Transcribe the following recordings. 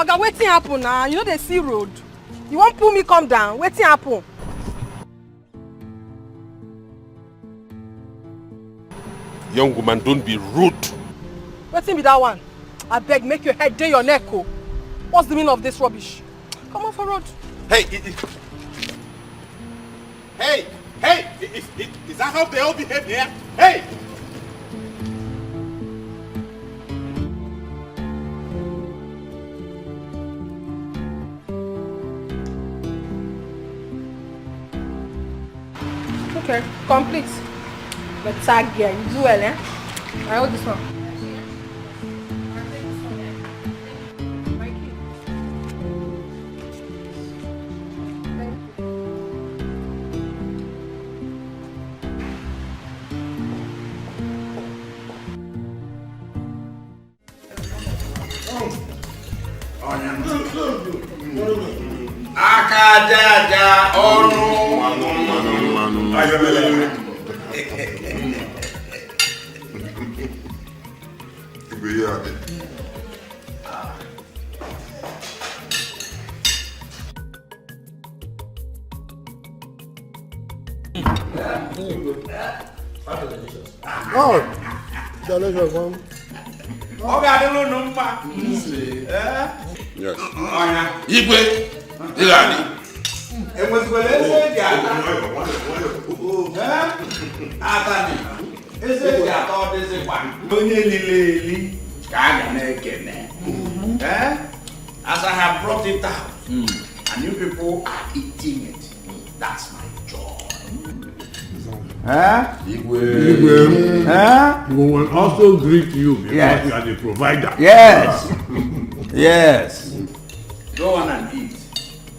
Oga, wetin happen now? You know they see road. You won't pull me come down. Wetin happen? Young woman, don't be rude. Wetin be that one? I beg, make your head day your neck. Oh. What's the meaning of this rubbish? Come on for road. Hey, hey, is that how they all behave here? Hey! Okay, complete. But tag here, you do well, eh? I hold this one. Akajaja onu Oh, delicious one. Yes. Igwe, Ilani. As I have brought it out, and you people are eating it, that's my joy. We will also greet you because Yes. you are the provider. Yes. Yes. Go on and eat.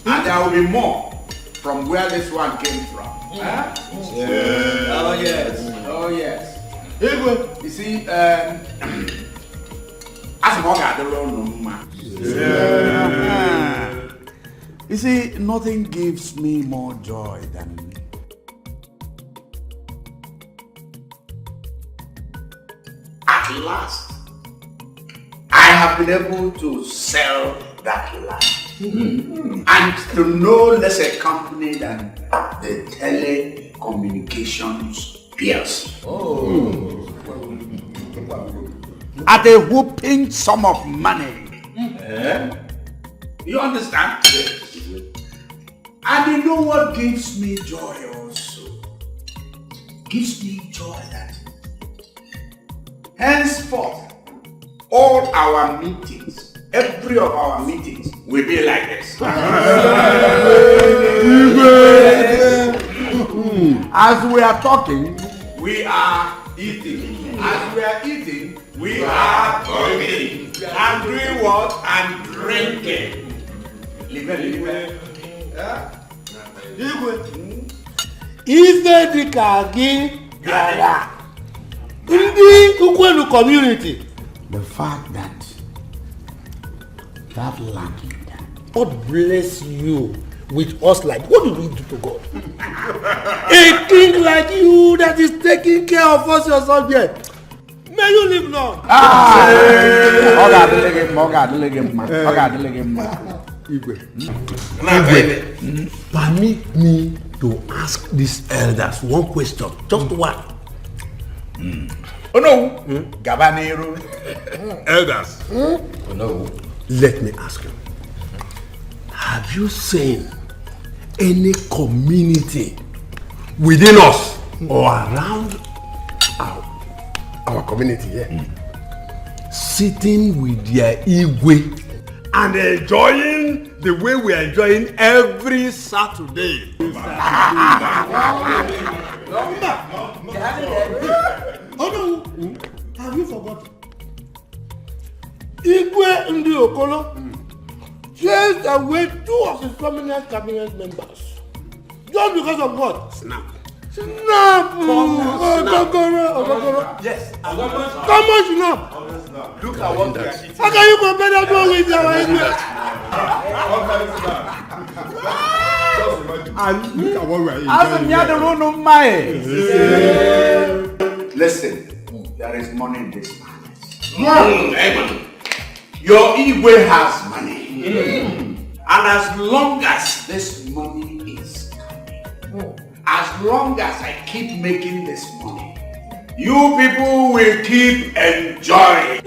And there will be more from where this one came from. Huh? Yeah. Oh yes. Oh yes. You see, as long as the Lord knows, man. You see, nothing gives me more joy than at last I have been able to sell that land. And to no less a company than the telecommunications PLC. At a whooping sum of money. You understand? And you know what gives me joy also? Gives me joy that henceforth all our meetings, every of our meetings will be like this. As we are talking, we are eating. As we are eating, we are talking. And doing what? And drinking. Ife dịka gị bịara ndị Ukwelu community. The fact that land, God bless you with us like what did we do to God? A king like you that is taking care of us your subject. May you live long. Permit me to ask these elders one question, just one. Oh no, Gabanero. Elders. Oh no. Let me ask you. Have you seen any community within us or around our community here sitting with their igwe and enjoying the way we are enjoying every Saturday? Oh no, have you forgotten? Igwe Ndi Okolo chased away 2 of his prominent cabinet members. Just because of what? Snap. Snap! Ogogoro. Yes. Common snap. Look at what they are eating. How can you compare that one with our Igwe? And look at what we are eating. Listen, there is money in this palace. Your Igwe has money. And as long as this money is coming, as long as I keep making this money, you people will keep enjoying.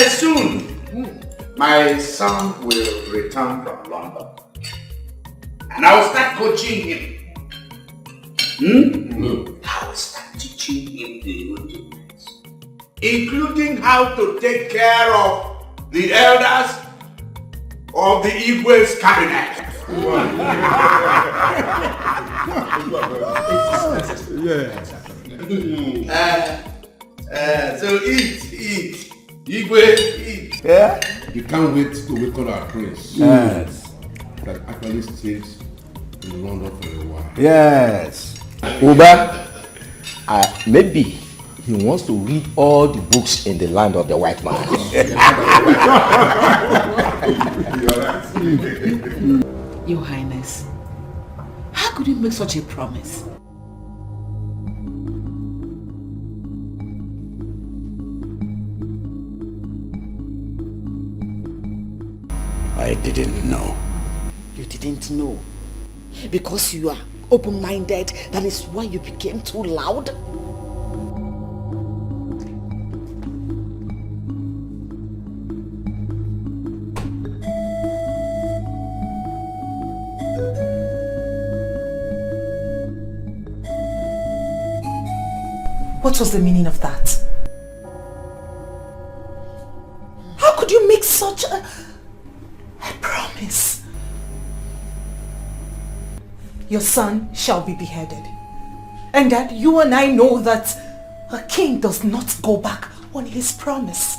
Soon, my son will return from London. And I will start coaching him. I will start teaching him the rudiments, including how to take care of the elders of the Igwe's cabinet. So eat. Igwe, eat. Yeah? You can't wait to wake up our prince. Yes. That actually stays in London for a while. Yes. Uba, maybe he wants to read all the books in the land of the white man. Your Highness, how could you make such a promise? I didn't know. You didn't know? Because you are open-minded, that is why you became too loud? What was the meaning of that? How could you make such a promise? Your son shall be beheaded. And that you and I know that a king does not go back on his promise.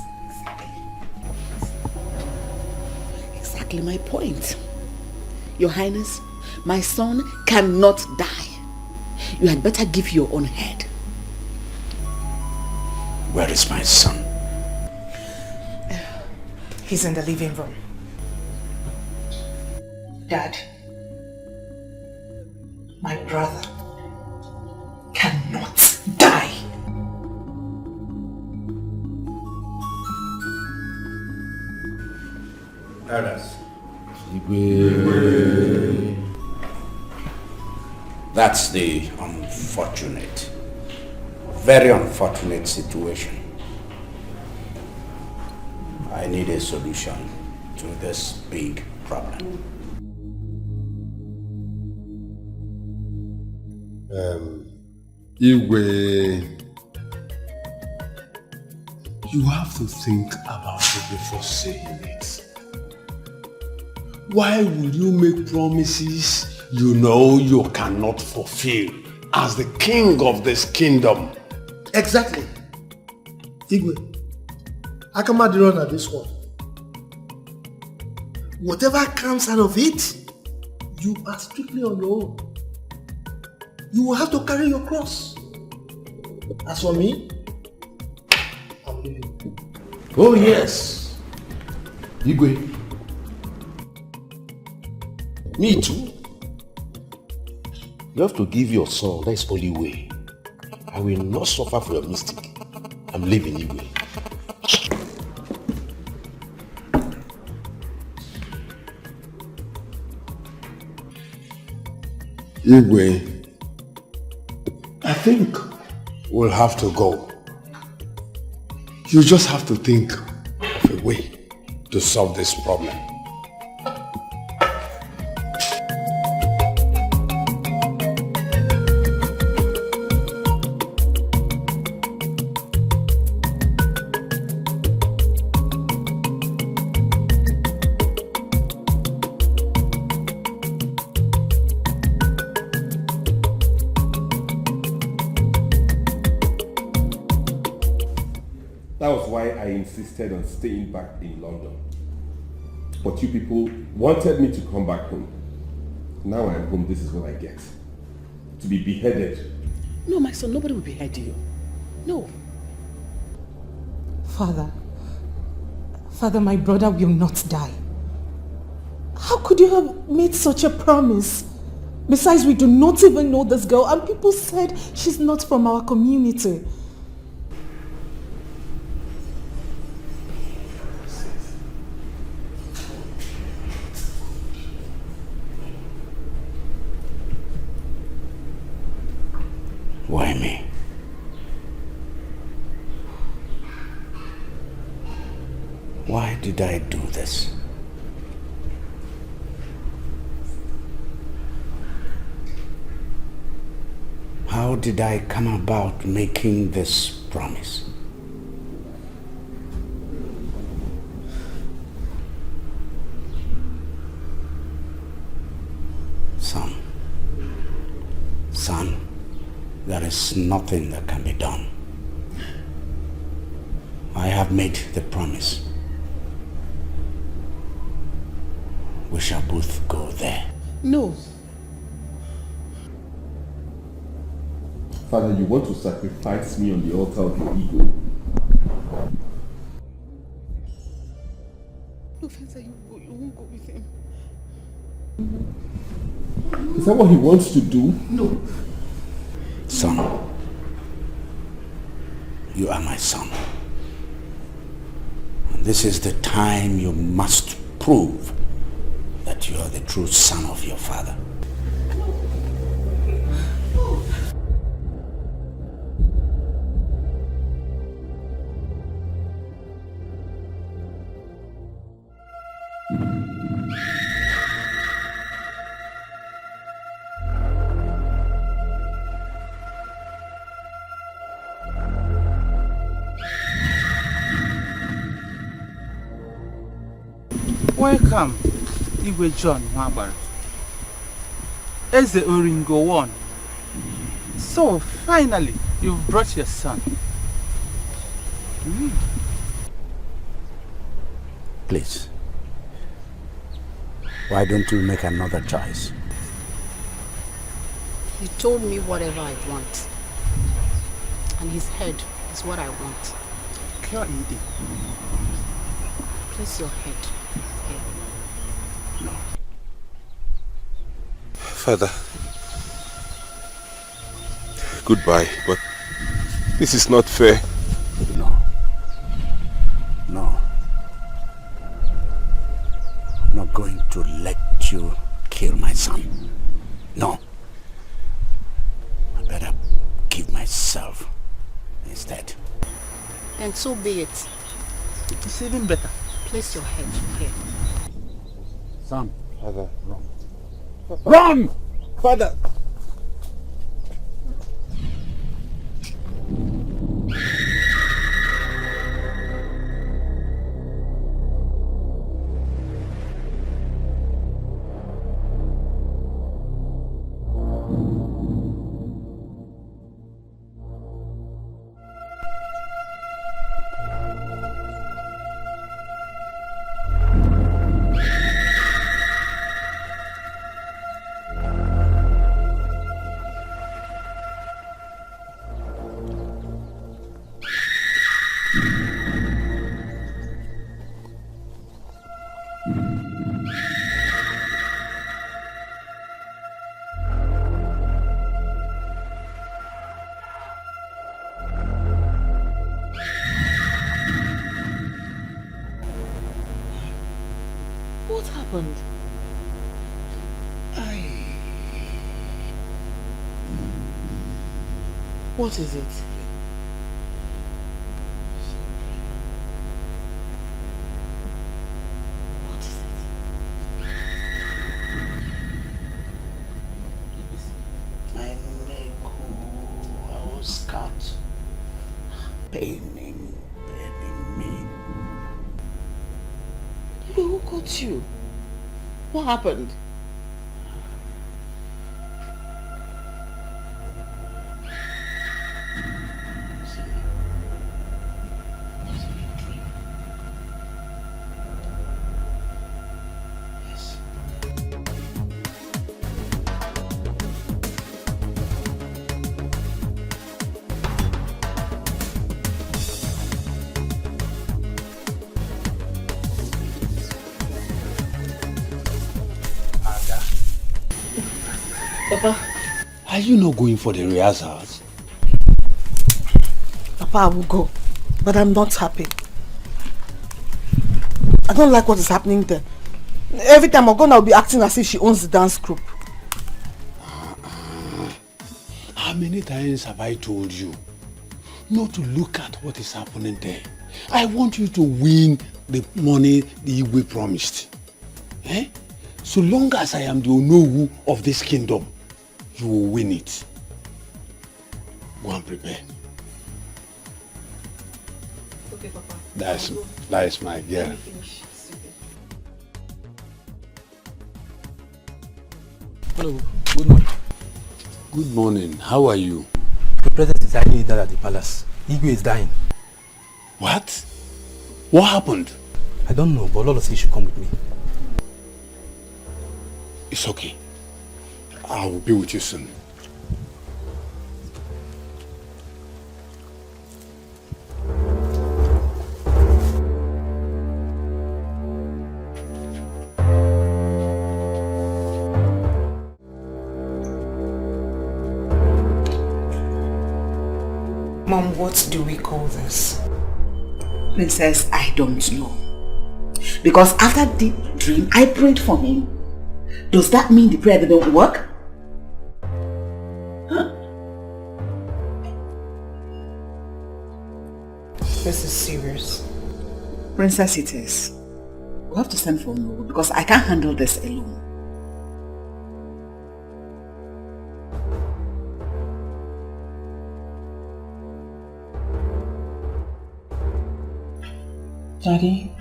Exactly my point. Your Highness, my son cannot die. You had better give your own head. Where is my son? He's in the living room. Dad, my brother cannot die. Elders. That's the unfortunate, very unfortunate situation. I need a solution to this big problem. Igwe, you have to think about it before saying it. Why will you make promises you know you cannot fulfill as the king of this kingdom? Exactly. Igwe, I come at the run at this one. Whatever comes out of it, you are strictly on your own. You will have to carry your cross. As for me, I'm leaving. Oh yes. Igwe, Me too. You have to give your son that's holy way. I will not suffer for your mistake. I'm leaving Igwe. Igwe, I think we'll have to go. You just have to think of a way to solve this problem. That was why I insisted on staying back in London. But you people wanted me to come back home. Now I'm home, this is what I get. To be beheaded. No, my son, nobody will behead you. No. Father, my brother will not die. How could you have made such a promise? Besides, we do not even know this girl, and people said she's not from our community. Why me? Why did I do this? How did I come about making this promise? Son, there is nothing that can be done. I have made the promise. We shall both go there. No. Father, you want to sacrifice me on the altar of your ego. No, Fencer, you won't go with him. Is that what he wants to do? No. Son, you are my son. And this is the time you must prove that you are the true son of your father. Welcome, Igwe John Wabar. Eze Oringo 1. So, finally, you've brought your son. Please, why don't you make another choice? He told me whatever I want. And his head is what I want. Clear indeed. Place your head here. No. Father, goodbye, but this is not fair. No. No. I'm not going to let you kill my son. No. I better give myself instead. And so be it. It's even better. Place your head here. Son. Father, Run! Run! Father! What happened? What is it? What is it? My leg, I was cut. Paining me. Who got you? What happened? Papa. Are you not going for the rehearsals? Papa, I will go. But I'm not happy. I don't like what is happening there. Every time I go, I'll be acting as if she owns the dance group. I How many times have I told you not to look at what is happening there? I want you to win the money the Igwe promised. Eh? So long as I am the Onowu of this kingdom, you will win it. Go and prepare. Okay, Papa. That is my girl. Hello, good morning. Good morning. How are you? The president is highly dead at the palace. Igwe is dying. What? What happened? I don't know, but Lolo said you should come with me. It's okay. I will be with you soon. Mom, what do we call this? Princess, I don't know. Because after the dream, I prayed for him. Does that mean the prayer didn't work? Huh? This is serious. Princess, it is. We have to send for Onowu because I can't handle this alone. Daddy,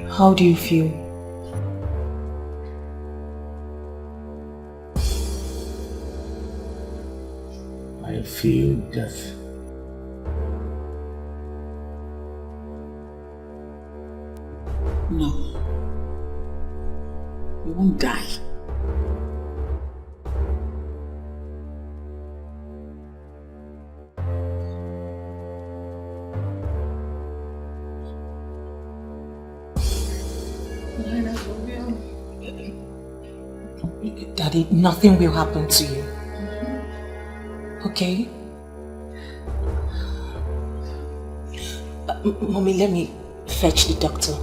how do you feel? I feel death. No. You won't die. Daddy, nothing will happen to you. Okay? Mommy, let me fetch the doctor.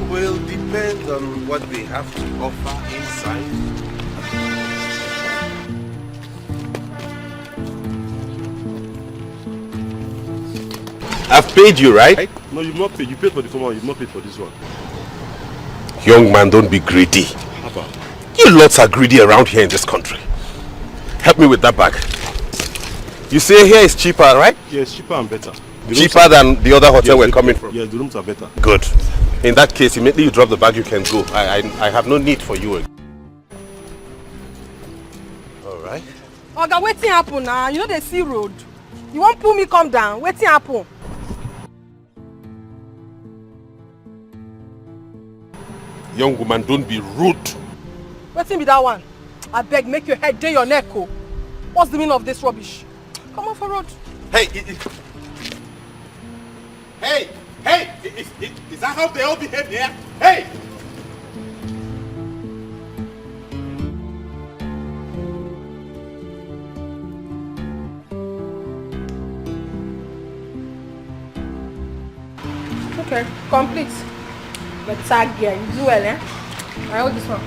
Will depend on what they have to offer inside. I've paid you, right? No, you've not paid. You paid for the former one, you've not paid for this one. Young man, don't be greedy. Papa. You lots are greedy around here in this country. Help me with that bag. You say here is cheaper, right? Yeah, it's cheaper and better. Cheaper than the other hotel we're coming from? Yes, the rooms are better. Good. In that case, immediately you drop the bag, you can go. I have no need for you. Alright. Oga, wetin happen now? You know the sea road. You won't pull me come down. Wetin happen? Young woman, don't be rude. Wetin be that one? I beg, make your head day your neck. Oh. What's the meaning of this rubbish? Come on for road. Hey, hey, is that how they all behave here? Hey! Okay, complete. But tag here, you do well, eh? I hold this one.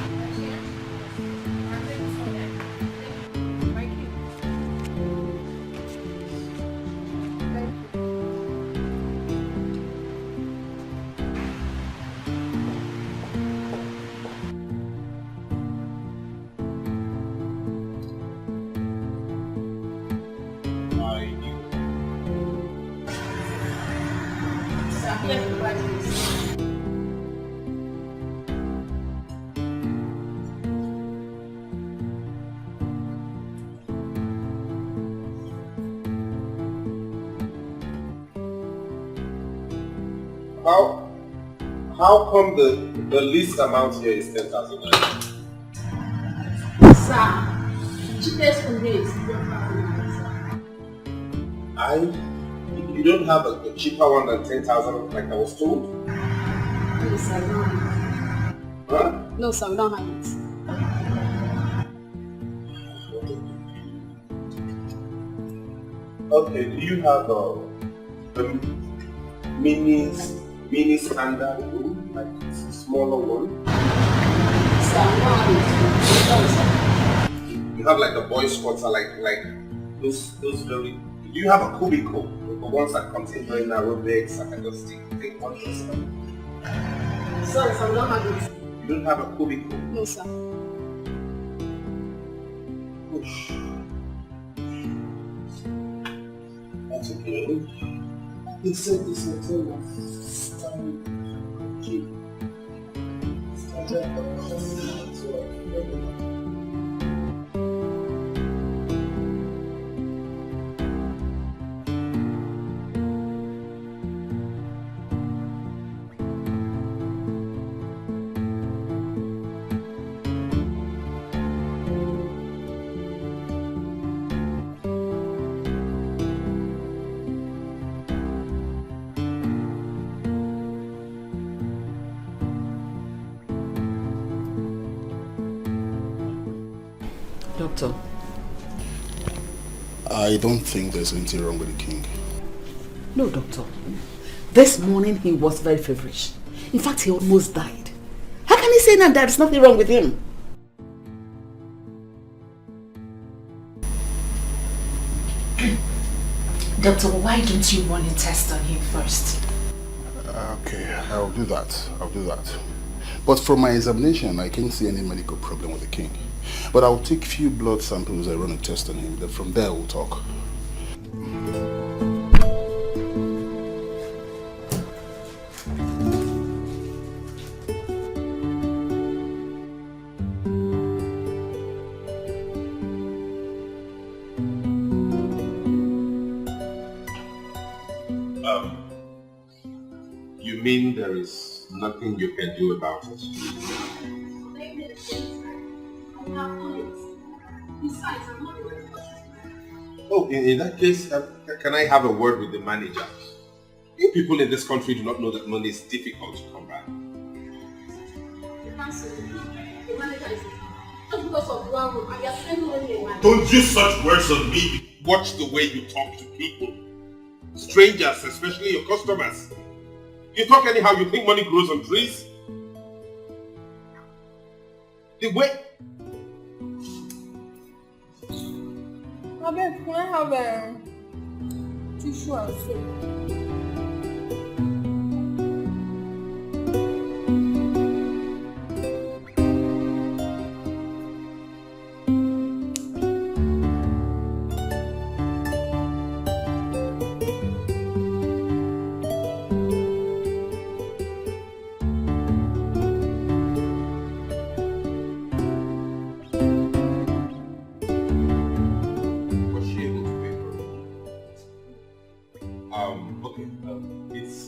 How come the least amount here is 10,000 naira? sir. Cheapest from here is You don't have a cheaper one than 10,000 like I was told? No, sir, we don't have it. Huh? No, sir, we don't have it. Okay, do you have a mini standard room, like a smaller one? Sir, we don't have it. You have like the boys' quarter, like those very. Do you have a cubicle, the ones that contain very narrow beds? I can just take one person. Sorry, sir, we don't have it. You don't have a cubicle? No, sir. Push. That's okay. They said this hotel was standing. Okay. Doctor. I don't think there's anything wrong with the king. No, doctor. This morning he was very feverish. In fact, he almost died. How can he say that there's nothing wrong with him? Doctor, why don't you run a test on him first? Okay, I'll do that. But from my examination, I can't see any medical problem with the king. But I'll take few blood samples and run a test on him. Then from there we'll talk. You mean there is nothing you can do about it? Oh, in that case, can I have a word with the manager? You people in this country do not know that money is difficult to come by. Don't use such words on me. Watch the way you talk to people. Strangers, especially your customers. You talk anyhow, you think money grows on trees? The way... Abeg, can I have a tissue and soap?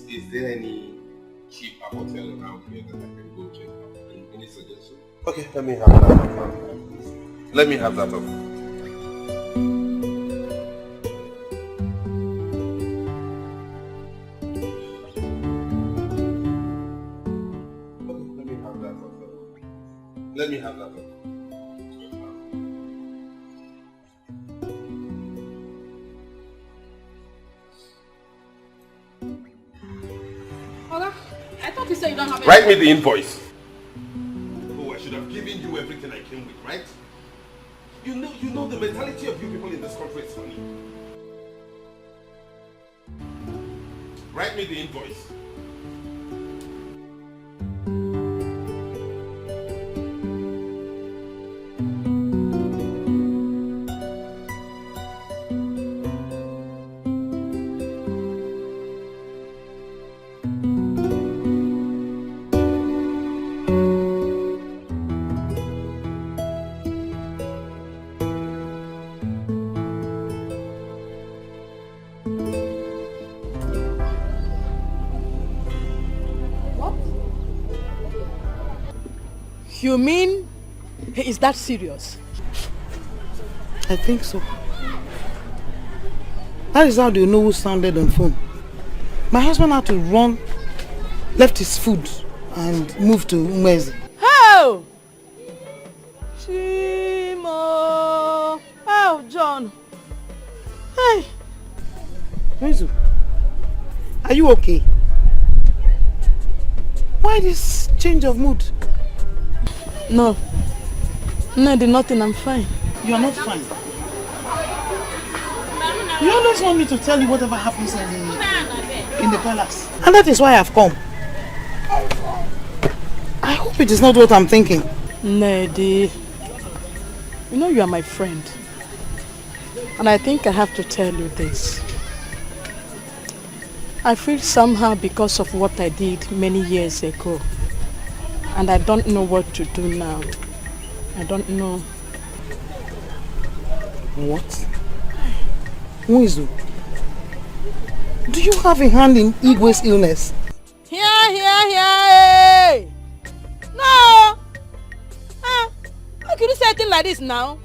Is there any cheaper hotel around here that I can go check out? Any suggestion? Okay, let me have that. Let me have that over. Let me have that over. Write me the invoice. Oh, I should have given you everything I came with, right? You know the mentality of you people in this country is funny. Write me the invoice. You mean he is that serious? I think so. That is how they know who sounded on phone. My husband had to run, left his food and moved to Umezi. Oh! Shimo! Oh, John! Hey! Umezu, are you okay? Why this change of mood? No. No, did nothing, I'm fine. You are not fine. You always want me to tell you whatever happens in the palace. And that is why I've come. I hope it is not what I'm thinking. Nedi, you know you are my friend. And I think I have to tell you this. I feel somehow because of what I did many years ago. And I don't know what to do now. I don't know. What? Umezu, do you have a hand in Igwe's illness? Here! Hey! No! How can you say a thing like this now?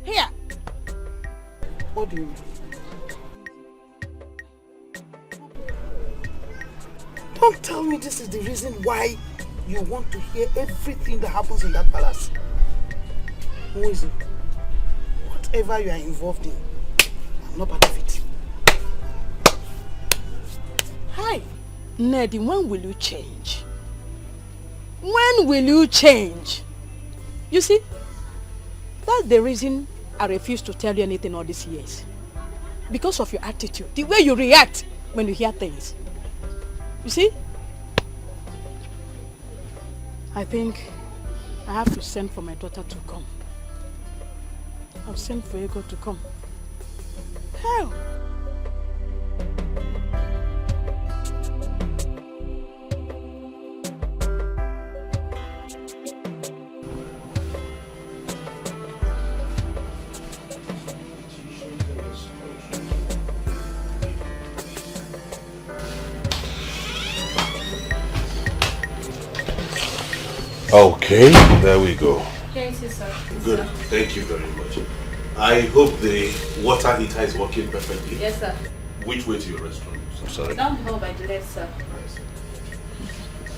Here! What do you mean? Don't tell me this is the reason why you want to hear everything that happens in that palace. Umezu, whatever you are involved in, I'm not part of it. Hi, Nedi, when will you change? When will you change? You see, that's the reason I refuse to tell you anything all these years. Because of your attitude, the way you react when you hear things. You see? I think I have to send for my daughter to come. I'll send for Ego to come. Hell! Okay, there we go. Yes, sir. Good, thank you very much. I hope the water heater is working perfectly. Yes, sir. Which way to your restaurant? I'm sorry. Down the hall by the left, sir.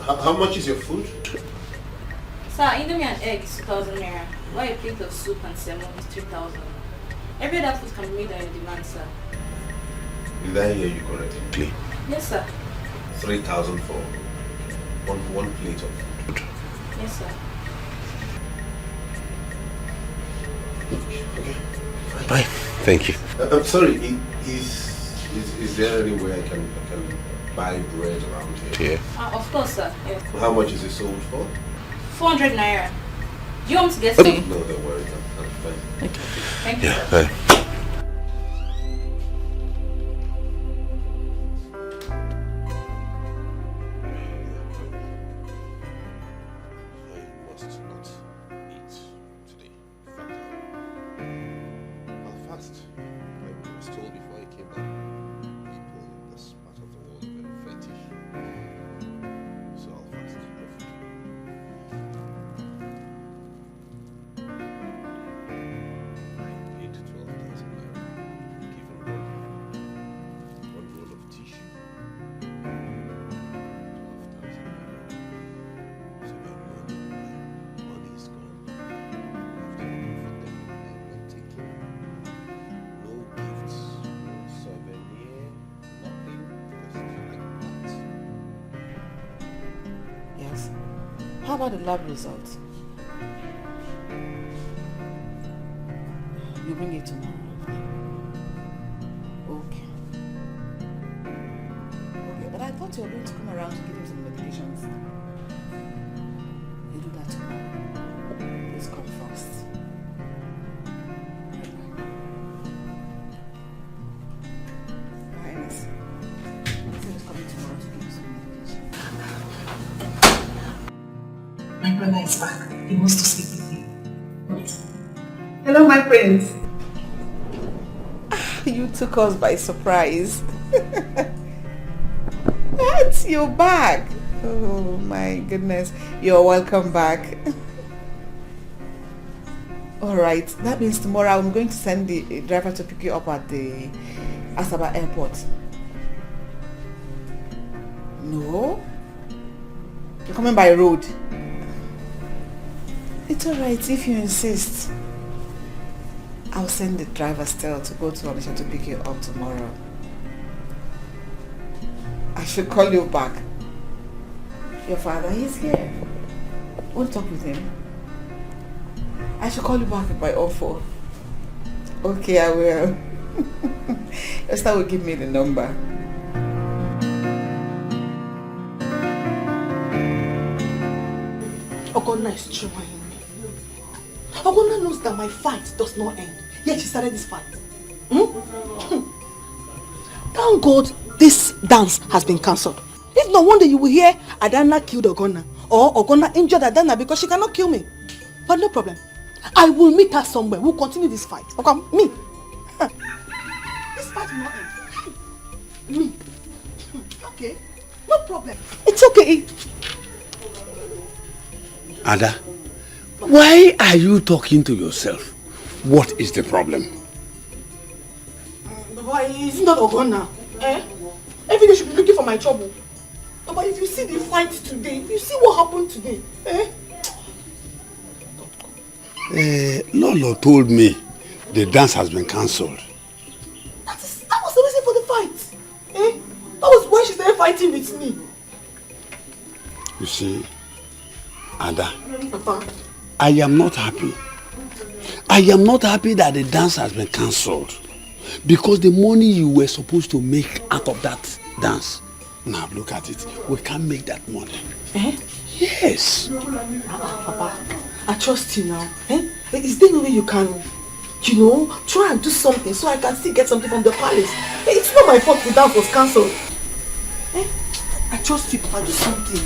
How much is your food? Sir, Indomie and egg is 2,000 naira. While a plate of soup and salmon is 3,000. Every other food can be made on your demand, sir. Did I hear you correctly? Yes, sir. 3,000 for one plate of food. Yes, sir. Okay. Bye. Thank you. I'm sorry. Is there any way I can buy bread around here? Of course, sir. Yeah. How much is it sold for? 400 naira. Do you want me to get some? No, don't worry. I'm fine. Okay. Thank you, Yeah. sir. Bye. How about the lab results? You bring it tomorrow. Okay. Okay, but I thought you were going to come around to give him some medications. You do that tomorrow. Please come first. Your Highness, he is coming tomorrow to give you some medication. My brother is back. He wants to speak with you. Hello, my prince. You took us by surprise. What? You're back. Oh my goodness. You're welcome back. Alright, that means tomorrow I'm going to send the driver to pick you up at the Asaba airport. No? You're coming by road? It's alright if you insist. I'll send the driver still to go to Onitsha to pick you up tomorrow. I should call you back. Your father, he's here. Want to talk with him? I should call you back with my own phone. Okay, I will. Your sister will give me the number. Ogonna is trying. Ogonna knows that my fight does not end. Yet she started this fight. Thank God this dance has been cancelled. If no wonder you will hear Adana killed Ogonna or Ogonna injured Adana because she cannot kill me. But no problem. I will meet her somewhere. We'll continue this fight. Okay, me. This fight will not end. Me. Okay, no problem. It's okay. Ada, why are you talking to yourself? What is the problem? Why is not Ogonna? Every day she be looking for my trouble. But if you see the fight today, if you see what happened today, Lolo told me the dance has been cancelled. That was the reason for the fight. That was why she started fighting with me. You see, Ada, Papa. I am not happy. I am not happy that the dance has been cancelled. Because the money you were supposed to make out of that dance, now look at it, we can't make that money. Yes. Papa, I trust you now. Is there no way you can, try and do something so I can still get something from the palace? It's not my fault the dance was cancelled. I trust you, Papa, do something.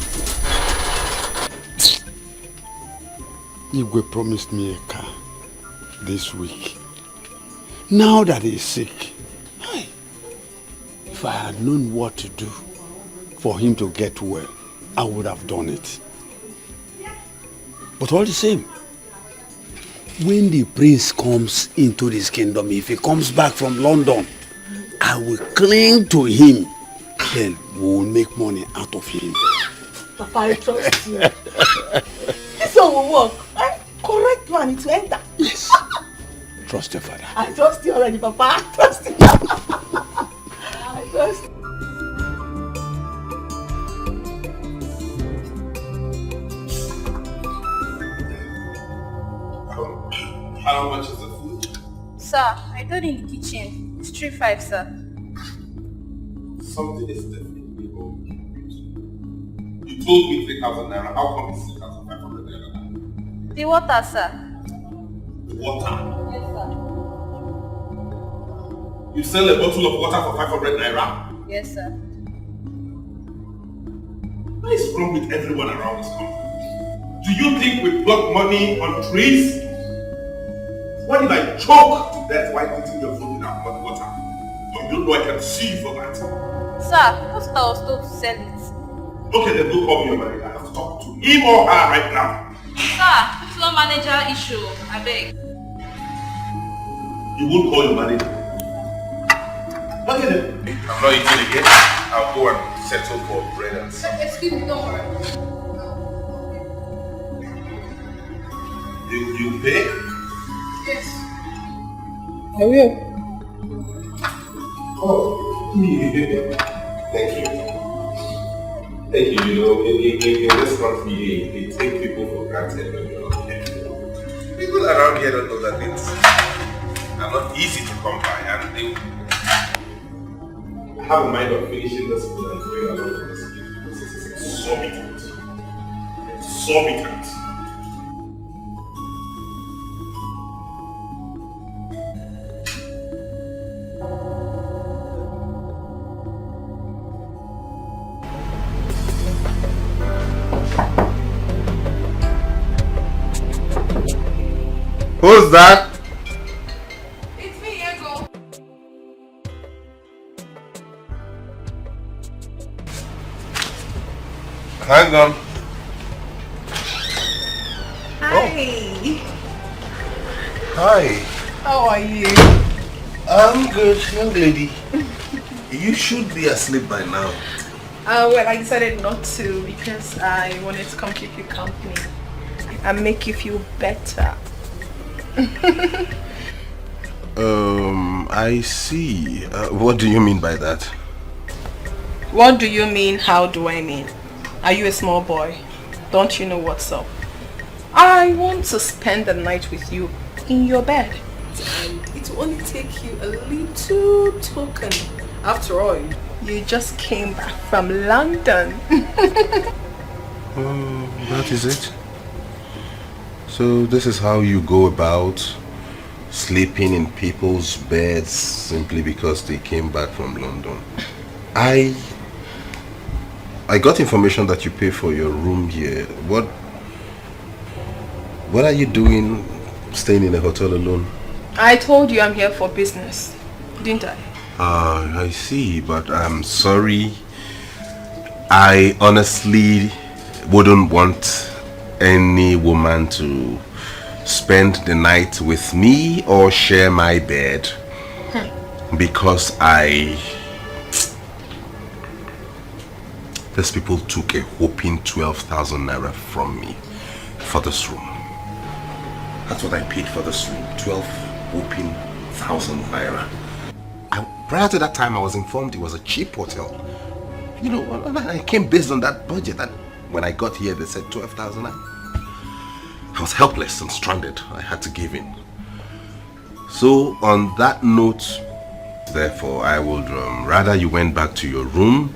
Igwe promised me a car this week. Now that he's sick, if I had known what to do for him to get well, I would have done it. But all the same, when the prince comes into this kingdom, if he comes back from London, I will cling to him. Then we will make money out of him. Papa, I trust you. This one will work. Correct man, it will enter. Yes. Trust your father. I trust you already, Papa. I trust you. I trust you. How much is the food? Sir, I told you in the kitchen. It's 3-5, sir. Something is definitely wrong. You told me 3,000 naira. How come it's 3,500 naira? The water, sir. Water? Yes, sir. You sell a bottle of water for 500 naira? Yes, sir. What is wrong with everyone around this country? Do you think we pluck money on trees? What if I choke to death while eating your food without hot water? Or you don't know I can sue you for that? Sir, that's what I was told to sell it. Okay, then don't call me your manager. I have to talk to him or her right now. Sir, it's not manager issue. I beg. You won't call your manager. Okay then. I'm not eating again. I'll go and settle for bread and stuff. Excuse me, don't worry. You pay? Yes. I will. Oh, thank you. Thank you. You know, in this country, they take people for granted when you're not careful. People around here don't know that things are not easy to come by, and they have a mind of finishing this food and going along with this because this is exorbitant. Exorbitant. Who's that? It's me, Ego. Hi, Hang on. Hi. Hi. How are you? I'm good, young lady. You should be asleep by now. Well, I decided not to because I wanted to come keep you company and make you feel better. I see. What do you mean by that? What do you mean? How do I mean? Are you a small boy? Don't you know what's up? I want to spend the night with you in your bed. And it will only take you a little token. After all, you just came back from London. That is it? So this is how you go about sleeping in people's beds simply because they came back from London. I got information that you pay for your room here. What are you doing staying in a hotel alone? I told you I'm here for business, didn't I? I see, but I'm sorry. I honestly wouldn't want any woman to spend the night with me or share my bed because these people took a whopping 12,000 naira from me for this room. That's what I paid for this room, 12,000 naira. Prior to that time, I was informed it was a cheap hotel. You know, I came based on that budget. And when I got here, they said 12,000. I was helpless and stranded. I had to give in. So on that note, therefore, I would rather you went back to your room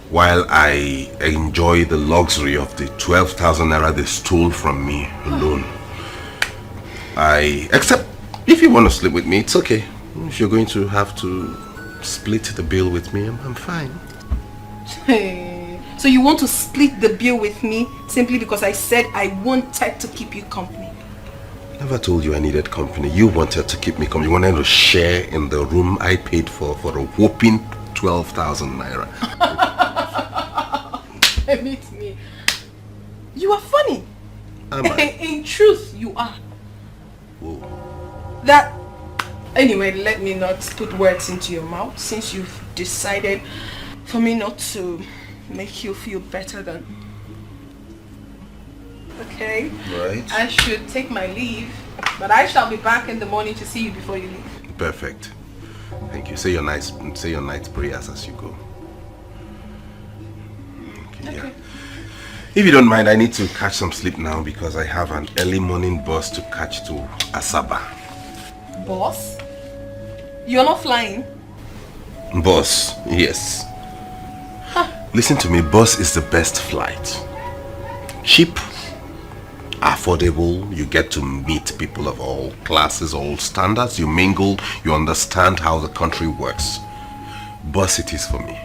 while I enjoy the luxury of the 12,000 naira they stole from me alone. Except if you want to sleep with me, it's okay. If you're going to have to split the bill with me, I'm fine. Hey, so you want to split the bill with me simply because I said I wanted to keep you company? Never told you I needed company. You wanted to keep me company. You wanted to share in the room I paid for a whopping 12,000 naira. Meet me. You are funny. Am I? In truth, you are. Whoa. Anyway, let me not put words into your mouth since you've decided for me not to make you feel better than... Okay? Right. I should take my leave, but I shall be back in the morning to see you before you leave. Perfect. Thank you. Say your night prayers as you go. Okay. Yeah. If you don't mind, I need to catch some sleep now because I have an early morning bus to catch to Asaba. Boss? You're not flying? Bus, yes. Listen to me, bus is the best flight. Cheap, affordable, you get to meet people of all classes, all standards, you mingle, you understand how the country works. Bus it is for me.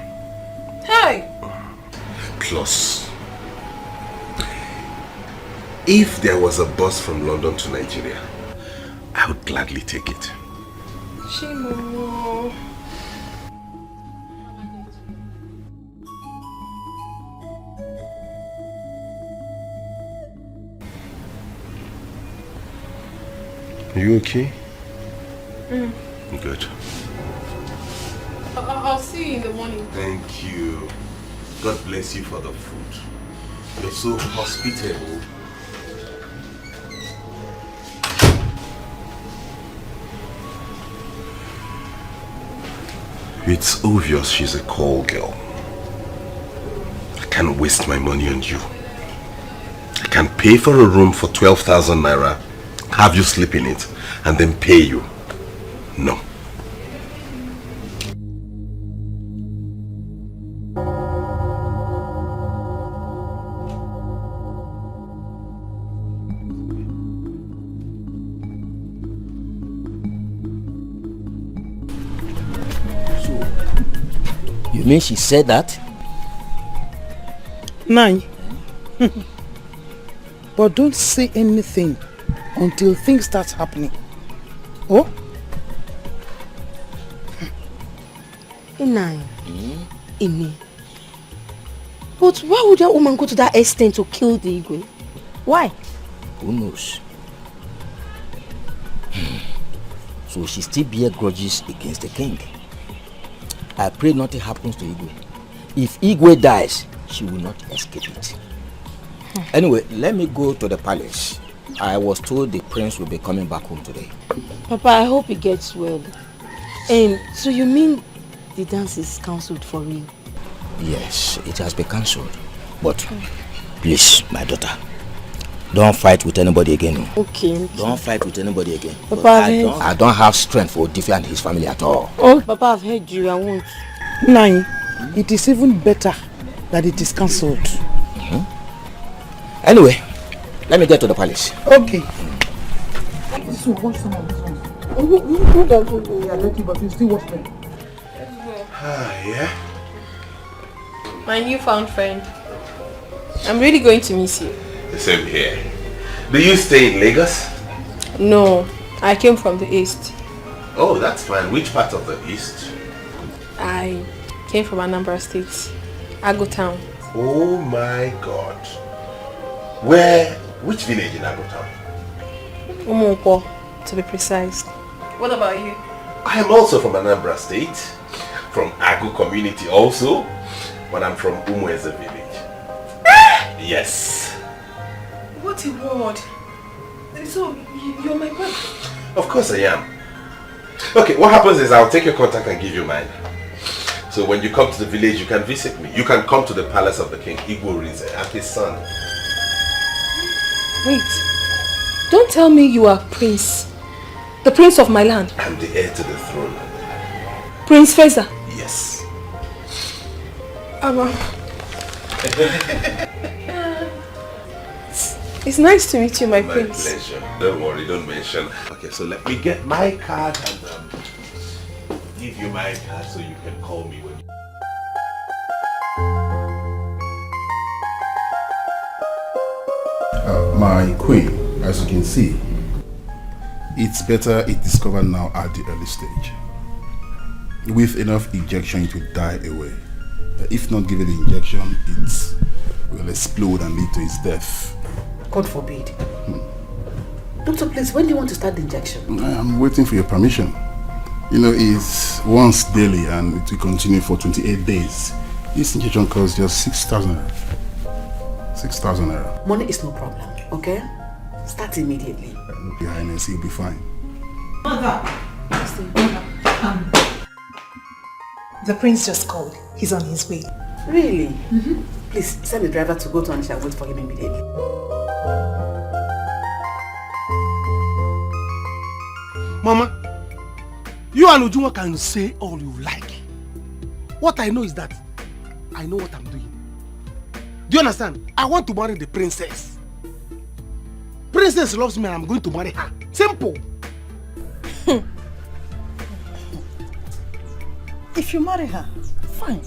Hey! Plus, if there was a bus from London to Nigeria, I would gladly take it. Chimo. Are you okay? Good. I'll see you in the morning. Thank you. God bless you for the food. You're so hospitable. It's obvious she's a call girl. I can't waste my money on you. I can pay for a room for 12,000 naira, have you sleep in it, and then pay you. No. You mean she said that? Nine. But don't say anything until things start happening. Oh? Nine. Ini. But why would that woman go to that extent to kill the Igwe? Why? Who knows? So she still bear grudges against the king. I pray nothing happens to Igwe. If Igwe dies, she will not escape it. Anyway, let me go to the palace. I was told the prince will be coming back home today. Papa, I hope he gets well. So you mean the dance is cancelled for real? Yes, it has been cancelled. But please, my daughter, don't fight with anybody again. Okay. Don't fight with anybody again. Papa, I don't have strength for Odife and his family at all. Oh, Papa, I've heard you. I won't. Nai, it is even better that it is cancelled. Anyway, let me get to the palace. Okay. This will watch some of this one. You can go. Yeah, let you, but you still watch them. Yeah? My newfound friend. I'm really going to miss you. The same here. Do you stay in Lagos? No, I came from the east. Oh, that's fine. Which part of the east? I came from Anambra State, Ago Town. Oh my God. Which village in Ago Town? Umuokwo, to be precise. What about you? I am also from Anambra State, from Agu community also, but I'm from Umueze village. Yes. What a word. So, you're my brother? Of course I am. Okay, what happens is I'll take your contact and give you mine. So when you come to the village, you can visit me. You can come to the palace of the king, Igwe Rize, and his son. Wait. Don't tell me you are Prince. The prince of my land. I'm the heir to the throne. Prince Feza. Yes. It's nice to meet you, my My prince. pleasure. Don't worry, don't mention. Okay, so let me get my card and give you my card so you can call me when My queen, as you can see, it's better it discovered now at the early stage. With enough injection, it will die away. If not given the injection, it will explode and lead to its death. God forbid. Doctor, please, when do you want to start the injection? I'm waiting for your permission. You know, it's once daily and it will continue for 28 days. This injection costs just 6,000 naira. 6,000 naira. Money is no problem, okay? Start immediately. Your Highness, you'll be fine. Mother! The prince just called. He's on his way. Really? Please, send the driver to go to Anisha and wait for him immediately. Mama, you and Ujunwa can say all you like. What I know is that I know what I'm doing. Do you understand? I want to marry the princess. Princess loves me and I'm going to marry her. Simple. If you marry her, fine.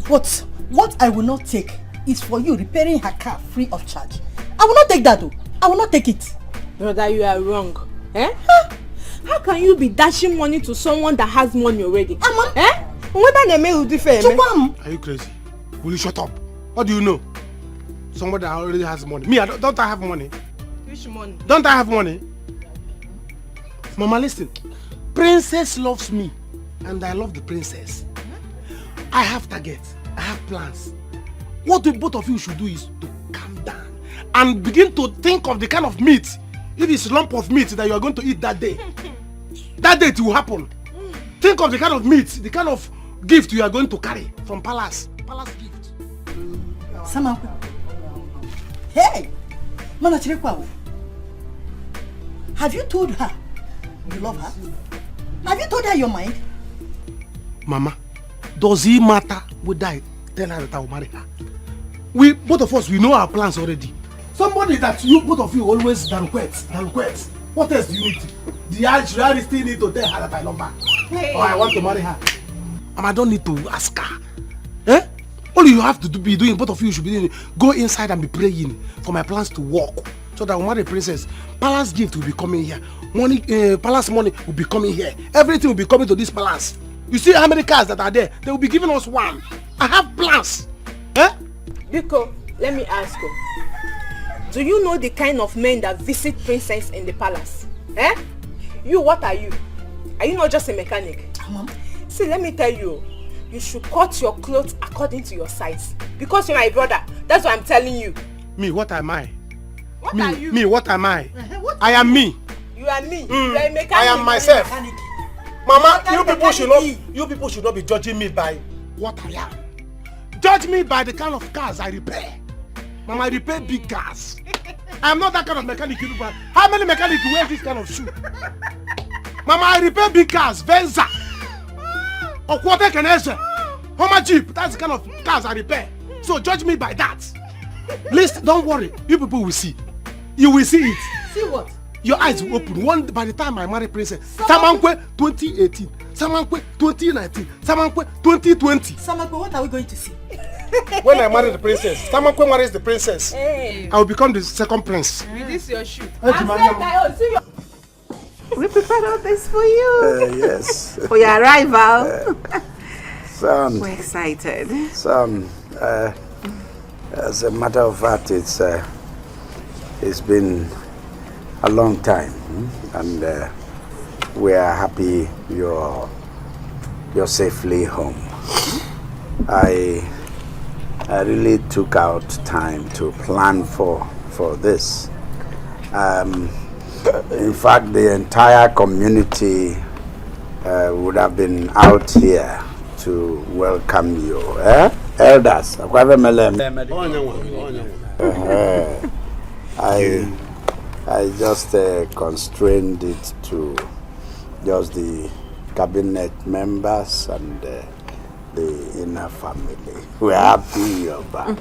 But what I will not take is for you repairing her car free of charge. I will not take that though. I will not take it. Brother, you are wrong. Eh? How can you be dashing money to someone that has money already? Eh? Are you crazy? Will you shut up? What do you know? Somebody that already has money. Me, don't I have money? Which money? Don't I have money? Mama, listen. Princess loves me and I love the princess. I have targets. I have plans. What the both of you should do is to calm down and begin to think of the kind of meat, if it's lump of meat that you are going to eat that day. That day it will happen. Think of the kind of meat, the kind of gift you are going to carry from palace. Palace gift. Samakwa. Hey! Mama Chirekwa. Have you told her you love her? Have you told her your mind? Mama, does it matter whether I tell her that I will marry her? We, both of us, we know our plans already. Somebody that you, both of you, always request. What else do you need? Should I still need to tell her that I love her? Hey. Or I want to marry her? And I don't need to ask her. Eh? All you have to be doing, both of you should be doing, go inside and be praying for my plans to work. So that I will marry the princess. Palace gift will be coming here. Money, palace money will be coming here. Everything will be coming to this palace. You see how many cars that are there? They will be giving us one. I have plans. Eh? Biko, let me ask you. Do you know the kind of men that visit princess in the palace? Eh? You, what are you? Are you not just a mechanic? Mom. See, let me tell you. You should cut your clothes according to your size. Because you're my brother. That's what I'm telling you. Me, what am I? What are you? Me, what am I? What I am me. You are me. You are a mechanic. I am myself. Mama, you people should not be judging me by what I am. Judge me by the kind of cars I repair. Mama, I repair big cars. I am not that kind of mechanic you people. How many mechanics wear this kind of shoe? Mama, I repair big cars, Venza. Or quarter canesa. Homer Jeep, that's the kind of cars I repair. So judge me by that. Listen, don't worry. You people will see. You will see it. See what? Your eyes will open. By the time I marry Princess, Samankwe 2018, Samankwe 2019, Samankwe 2020. Samankwe, what are we going to see? When I marry the princess, Samankwe marries the princess. Hey. I will become the second prince. With this your shoe. We prepared all this for you. Yes. For your arrival. Son. We're excited. Son, as a matter of fact, it's been a long time, and we are happy you're safely home. I really took out time to plan for this. In fact, the entire community would have been out here to welcome you. Elders, I just constrained it to just the cabinet members and the inner family. We're happy you're back.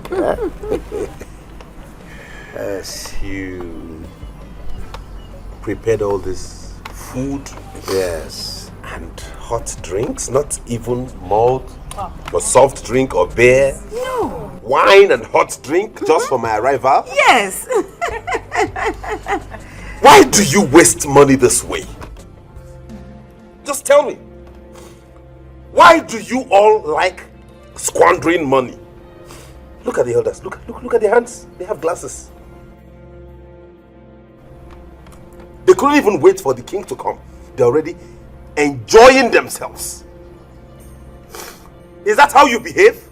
Yes, you prepared all this food? Yes. And hot drinks? Not even malt or soft drink or beer? No. Wine and hot drink just for my arrival? Yes. Why do you waste money this way? Just tell me. Why do you all like squandering money? Look at the elders. Look at their hands. They have glasses. They couldn't even wait for the king to come. They're already enjoying themselves. Is that how you behave?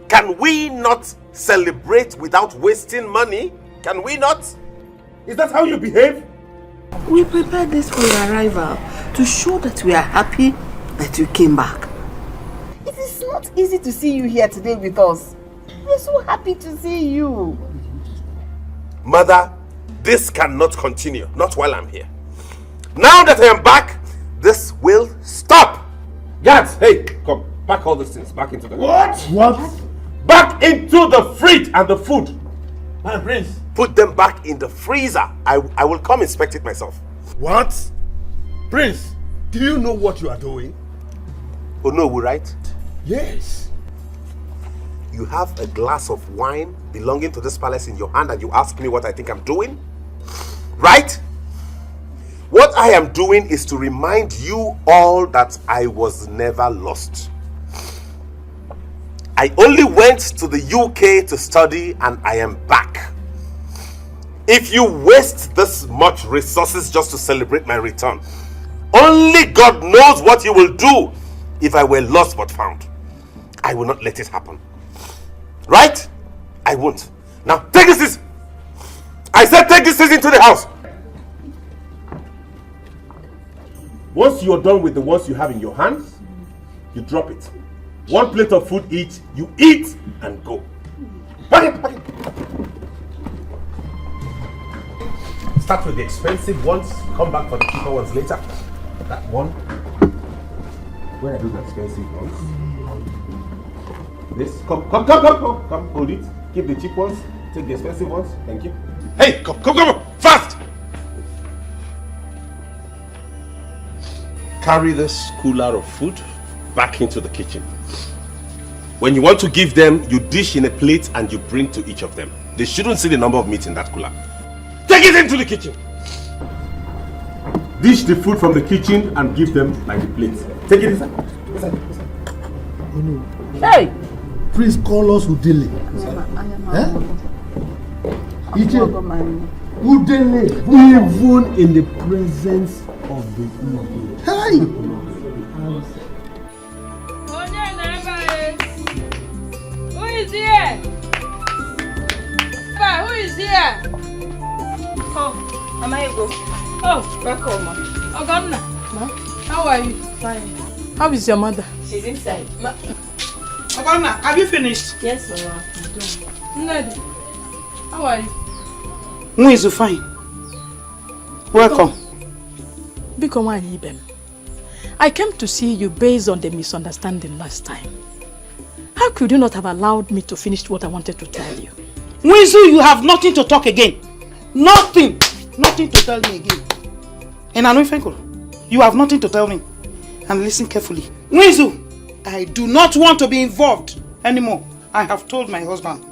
Can we not celebrate without wasting money? Can we not? Is that how you behave? We prepared this for your arrival to show that we are happy that you came back. It is not easy to see you here today with us. We're so happy to see you. Mother, this cannot continue. Not while I'm here. Now that I am back, this will stop. Guards, hey, come. Pack all these things back into the... What? Back into the fridge and the food. My prince. Put them back in the freezer. I will come inspect it myself. What? Prince, do you know what you are doing? Oh no, right? Yes. You have a glass of wine belonging to this palace in your hand and you ask me what I think I'm doing? Right? What I am doing is to remind you all that I was never lost. I only went to the UK to study and I am back. If you waste this much resources just to celebrate my return, only God knows what you will do if I were lost but found. I will not let it happen. Right? I won't. Now take this. I said take this into the house. Once you're done with the ones you have in your hands, you drop it. One plate of food each, you eat and go. Pack it. Start with the expensive ones, come back for the cheaper ones later. That one. Where are those expensive ones? This. Come, hold it. Keep the cheap ones, take the expensive ones. Thank you. Hey, come, fast! Carry this cooler of food back into the kitchen. When you want to give them, you dish in a plate and you bring to each of them. They shouldn't see the number of meat in that cooler. Take it into the kitchen. Dish the food from the kitchen and give them like the plate. Take it inside. Hey! priest call us Udele. Udele, even in the presence of the evil. Hey! Who is here? Who is here? Oh, Mama, you go. Oh, welcome, Ma. Ogonna. Ma, how are you? Fine. How is your mother? She's inside. Ogonna, have you finished? Yes, Mama. Ned, how are you? Mwizu, fine. Welcome. Biko Ibem. I came to see you based on the misunderstanding last time. How could you not have allowed me to finish what I wanted to tell you? Mwizu, you have nothing to talk again. Nothing. Nothing to tell me again. And I know you have nothing to tell me. And listen carefully. Mwizu, I do not want to be involved anymore. I have told my husband.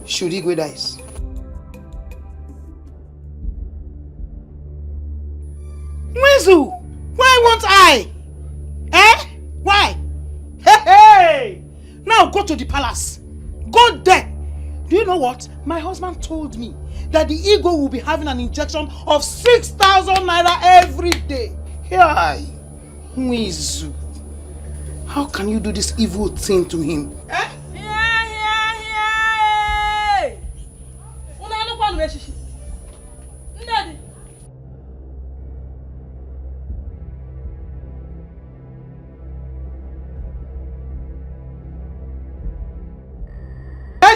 Should Igwe dies. Mwizu, why won't I? Eh? Why? Hey! Now go to the palace. Go there. Do you know what? My husband told me that the ego will be having an injection of 6,000 naira every day. Hey, Mwizu, how can you do this evil thing to him? Eh?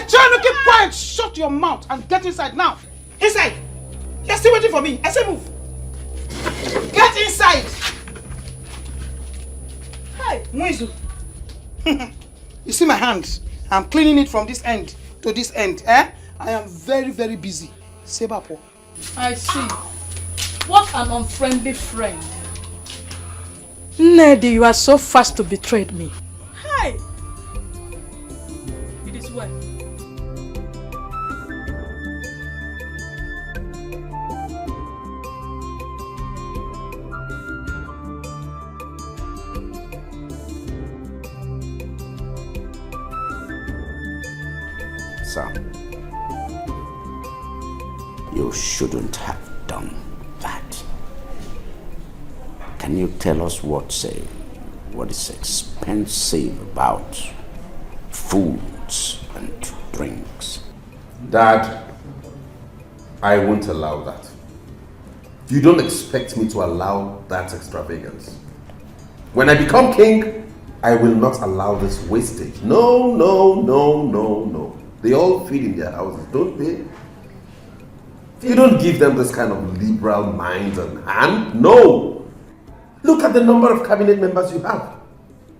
Trying to keep quiet, shut your mouth and get inside now. Inside. You're still waiting for me. I say move. Get inside. Hey, Mwizu. You see my hand? I'm cleaning it from this end to this end. Eh? I am very, very busy. Sebapo. I see. What an unfriendly friend. Ned, you are so fast to betray me. Hey! It is well. Son, you shouldn't have done that. Can you tell us what is expensive about foods and drinks? Dad, I won't allow that. You don't expect me to allow that extravagance. When I become king, I will not allow this wastage. No, no, no, no, no. They all feed in their houses, don't they? You don't give them this kind of liberal mind and hand. No! Look at the number of cabinet members you have.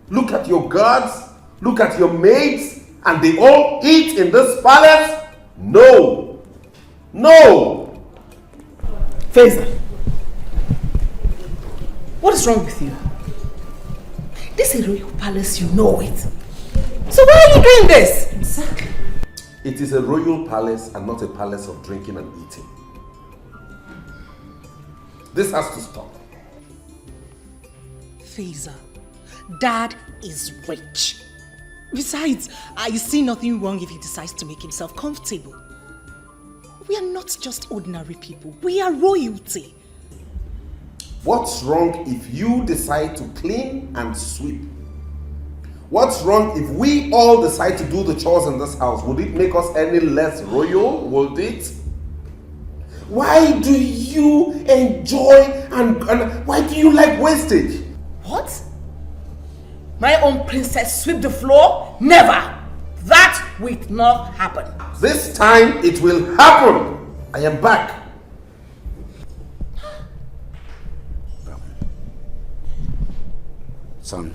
Look at your guards. Look at your maids. And they all eat in this palace? No! No! Faiza, what is wrong with you? This is a royal palace, you know it. So why are you doing this? Exactly. It is a royal palace and not a palace of drinking and eating. This has to stop. Faiza, Dad is rich. Besides, I see nothing wrong if he decides to make himself comfortable. We are not just ordinary people. We are royalty. What's wrong if you decide to clean and sweep? What's wrong if we all decide to do the chores in this house? Would it make us any less royal? Would it? Why do you enjoy and why do you like wastage? What? My own princess sweep the floor? Never! That will not happen. This time it will happen. I am back. Son,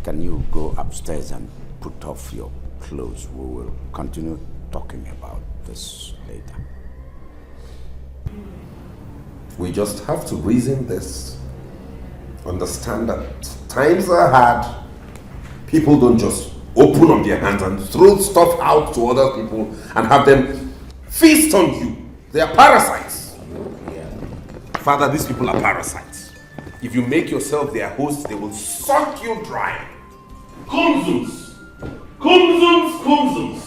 can you go upstairs and put off your clothes? We will continue talking about this later. We just have to reason this. Understand that times are hard. People don't just open up their hands and throw stuff out to other people and have them feast on you. They are parasites. Father, these people are parasites. If you make yourself their host, they will suck you dry. Kumzums. Kumzums, kumzums.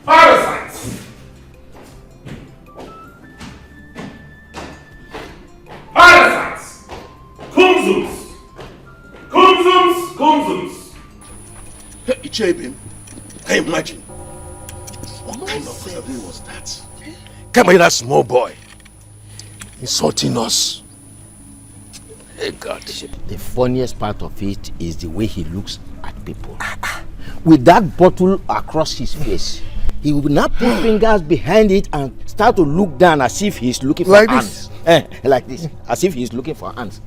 Parasites. Parasites. Kumzums. Kumzums, kumzums. Ichebim, can you imagine? What kind of survey was that? Come here, that small boy. Insulting us. Hey God. The funniest part of it is the way he looks at people. With that bottle across his face, he will now put fingers behind it and start to look down as if he's looking for Like ants. Like this, as if he's looking for ants.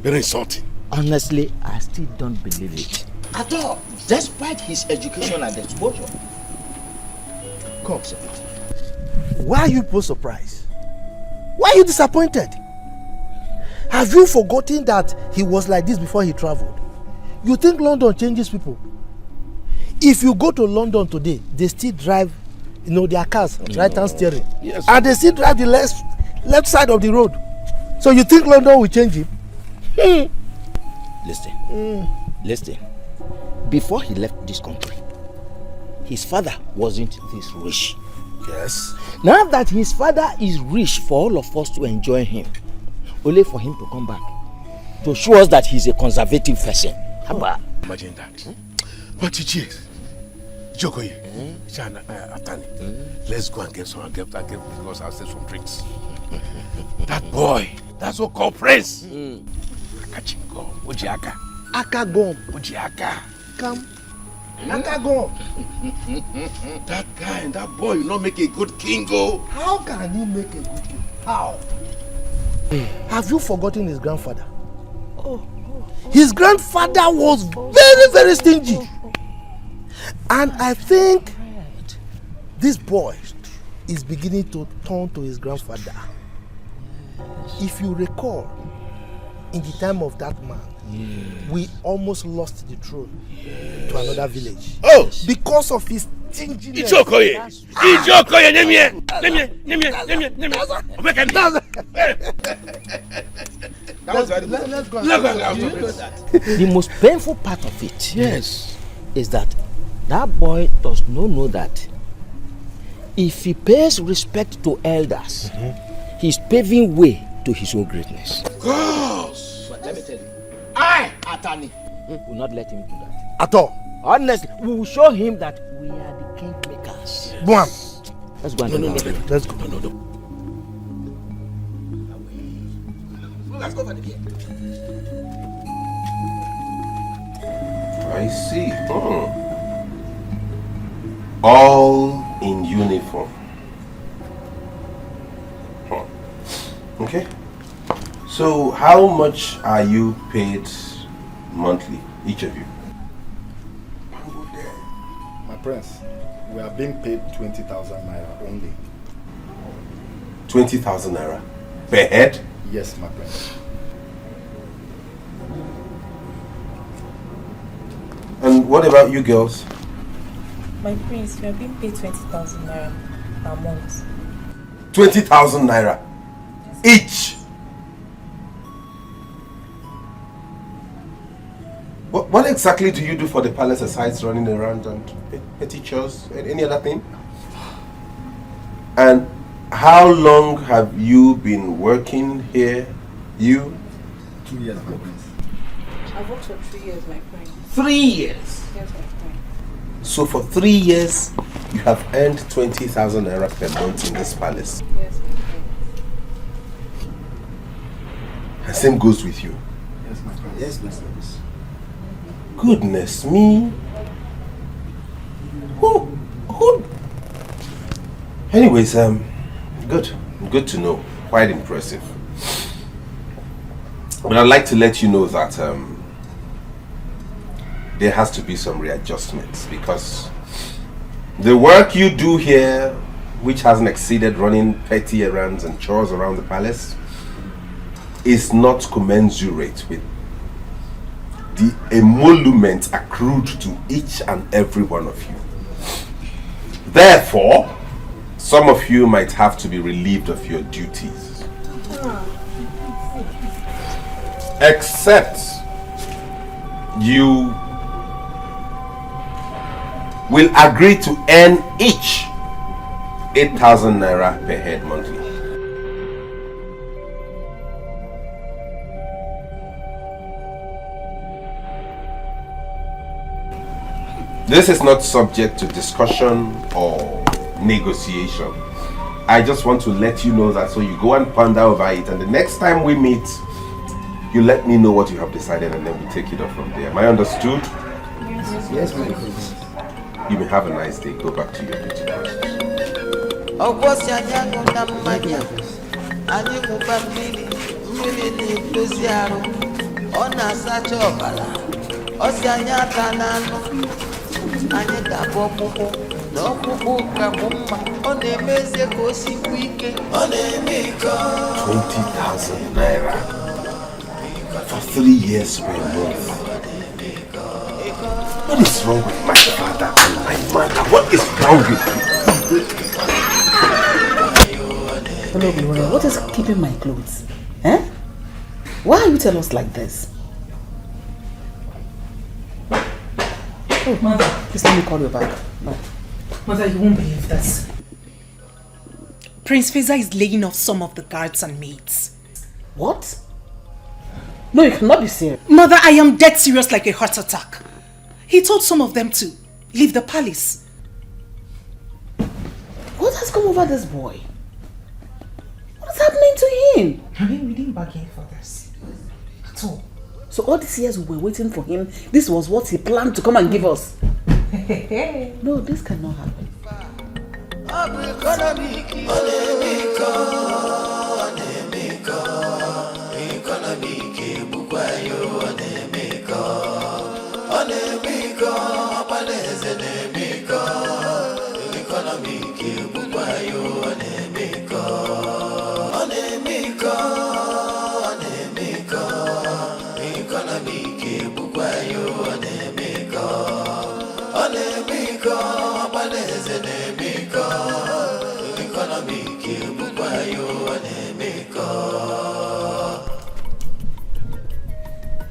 Very insulting. Honestly, I still don't believe it. At all, despite his education and exposure. Come, why are you people surprised? Why are you disappointed? Have you forgotten that he was like this before he traveled? You think London changes people? If you go to London today, they still drive, their cars, right-hand steering. Yes. And they still drive the left side of the road. So you think London will change him? Listen. Before he left this country, his father wasn't this rich. Yes. Now that his father is rich for all of us to enjoy him, only for him to come back to show us that he's a conservative person. How about? Imagine that. But cheers. Jokoye, let's go and get some because I'll save some drinks. That boy, that's so called Prince. Akachingo, Ujiaka. Akagom. Ujiaka. Come. Akagom. That guy and that boy will not make a good king, go. How can he make a good king? How? Have you forgotten his grandfather? His grandfather was very, very stingy. And I think this boy is beginning to turn to his grandfather. If you recall, in the time of that man, we almost lost the throne to another village. Oh! Because of his stinginess. Ichokoye! Ichokoye! Let's go. The most painful part of it is that boy does not know that if he pays respect to elders, he's paving way to his own greatness. Of course! But let me tell you, I, Atani, will not let him do that. At all. Honestly, we will show him that we are the king makers. Boam. Let's go and Let's go. No. Let's go for the beer. I see. All in uniform. Okay. So how much are you paid monthly, each of you? My prince, we are being paid 20,000 naira only. 20,000 naira per head? Yes, my prince. And what about you girls? My prince, we are being paid 20,000 naira per month. 20,000 naira each. What exactly do you do for the palace besides running around and petty chores? Any other thing? And how long have you been working here? You? 2 years, my prince. I've worked for 3 years, my prince. 3 years? Yes, my prince. So for 3 years, you have earned 20,000 naira per month in this palace? Yes, my prince. And same goes with you? Yes, my prince. Yes, my prince. Goodness me. Who? Anyways, good to know. Quite impressive. But I'd like to let you know that there has to be some readjustments because the work you do here, which hasn't exceeded running petty errands and chores around the palace, is not commensurate with the emolument accrued to each and every one of you. Therefore, some of you might have to be relieved of your duties. Except you will agree to earn each 8,000 naira per head monthly. This is not subject to discussion or negotiation. I just want to let you know that so you go and ponder over it, and the next time we meet, you let me know what you have decided, and then we take it up from there. Am I understood? Yes, my prince. You may have a nice day. Go back to your duty. ₦20,000 for 3 years per month. What is wrong with my father and my mother? What is wrong with you? Hello, Gloria. What is keeping my clothes? Eh? Why are you telling us like this? Oh, Mother. Please let me call you back. No. Mother, you won't believe this. Prince Feza is laying off some of the guards and maids. What? No, you cannot be serious. Mother, I am dead serious like a heart attack. He told some of them to leave the palace. What has come over this boy? What is happening to him? I mean, we didn't bargain for this at all. So all these years we were waiting for him, this was what he planned to come and give us. No, this cannot happen.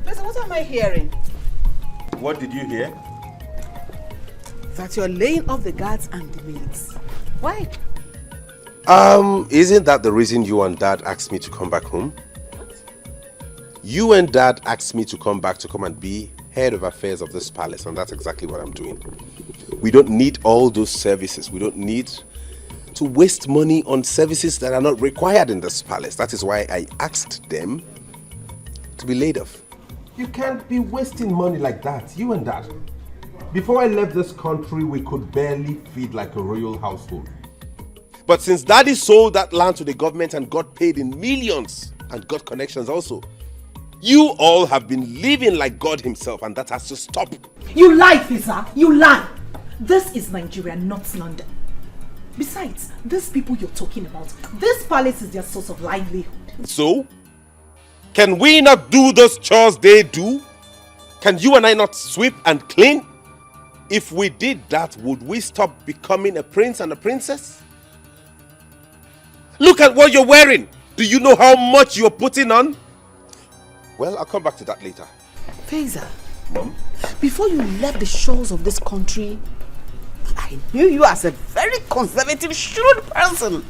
Listen, what am I hearing? What did you hear? That you're laying off the guards and the maids. Why? Isn't that the reason you and Dad asked me to come back home? You and Dad asked me to come back to come and be head of affairs of this palace, and that's exactly what I'm doing. We don't need all those services. We don't need to waste money on services that are not required in this palace. That is why I asked them to be laid off. You can't be wasting money like that, you and Dad. Before I left this country, we could barely feed like a royal household. But since Daddy sold that land to the government and got paid in millions and got connections also, you all have been living like God himself, and that has to stop. You lie, Feza. You lie. This is Nigeria, not London. Besides, these people you're talking about, this palace is their source of livelihood. So, can we not do those chores they do? Can you and I not sweep and clean? If we did that, would we stop becoming a prince and a princess? Look at what you're wearing. Do you know how much you're putting on? Well, I'll come back to that later. Feza, Mom? before you left the shores of this country, I knew you as a very conservative, shrewd person.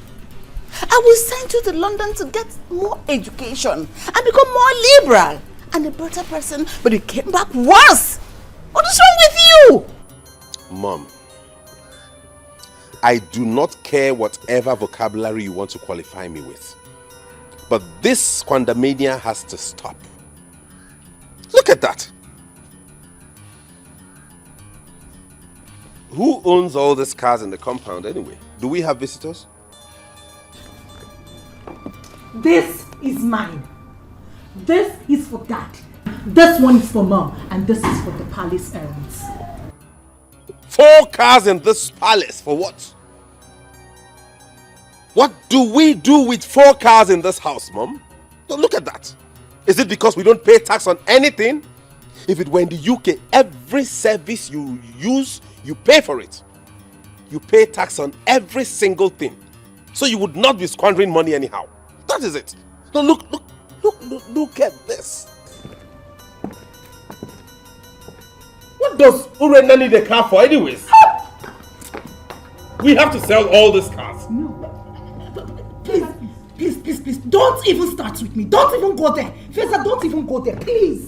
I will send you to London to get more education and become more liberal and a better person, but you came back worse. What is wrong with you? Mom, I do not care whatever vocabulary you want to qualify me with. But this squandermania has to stop. Look at that. Who owns all these cars in the compound anyway? Do we have visitors? This is mine. This is for Dad. This one is for Mom. And this is for the palace errands. 4 cars in this palace. For what? What do we do with 4 cars in this house, Mom? Now look at that. Is it because we don't pay tax on anything? If it were in the UK, every service you use, you pay for it. You pay tax on every single thing. So you would not be squandering money anyhow. That is it. Now look at this. What does Urena need a car for anyways? We have to sell all these cars. No. Please. Don't even start with me. Don't even go there. Feza, don't even go there, please.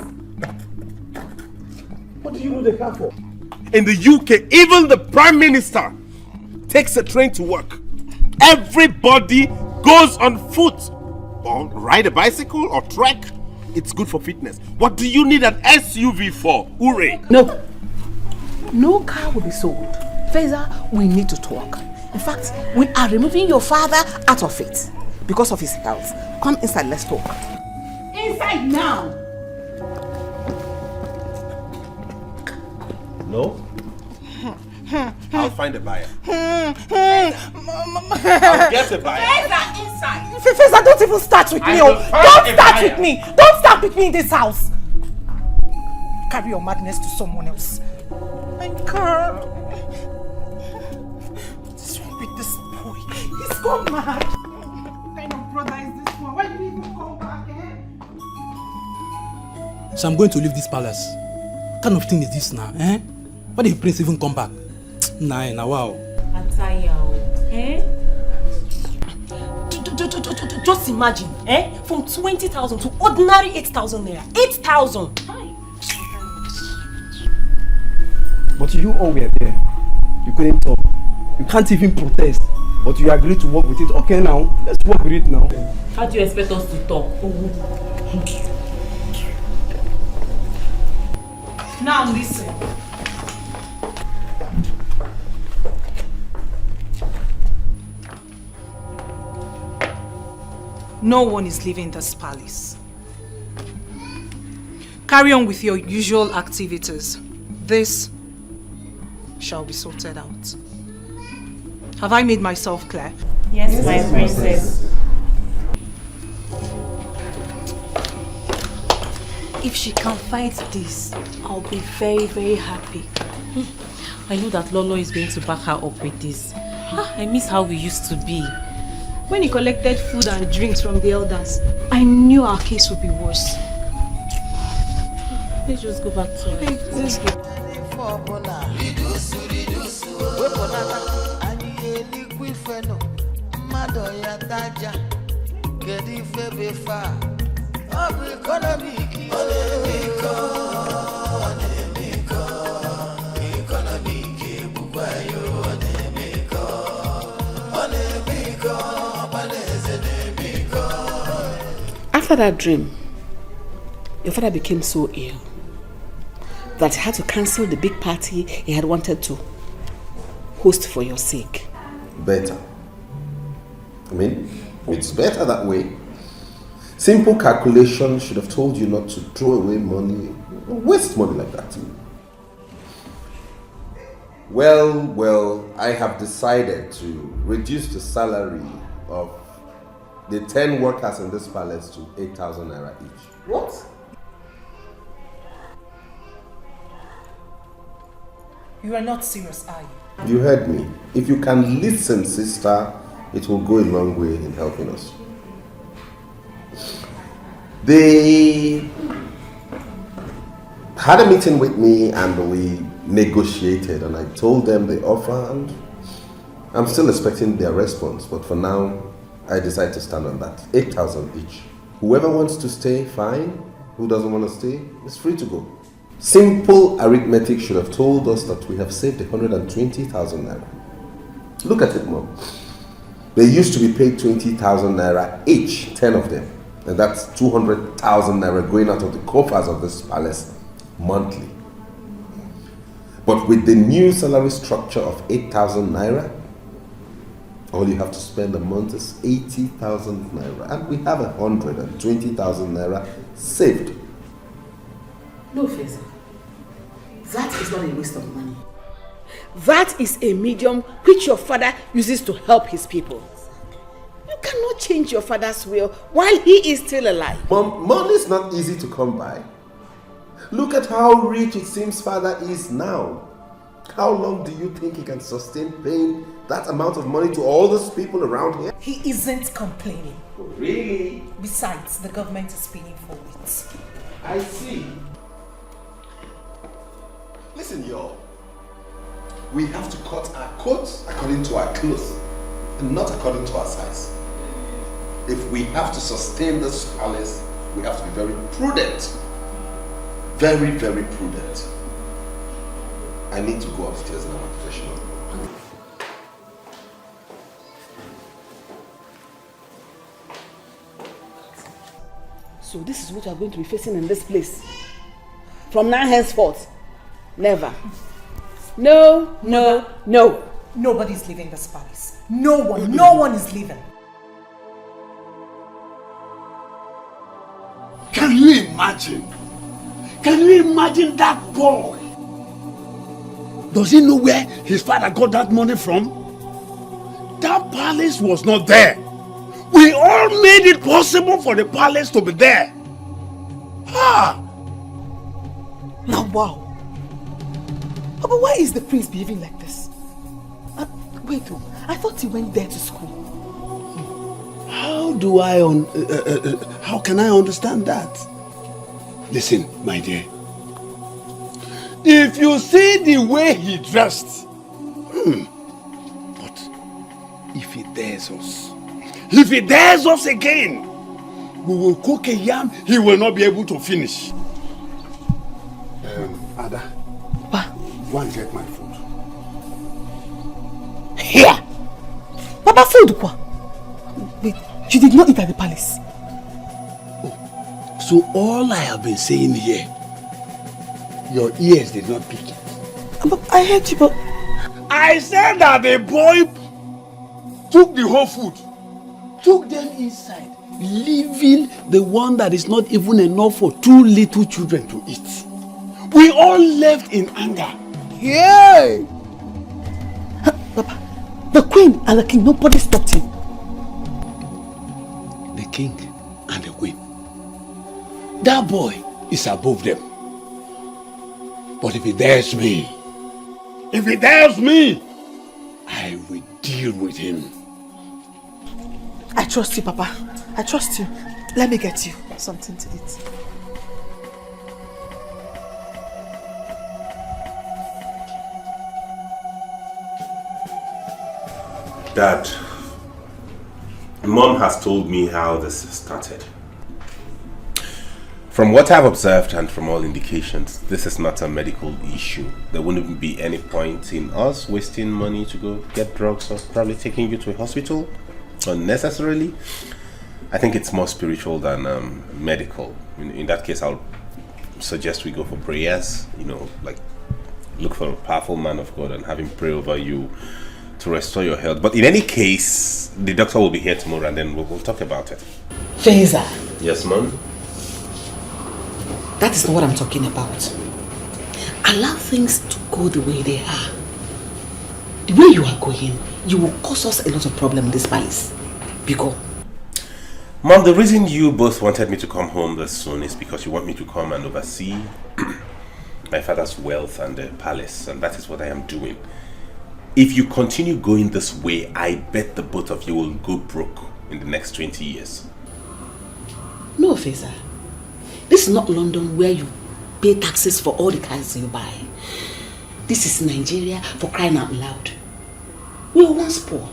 What do you know the car for? In the UK, even the Prime Minister takes a train to work. Everybody goes on foot. Or ride a bicycle or trek. It's good for fitness. What do you need an SUV for? Ure? No. No car will be sold. Feza, we need to talk. In fact, we are removing your father out of it because of his health. Come inside, let's talk. Inside now. No? I'll find a buyer. I'll get a buyer. Feza, inside. Feza, don't even start with me. Don't start with me. Don't start with me in this house. Carry your madness to someone else. My God. What's wrong with this boy? He's gone mad. What kind of brother is this one? Why did he even come back? So I'm going to leave this palace. What kind of thing is this now? Why did the prince even come back? Nah, wow. Just imagine, from 20,000 to ordinary 8,000 naira. 8,000! But you all were there. You couldn't talk. You can't even protest. But you agreed to work with it. Okay now, let's work with it now. How do you expect us to talk? Now listen. No one is leaving this palace. Carry on with your usual activities. This shall be sorted out. Have I made myself clear? Yes, my princess. If she can fight this, I'll be very, very happy. I know that Lolo is going to back her up with this. I miss how we used to be. When he collected food and drinks from the elders, I knew our case would be worse. Let's just go back to it. Let's go. After that dream, your father became so ill that he had to cancel the big party he had wanted to host for your sake. Better. I mean, it's better that way. Simple calculation should have told you not to throw away money, waste money like that. Well, I have decided to reduce the salary of the 10 workers in this palace to 8,000 naira each. What? You are not serious, are you? You heard me. If you can listen, sister, it will go a long way in helping us. They had a meeting with me and we negotiated, and I told them the offer, and I'm still expecting their response, but for now I decided to stand on that. 8,000 each. Whoever wants to stay, fine. Who doesn't want to stay is free to go. Simple arithmetic should have told us that we have saved 120,000 naira. Look at it, Mom. They used to be paid 20,000 naira each, 10 of them. And that's 200,000 naira going out of the coffers of this palace monthly. But with the new salary structure of 8,000 naira, all you have to spend a month is 80,000 naira. And we have 120,000 naira saved. No, Feza. That is not a waste of money. That is a medium which your father uses to help his people. You cannot change your father's will while he is still alive. Mom, money is not easy to come by. Look at how rich it seems father is now. How long do you think he can sustain paying that amount of money to all those people around here? He isn't complaining. Really? Besides, the government is paying for it. I see. Listen, y'all. We have to cut our coats according to our clothes and not according to our size. If we have to sustain this palace, we have to be very prudent. Very, very prudent. I need to go upstairs now, professional. So this is what you are going to be facing in this place. From now henceforth. Never. No, no, no. Nobody's leaving this palace. No one is leaving. Can you imagine? Can you imagine that boy? Does he know where his father got that money from? That palace was not there. We all made it possible for the palace to be there. Ah! Now, wow. But why is the prince behaving like this? Wait, I thought he went there to school. How can I understand that? Listen, my dear. If you see the way he dressed, but if he dares us again, we will cook a yam he will not be able to finish. Ada, go and get my food. Here! Papa, food quoi? Wait, you did not eat at the palace? So all I have been saying here, your ears did not pick it. But I heard you, but... I said that the boy took the whole food, took them inside, leaving the one that is not even enough for 2 little children to eat. We all left in anger. Yay! Papa, the queen and the king, nobody stopped him. The king and the queen. That boy is above them. But if he dares me, I will deal with him. I trust you, Papa. I trust you. Let me get you something to eat. Dad, Mom has told me how this started. From what I've observed and from all indications, this is not a medical issue. There wouldn't be any point in us wasting money to go get drugs or probably taking you to a hospital unnecessarily. I think it's more spiritual than medical. In that case, I'll suggest we go for prayers, like look for a powerful man of God and have him pray over you to restore your health. But in any case, the doctor will be here tomorrow and then we'll talk about it. Feza. Yes, Mom? That is not what I'm talking about. Allow things to go the way they are. The way you are going, you will cause us a lot of problem in this palace. Because Mom, the reason you both wanted me to come home this soon is because you want me to come and oversee my father's wealth and the palace, and that is what I am doing. If you continue going this way, I bet the both of you will go broke in the next 20 years. no, Feza. This is not London where you pay taxes for all the cars you buy. This is Nigeria, for crying out loud. We were once poor.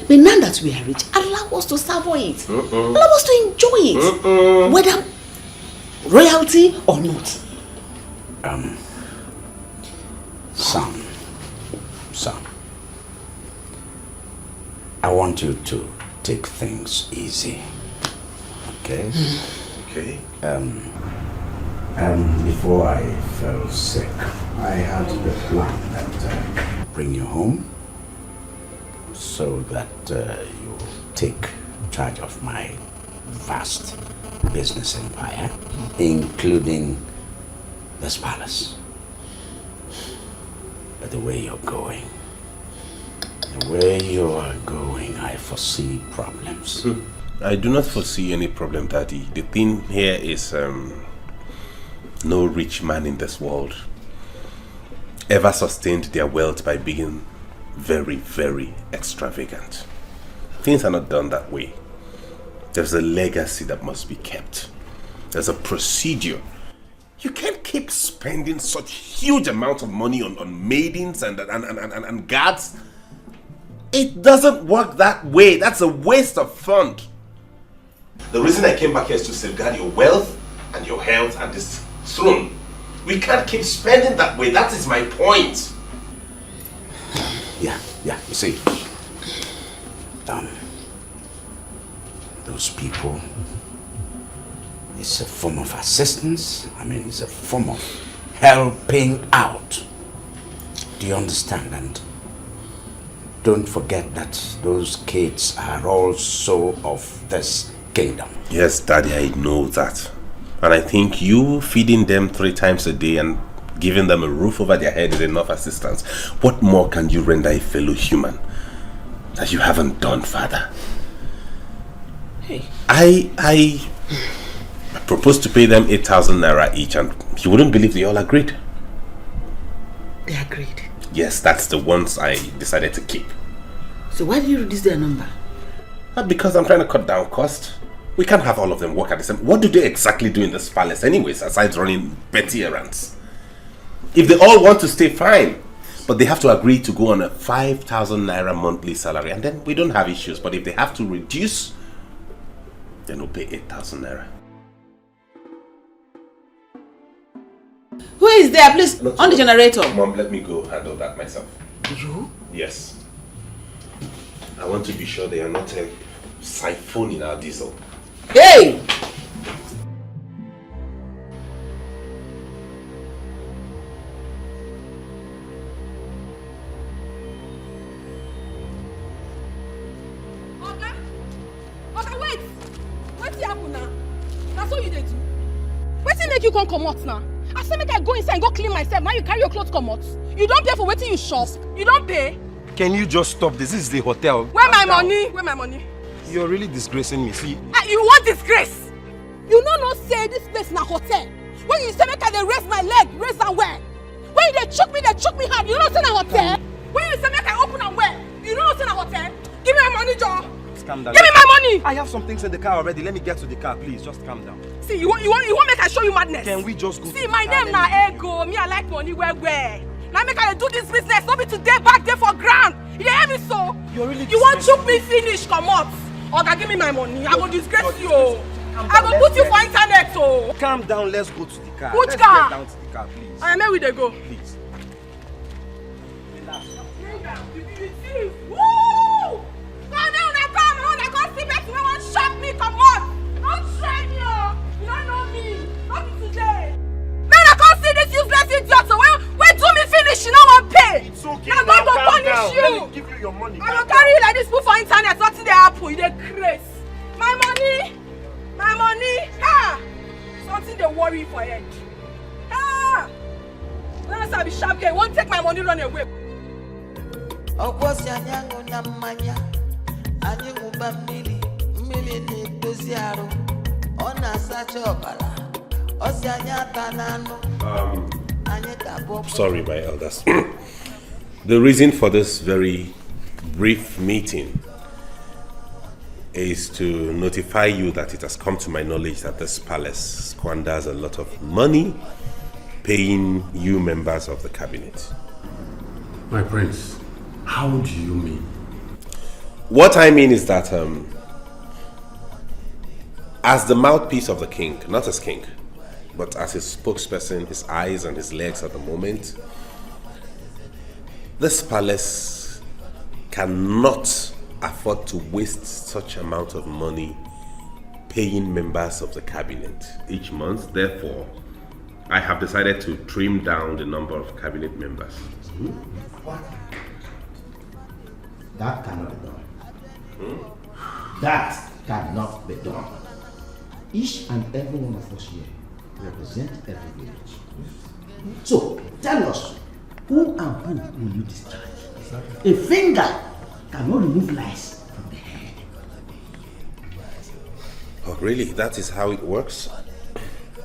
But now that we are rich, allow us to savour it. Allow us to enjoy it. Whether royalty or not. Son, I want you to take things easy, okay? Okay. Before I fell sick, I had the plan that bring you home so that you take charge of my vast business empire, including this palace. But the way you're going, I foresee problems. I do not foresee any problem, Daddy. The thing here is no rich man in this world ever sustained their wealth by being very, very extravagant. Things are not done that way. There's a legacy that must be kept. There's a procedure. You can't keep spending such huge amounts of money on maidens and guards. It doesn't work that way. That's a waste of fund. The reason I came back here is to safeguard your wealth and your health and this throne. We can't keep spending that way. That is my point. Yeah, you see. Those people, it's a form of assistance. I mean, it's a form of helping out. Do you understand? And don't forget that those kids are also of this kingdom. Yes, Daddy, I know that. And I think you feeding them 3 times a day and giving them a roof over their head is enough assistance. What more can you render a fellow human that you haven't done, Father? Hey. I proposed to pay them 8,000 naira each, and you wouldn't believe they all agreed. They agreed? Yes, that's the ones I decided to keep. So why did you reduce their number? Because I'm trying to cut down cost. We can't have all of them work at the same. What do they exactly do in this palace anyways, aside running petty errands? If they all want to stay, fine. But they have to agree to go on a 5,000 naira monthly salary, and then we don't have issues. But if they have to reduce, then we'll pay 8,000 naira. Who is there? Please, on the generator. Mom, let me go handle that myself. You? Yes. I want to be sure they are not siphoning our diesel. Hey! Oga, wait! What's happen now? That's what you did do. Wetin make you come out now? I said make I go inside and go clean myself. Now you carry your clothes come out. You don't pay for wetin you shop. You don't pay. Can you just stop this? This is the hotel. Where my money? Where my money? You're really disgracing me. See, You want disgrace? You know say this place na hotel. When you say make I dey raise my leg, raise am well. When you dey choke me hard. You know say na hotel. When you say make I open am well, you know say na hotel. Give me my money, Joe. calm down. Give me my money! I have some things in the car already. Let me get to the car, please. Just calm down. See, you want make I show you madness? Can we just go? See, my name na Ego. Me, I like money where. Now make I do this business. Don't be today back there for ground. You hear me so? You want to choke me finish? Come up. Oga, give me my money. I will disgrace you. I will put you for internet. So calm down. Let's go to the car. Which Let's car? Get down to the car, please. I know where they go. Please. Woo! Shop me, come on! Don't try me, you don't know me. Not me today. Man, I can't see this useless idiot. So when do me finish, you know what pay. It's okay. I'm going to punish you. Let me give you your money. I will carry you like this put for internet. Nothing they happen. You dey craze. My money. Ha! Something they worry for head. Ha! Unless I be sharp girl, won't take my money run away. Sorry, my elders. The reason for this very brief meeting is to notify you that it has come to my knowledge that this palace squanders a lot of money paying you members of the cabinet. My prince, how do you mean? What I mean is that as the mouthpiece of the king, not as king, but as his spokesperson, his eyes and his legs at the moment, this palace cannot afford to waste such amount of money paying members of the cabinet each month. Therefore, I have decided to trim down the number of cabinet members. What? That cannot be done. That cannot be done. Each and every one of us here represent every village. So, tell us, who and who will you discharge? A finger cannot remove lice from the head. Oh, really? That is how it works?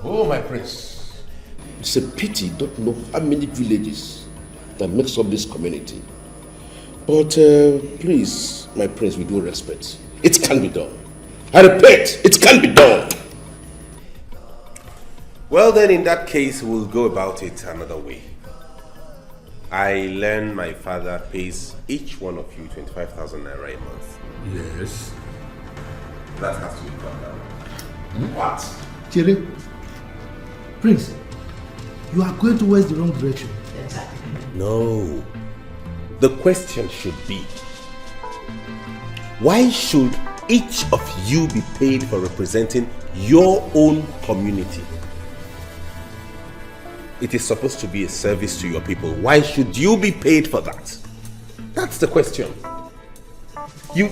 Oh, my prince. It's a pity you don't know how many villages that makes up this community. But please, my prince, with due respect, it can be done. I repeat, it can be done. Well then, in that case, we'll go about it another way. I learn my father pays each one of you 25,000 naira a month. Yes. That has to be cut down. What? Chere, Prince, you are going towards the wrong direction. No. The question should be, why should each of you be paid for representing your own community? It is supposed to be a service to your people. Why should you be paid for that? That's the question. You...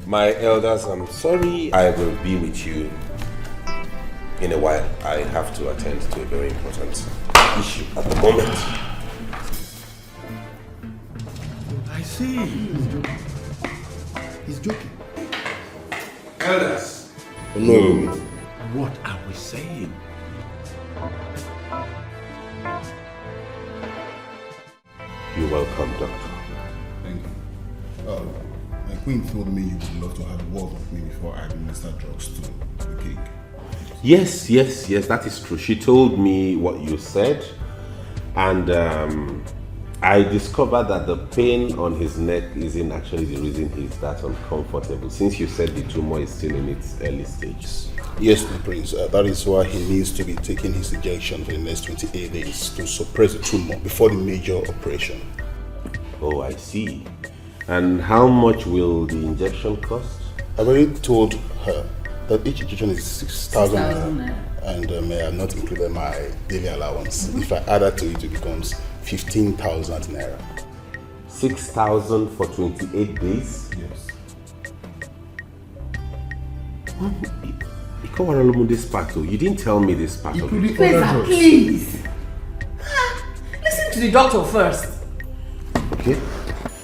My elders, I'm sorry. I will be with you in a while. I have to attend to a very important issue at the moment. I see. He's joking. Elders. No. What are we saying? You're welcome, Doctor. Thank you. My queen told me you would love to have a word with me before I administer drugs to the king. Yes, that is true. She told me what you said, and I discovered that the pain on his neck isn't actually the reason he's that uncomfortable, since you said the tumor is still in its early stages. Yes, my prince. That is why he needs to be taking his injection for the next 28 days to suppress the tumor before the major operation. Oh, I see. And how much will the injection cost? I've already told her that each injection is 6,000 naira, and I have not included my daily allowance. If I add that to it, it becomes 15,000 naira. 6,000 for 28 days? Yes. This part, you didn't tell me this part of it. Please. Listen to the doctor first.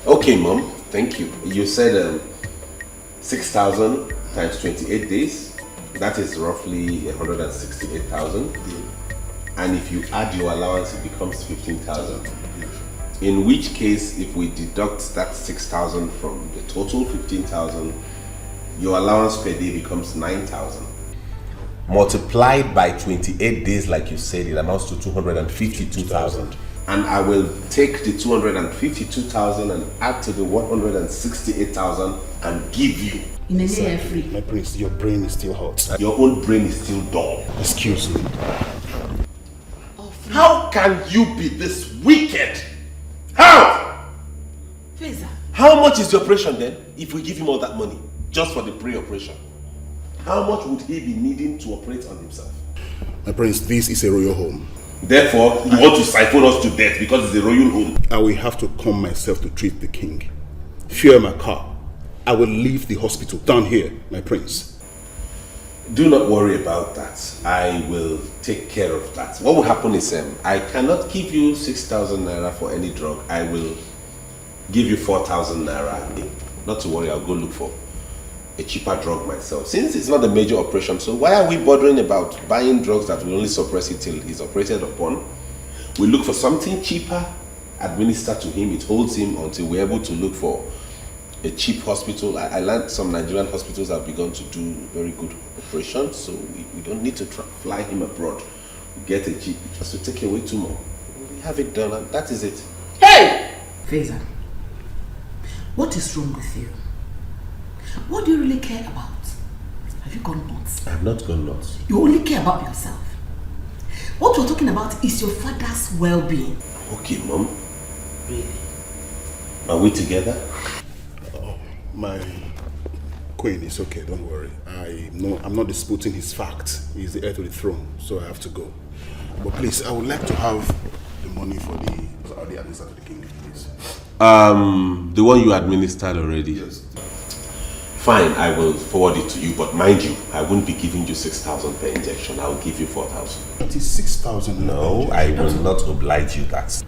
Okay, Mom. Thank you. You said 6,000 times 28 days. That is roughly 168,000. And if you add your allowance, it becomes 15,000. In which case, if we deduct that 6,000 from the total 15,000, your allowance per day becomes 9,000. Multiplied by 28 days, like you said, it amounts to 252,000. And I will take the 252,000 and add to the 168,000 and give you. In a year free. My prince, your brain is still hot. Your own brain is still dull. Excuse me. How can you be this wicked? How? Feza. How much is the operation then, if we give him all that money, just for the pre-operation? How much would he be needing to operate on himself? My prince, this is a royal home. Therefore, you want to siphon us to death because it's a royal home. I will have to come myself to treat the king. Fuel my car. I will leave the hospital down here, my prince. Do not worry about that. I will take care of that. What will happen is, I cannot give you 6,000 naira for any drug. I will give you 4,000 naira. Not to worry, I'll go look for a cheaper drug myself. Since it's not a major operation, so why are we bothering about buying drugs that will only suppress it till he's operated upon? We look for something cheaper, administer to him, it holds him until we're able to look for a cheap hospital. I learned some Nigerian hospitals have begun to do very good operations, so we don't need to fly him abroad. We get a cheap, just to take away tumor. We have it done, and that is it. Hey! Feza, what is wrong with you? What do you really care about? Have you gone nuts? I have not gone nuts. You only care about yourself. What we're talking about is your father's well-being. Okay, Mom. Really? Are we together? My queen is okay, don't worry. I'm not disputing his facts. He's the heir to the throne, so I have to go. But please, I would like to have the money for the administration to the king, please. The one you administered already? Yes. Fine, I will forward it to you, but mind you, I won't be giving you 6,000 per injection. I'll give you 4,000. That is 6,000. No, I will not oblige you that.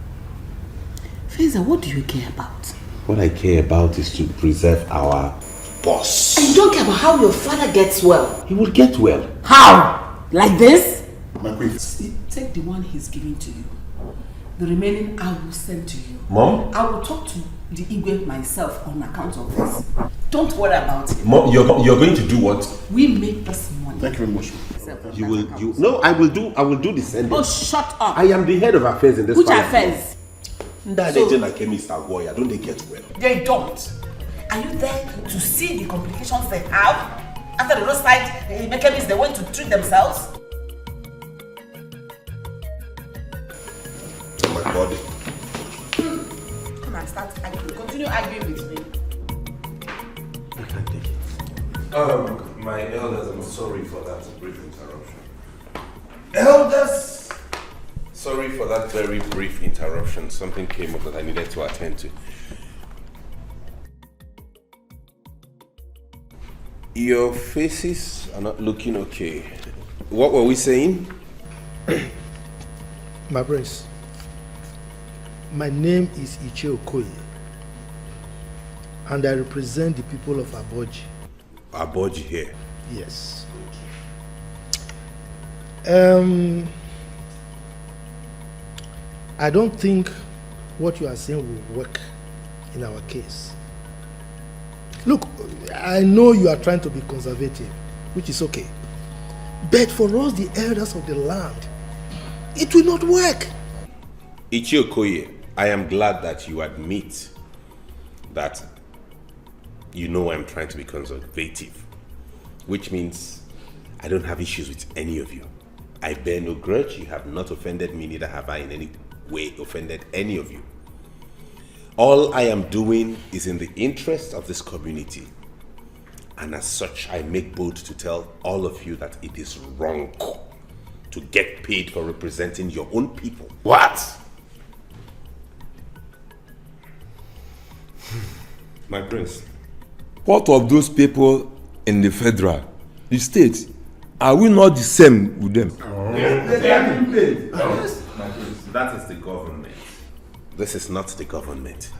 Feza, what do you care about? What I care about is to preserve our boss. And you don't care about how your father gets well? He will get well. How? Like this? My queen. Take the one he's giving to you. The remaining I will send to you. Mom? I will talk to the Igwe myself on account of this. Don't worry about it. Mom, you're going to do what? We make this money. Thank you very much. No, I will do the sending. Oh, shut up. I am the head of affairs in this Which palace. affairs? Don't they get well? They don't. Are you there to see the complications they have after the roadside chemists they want to treat themselves? My body. Come and start arguing. Continue arguing with me. I can't take it. My elders, I'm sorry for that brief interruption. Elders! Sorry for that very brief interruption. Something came up that I needed to attend to. Your faces are not looking okay. What were we saying? My prince, my name is Etiko, and I represent the people of Aboji. Aboji here? Yes. I don't think what you are saying will work in our case. Look, I know you are trying to be conservative, which is okay. But for us, the elders of the land, it will not work. Ichiokoye, I am glad that you admit that you know I'm trying to be conservative, which means I don't have issues with any of you. I bear no grudge. You have not offended me, neither have I in any way offended any of you. All I am doing is in the interest of this community. And as such, I make bold to tell all of you that it is wrong to get paid for representing your own people. What? My prince, what of those people in the federal, the state? Are we not the same with them? They are being paid. That is the government. This is not the government.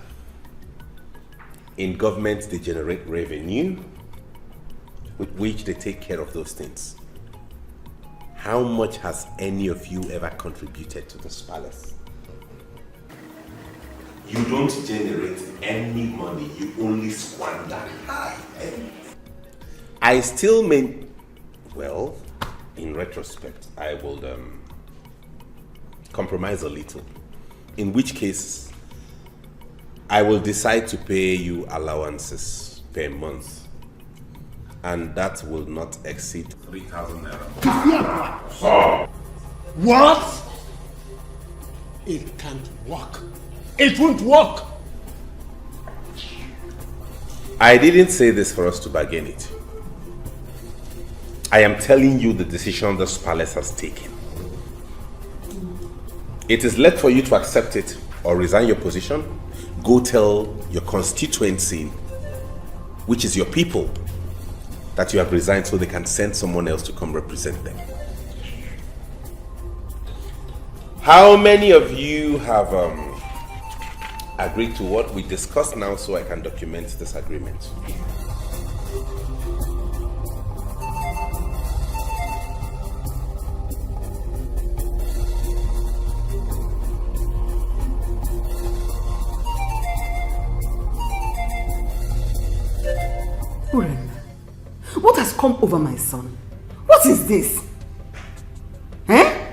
In government, they generate revenue with which they take care of those things. How much has any of you ever contributed to this palace? You don't generate any money, you only squander. I still well, in retrospect, I will compromise a little. In which case, I will decide to pay you allowances per month. And that will not exceed 3,000 naira. Oh. What? It can't work. It won't work. I didn't say this for us to bargain it. I am telling you the decision this palace has taken. It is left for you to accept it or resign your position. Go tell your constituency, which is your people, that you have resigned so they can send someone else to come represent them. How many of you have agreed to what we discussed now so I can document this agreement? What has come over my son? What is this? Eh?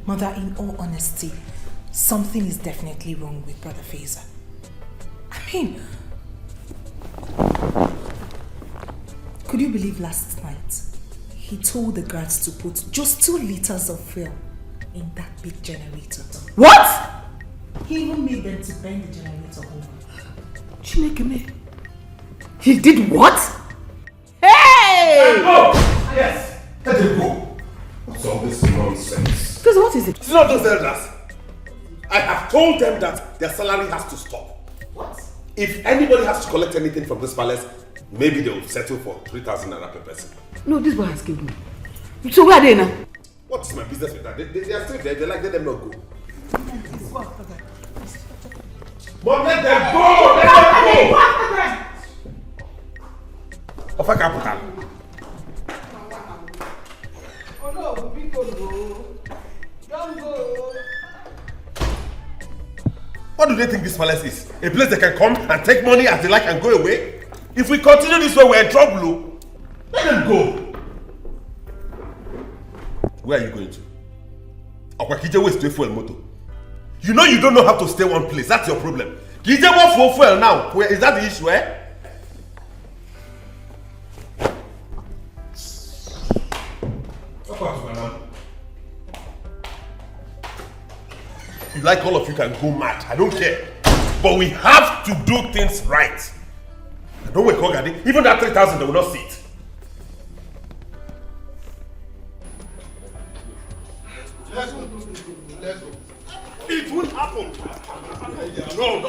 Mother, in all honesty, something is definitely wrong with Brother Fazer. I mean, could you believe last night he told the guards to put just 2 liters of fuel in that big generator? What? He even made them to bend the generator over. Chineke, he did what? Hey! Go! Yes! Let him go! What's all this nonsense? Because what is it? It's not those elders. I have told them that their salary has to stop. What? If anybody has to collect anything from this palace, maybe they will settle for 3,000 naira per person. No, this boy has killed me. So where are they now? What's my business with that? They are still there. They let them not go. But let them go! Let them go! Of a capital. Oh no, people go. Don't go. What do they think this palace is? A place they can come and take money as they like and go away? If we continue this way, we're in trouble. Let them go. Where are you going to? Okwakije waste fuel motor. You know you don't know how to stay one place. That's your problem. Kije want fuel now. Where is that the issue, eh? You like all of you can go mad. I don't care. But we have to do things right. I don't wait, Kogadi. Even that 3,000, they will not see it. Let's go. It won't happen. No.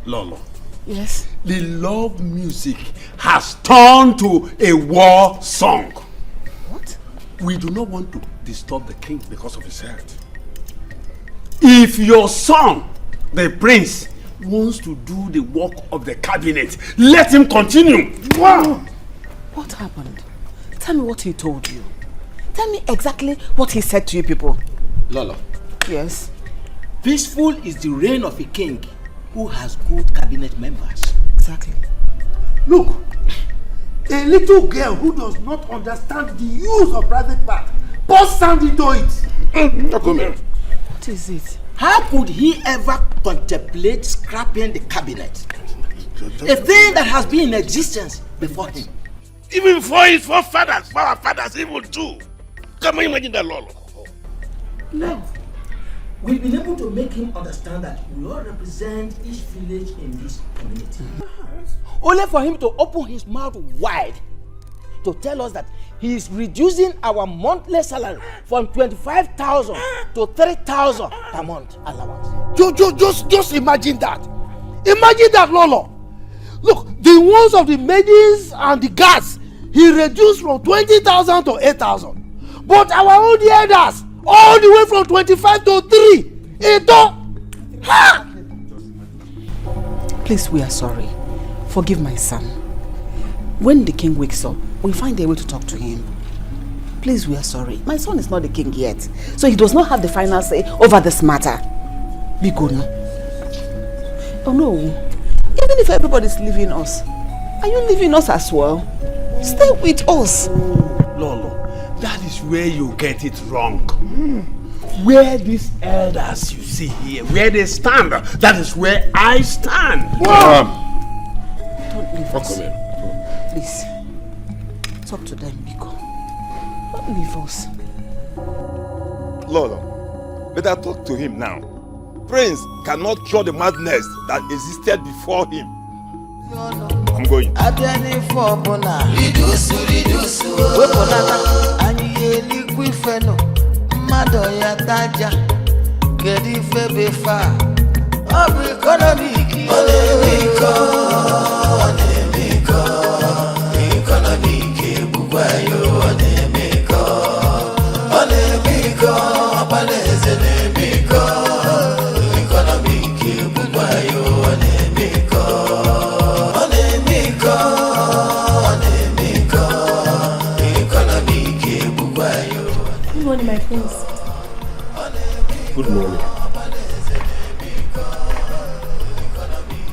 Lolo. Yes? The love music has turned to a war song. What? We do not want to disturb the king because of his health. If your son, the prince, wants to do the work of the cabinet, let him continue. Wow! What happened? Tell me what he told you. Tell me exactly what he said to you people. Lolo. Yes? Peaceful is the reign of a king who has good cabinet members. Exactly. Look, a little girl who does not understand the use of private part burst sand into it. What is it? How could he ever contemplate scrapping the cabinet? A thing that has been in existence before him. Even before his forefathers, for our fathers, even too. Can you imagine that, Lolo? No. We've been able to make him understand that we all represent each village in this community. Only for him to open his mouth wide to tell us that he is reducing our monthly salary from 25,000 to 3,000 per month allowance. Just imagine that. Imagine that, Lolo. Look, the ones of the maidens and the gas, he reduced from 20,000 to 8,000. But our own elders, all the way from 25 to 3. Ha! Please, we are sorry. Forgive my son. When the king wakes up, we'll find a way to talk to him. Please, we are sorry. My son is not the king yet, so he does not have the final say over this matter. Be good now. Oh no. Even if everybody's leaving us, are you leaving us as well? Stay with us. Lolo, that is where you get it wrong. Where these elders you see here, where they stand, that is where I stand. Don't leave us. Please. Talk to them, Biko. Don't leave us. Lolo, better talk to him now. Prince cannot cure the madness that existed before him. I'm going. Good morning, my prince. Good morning.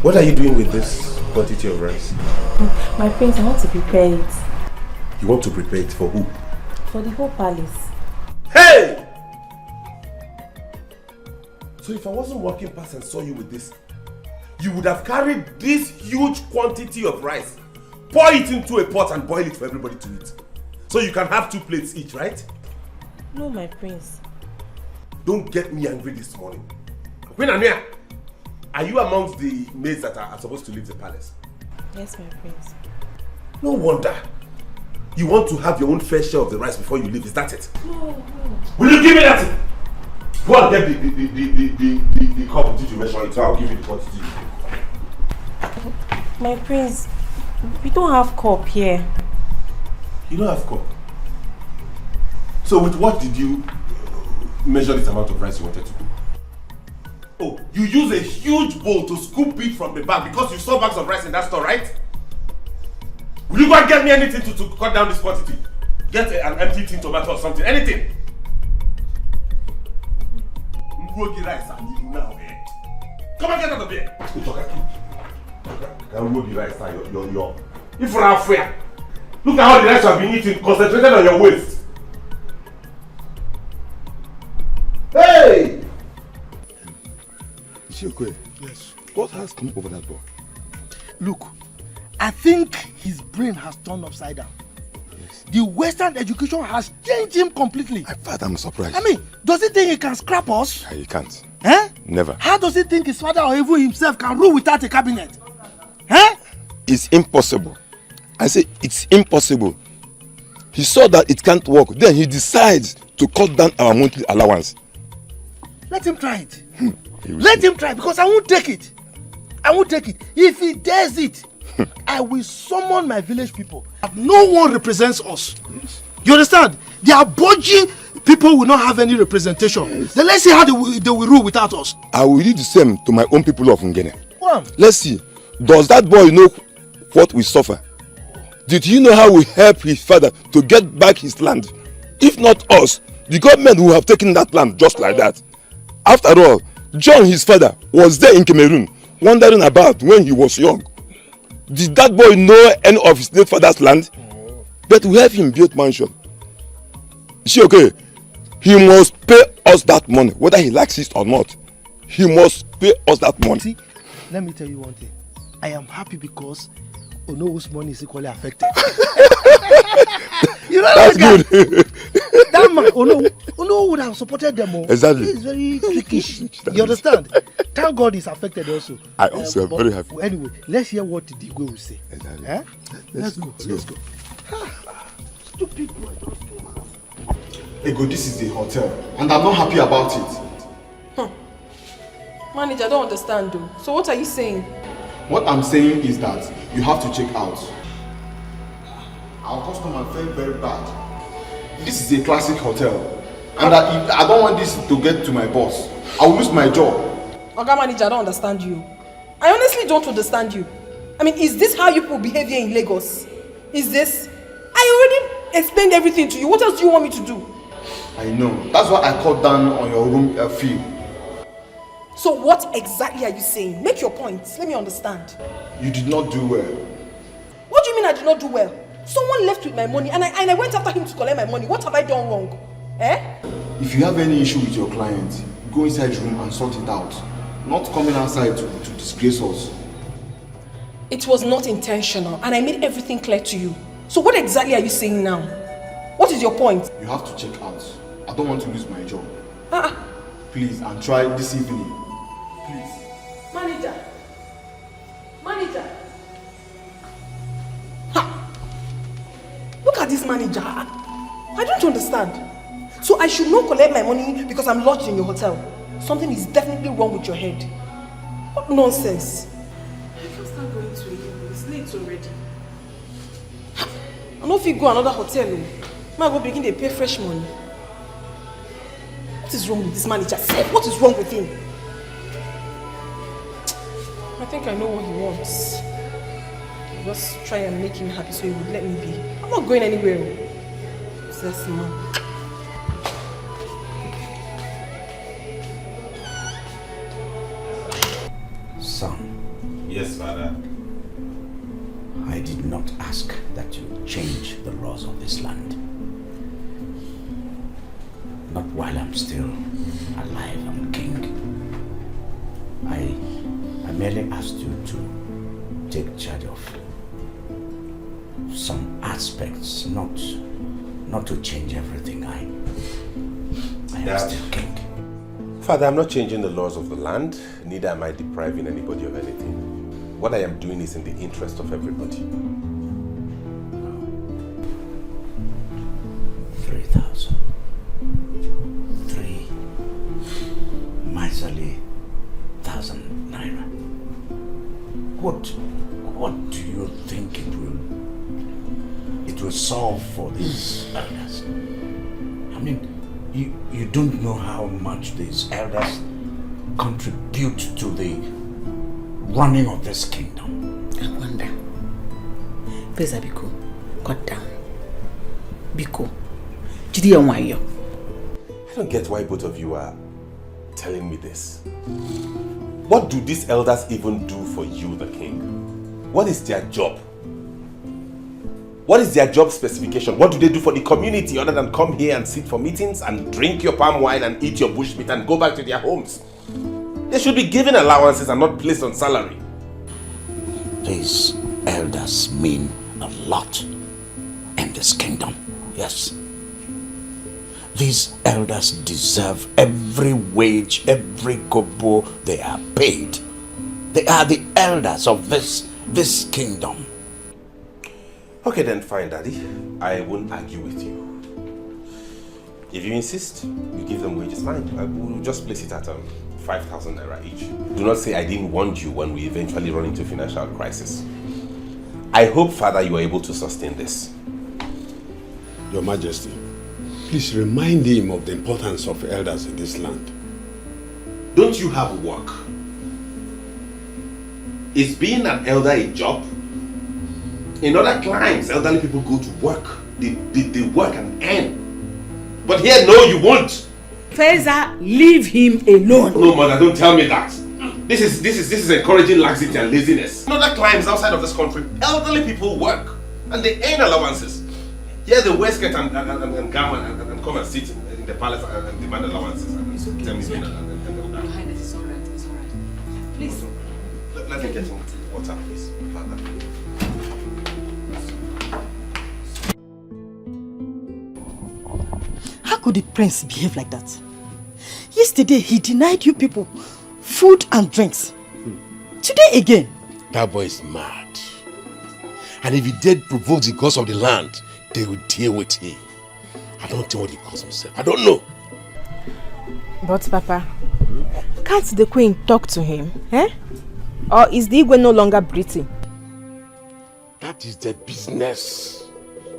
What are you doing with this quantity of rice? My prince, I want to prepare it. You want to prepare it for who? For the whole palace. Hey! So if I wasn't walking past and saw you with this, you would have carried this huge quantity of rice, pour it into a pot and boil it for everybody to eat. So you can have 2 plates each, right? No, my prince. Don't get me angry this morning. Queen Ania, are you amongst the maids that are supposed to leave the palace? Yes, my prince. No wonder. You want to have your own fair share of the rice before you leave, is that it? No. Will you give me that? Go and get the cup did you measure it, so I'll give you the quantity. My prince, we don't have cup here. You don't have cup? So with what did you measure this amount of rice you wanted to do? Oh, you use a huge bowl to scoop it from the bag because you saw bags of rice in that store, right? Will you go and get me anything to cut down this quantity? Get an empty tin tomato or something, anything. Rogi rice and you now, eh? Come and get out of here. Rogi rice and your. If you're not fair, look at how the rice you have been eating, concentrated on your waist. Hey! Is she okay? Yes. What has come over that boy? Look, I think his brain has turned upside down. Yes. The Western education has changed him completely. I'm surprised. I mean, does he think he can scrap us? He can't. Eh? Never. How does he think his father or even himself can rule without a cabinet? Eh? It's impossible. I say it's impossible. He saw that it can't work. Then he decides to cut down our monthly allowance. Let him try it. Let him try, because I won't take it. I won't take it. If he dares it, I will summon my village people. No one represents us. You understand? The Aboji people will not have any representation. Yes. Then let's see how they will rule without us. I will do the same to my own people of Ngene. Well, let's see. Does that boy know what we suffer? Did he know how we help his father to get back his land? If not us, the government will have taken that land just like that. After all, John, his father, was there in Cameroon, wandering about when he was young. Did that boy know any of his late father's land? But we have him build mansion. Is she okay? He must pay us that money, whether he likes it or not. He must pay us that money. See, let me tell you one thing. I am happy because Ono's money is equally affected. You know that's that good. That man, Ono would have supported them all. Exactly. He's very trickish. You understand? Thank God he's affected also. I also am very happy. Anyway, let's hear what the Igwe will say. Exactly. Eh? Let's go. Stupid boy. Ego, this is a hotel, and I'm not happy about it. Manager, I don't understand though. So what are you saying? What I'm saying is that you have to check out. Our customer felt very bad. This is a classic hotel, and I don't want this to get to my boss. I will lose my job. Oga Manager, I don't understand you. I honestly don't understand you. I mean, is this how you people behave here in Lagos? Is this? I already explained everything to you. What else do you want me to do? I know. That's why I called down on your room fee. So what exactly are you saying? Make your points. Let me understand. You did not do well. What do you mean I did not do well? Someone left with my money and I went after him to collect my money. What have I done wrong? Eh? If you have any issue with your client, go inside the room and sort it out. Not coming outside to disgrace us. It was not intentional and I made everything clear to you. So what exactly are you saying now? What is your point? You have to check out. I don't want to lose my job. Please, and try this evening. Please. Manager. Look at this manager. I don't understand. So I should not collect my money because I'm lodged in your hotel. Something is definitely wrong with your head. What nonsense. I can't start going to it. It's late already. I know if you go another hotel, I go begin to pay fresh money. What is wrong with this manager? What is wrong with him? I think I know what he wants. I'll just try and make him happy so he would let me be. I'm not going anywhere. Obsessed man. Son. Yes, Father. I did not ask that you change the laws of this land. Not while I'm still alive and king. I merely asked you to take charge of some aspects, not to change everything. I am still king. Father, I'm not changing the laws of the land, neither am I depriving anybody of anything. What I am doing is in the interest of everybody. 3,000. 3 miserly 1,000 naira. What do you think it will solve for these elders? I mean, you don't know how much these elders contribute to the running of this kingdom. I wonder. Please, Biko, cut down. Biko, I don't get why both of you are telling me this? What do these elders even do for you, the king? What is their job? What is their job specification? What do they do for the community other than come here and sit for meetings and drink your palm wine and eat your bushmeat and go back to their homes? They should be given allowances and not placed on salary. These elders mean a lot in this kingdom, yes. These elders deserve every wage, every kobo they are paid. They are the elders of this kingdom. Okay then, fine, Daddy. I won't argue with you. If you insist, you give them wages, fine. I will just place it at 5,000 naira each. Do not say I didn't warn you when we eventually run into financial crisis. I hope, Father, you are able to sustain this. Your Majesty, please remind him of the importance of elders in this land. Don't you have work? Is being an elder a job? In other climes, elderly people go to work. They work and earn. But here, no, you won't. Feza, leave him alone. No, mother, don't tell me that. This is encouraging laxity and laziness. In other climes outside of this country, elderly people work and they earn allowances. Here they wear skirt and gown and come and sit in the palace and demand allowances. It's okay. Your Highness, it's alright. It's alright. Please. Let me get some water, please. Father. How could the prince behave like that? Yesterday he denied you people food and drinks. Today again. That boy is mad. And if he did provoke the gods of the land, they will deal with him. I don't know what he calls himself. I don't know. But Papa, can't the queen talk to him? Eh? Or is the Igwe no longer breathing? That is their business.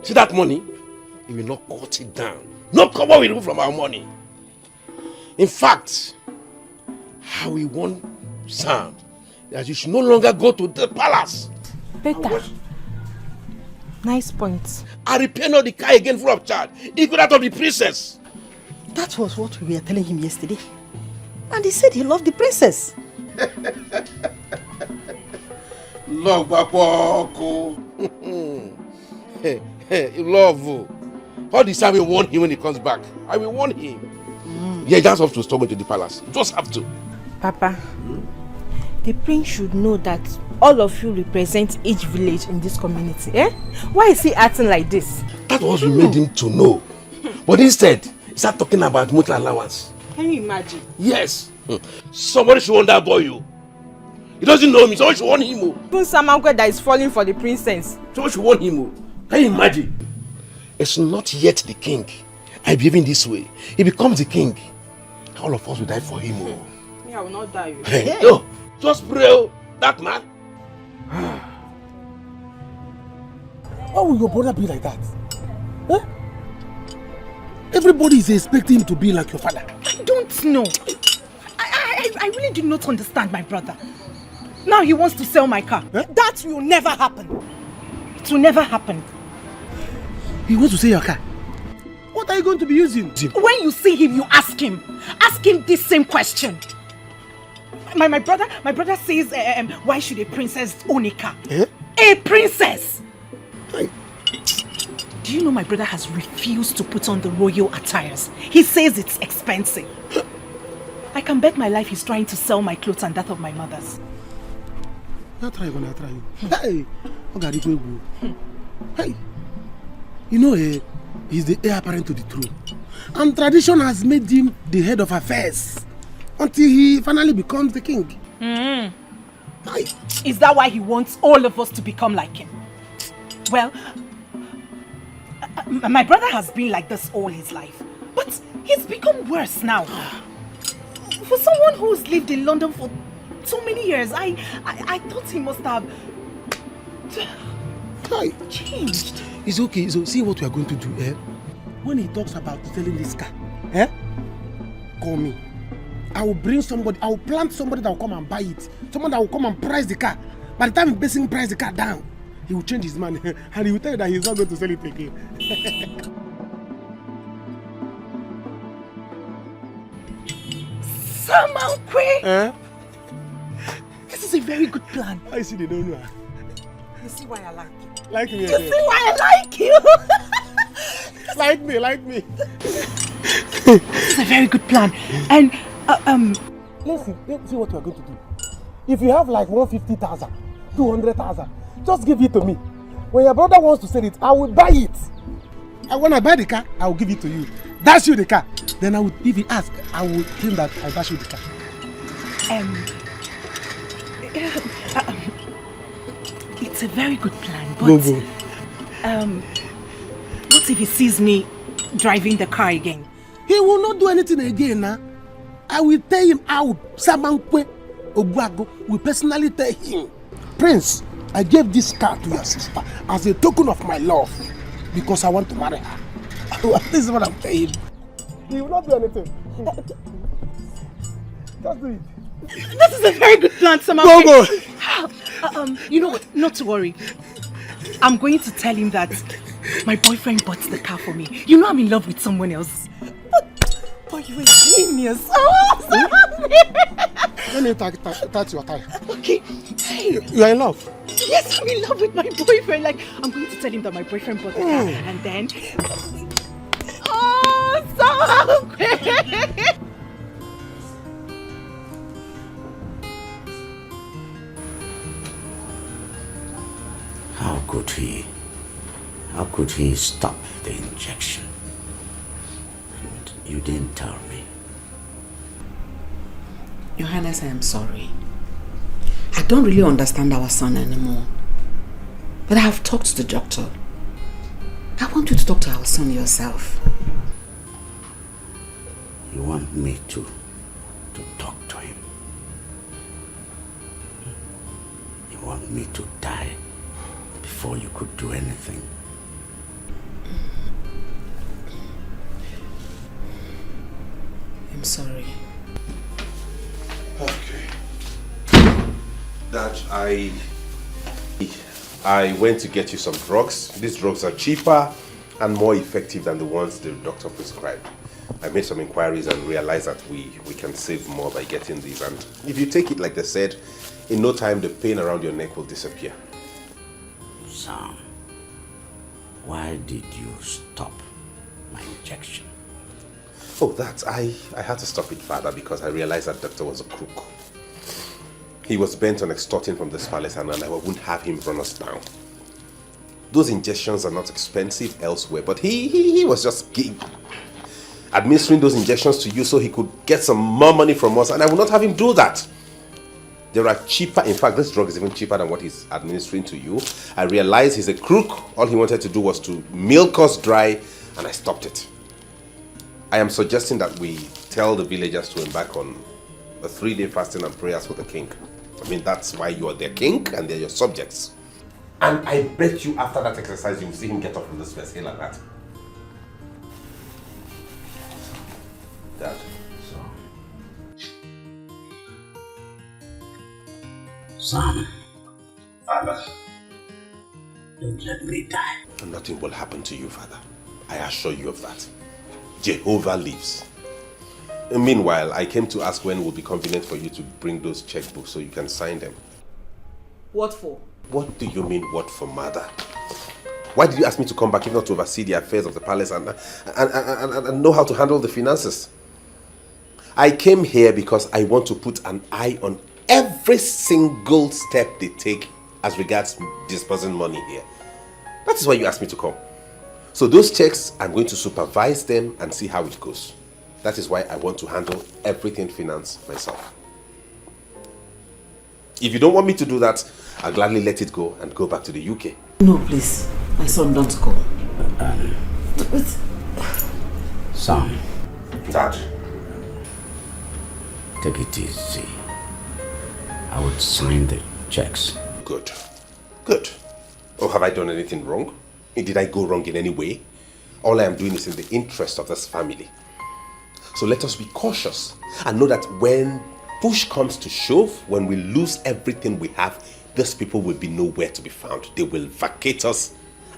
See that money? He will not cut it down. No cover will remove from our money. In fact, how we want Sam that you should no longer go to the palace. Better. Nice point. I repair not the car again full of charge, even that of the princess. That was what we were telling him yesterday. And he said he loved the princess. Love, Bapoko. Love. All this time we warn him when he comes back. I will warn him. Yeah, just have to stop going to the palace. Just have to. Papa, the prince should know that all of you represent each village in this community. Eh? Why is he acting like this? That was what we made him to know. But instead, he started talking about monthly allowance. Can you imagine? Yes. Somebody should want that boy, you. He doesn't know me, somebody should want him. Even Samankwe that is falling for the princess. Somebody should want him. Can you imagine? It's not yet the king. I behave in this way. He becomes the king. All of us will die for him. Me, I will not die. Hey, no, just pray, that man. Why will your brother be like that? Eh? Everybody is expecting him to be like your father. I don't know. I really do not understand my brother. Now he wants to sell my car. Eh? That will never happen. It will never happen. He wants to sell your car. What are you going to be using? When you see him, you ask him. Ask him this same question. My brother says, why should a princess own a car? Eh? A princess! Do you know my brother has refused to put on the royal attires? He says it's expensive. I can bet my life he's trying to sell my clothes and that of my mother's. I'll try you. Hey! Hey! You know, he's the heir apparent to the throne. And tradition has made him the head of affairs until he finally becomes the king. Is that why he wants all of us to become like him? Well, my brother has been like this all his life, but he's become worse now. For someone who's lived in London for so many years, I thought he must have changed. It's okay. So see what we are going to do. Eh? When he talks about selling this car, call me. I will bring somebody. I will plant somebody that will come and buy it. Someone that will come and price the car. By the time he's basically price the car down, he will change his mind and he will tell you that he's not going to sell it again. So, Samankwe! This is a very good plan. I see they don't know. You see why I like you? Like me You again. see why I like you? Like me. This is a very good plan. And, Listen, let's see what we're going to do. If you have like 150,000, 200,000, just give it to me. When your brother wants to sell it, I will buy it. And when I buy the car, I will give it to you. Dash you the car. Then I will, if he asks, I will tell him that I dash you the car. It's a very good plan, but Go. what if he sees me driving the car again? He will not do anything again now. I will tell him out. Samankwe Obuago will personally tell him, Prince, I gave this car to your sister as a token of my love because I want to marry her. This is what I'm telling him. He will not do anything. Just do it. This is a very good plan, Samankwe. Go. You know what? Not to worry. I'm going to tell him that my boyfriend bought the car for me. You know I'm in love with someone else. But you're a genius. Let me touch your tie. Okay. Hey. You are in love? Yes, I'm in love with my boyfriend. Like, I'm going to tell him that my boyfriend bought the car. And then... Oh, Samankwe! How could he stop the injection? And you didn't tell me. Your Highness, I am sorry. I don't really understand our son anymore. But I have talked to the doctor. I want you to talk to our son yourself. You want me to talk to him? You want me to die before you could do anything? I'm sorry. Okay. Dad, I went to get you some drugs. These drugs are cheaper and more effective than the ones the doctor prescribed. I made some inquiries and realized that we can save more by getting these. And if you take it like they said, in no time the pain around your neck will disappear. Sam, why did you stop my injection? Oh, I had to stop it, Father, because I realized that doctor was a crook. He was bent on extorting from this palace and I wouldn't have him run us down. Those injections are not expensive elsewhere, but he was just administering those injections to you so he could get some more money from us, and I would not have him do that. There are cheaper, in fact, this drug is even cheaper than what he's administering to you. I realized he's a crook. All he wanted to do was to milk us dry, and I stopped it. I am suggesting that we tell the villagers to embark on a 3-day fasting and prayers for the king. I mean, that's why you are their king and they're your subjects. And I bet you after that exercise, you will see him get up from this first hill like that. Dad. Sam. Father. Don't let me die. Nothing will happen to you, Father. I assure you of that. Jehovah lives. Meanwhile, I came to ask when it would be convenient for you to bring those checkbooks so you can sign them. What for? What do you mean, what for, Mother? Why did you ask me to come back if not to oversee the affairs of the palace and know how to handle the finances? I came here because I want to put an eye on every single step they take as regards disbursing money here. That is why you asked me to come. So those checks, I'm going to supervise them and see how it goes. That is why I want to handle everything finance myself. If you don't want me to do that, I'll gladly let it go and go back to the UK. No, please. My son, don't go. Sam. Dad. Take it easy. I would sign the checks. Good. Good. Oh, have I done anything wrong? Did I go wrong in any way? All I am doing is in the interest of this family. So let us be cautious and know that when push comes to shove, when we lose everything we have, these people will be nowhere to be found. They will vacate us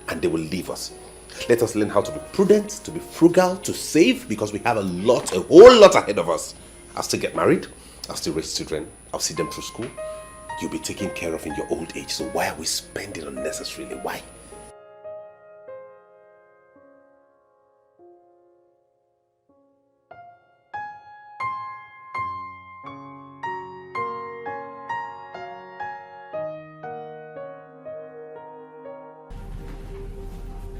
and they will leave us. Let us learn how to be prudent, to be frugal, to save, because we have a whole lot ahead of us. I'll still get married. I'll still raise children. I'll see them through school. You'll be taken care of in your old age. So why are we spending unnecessarily? Why?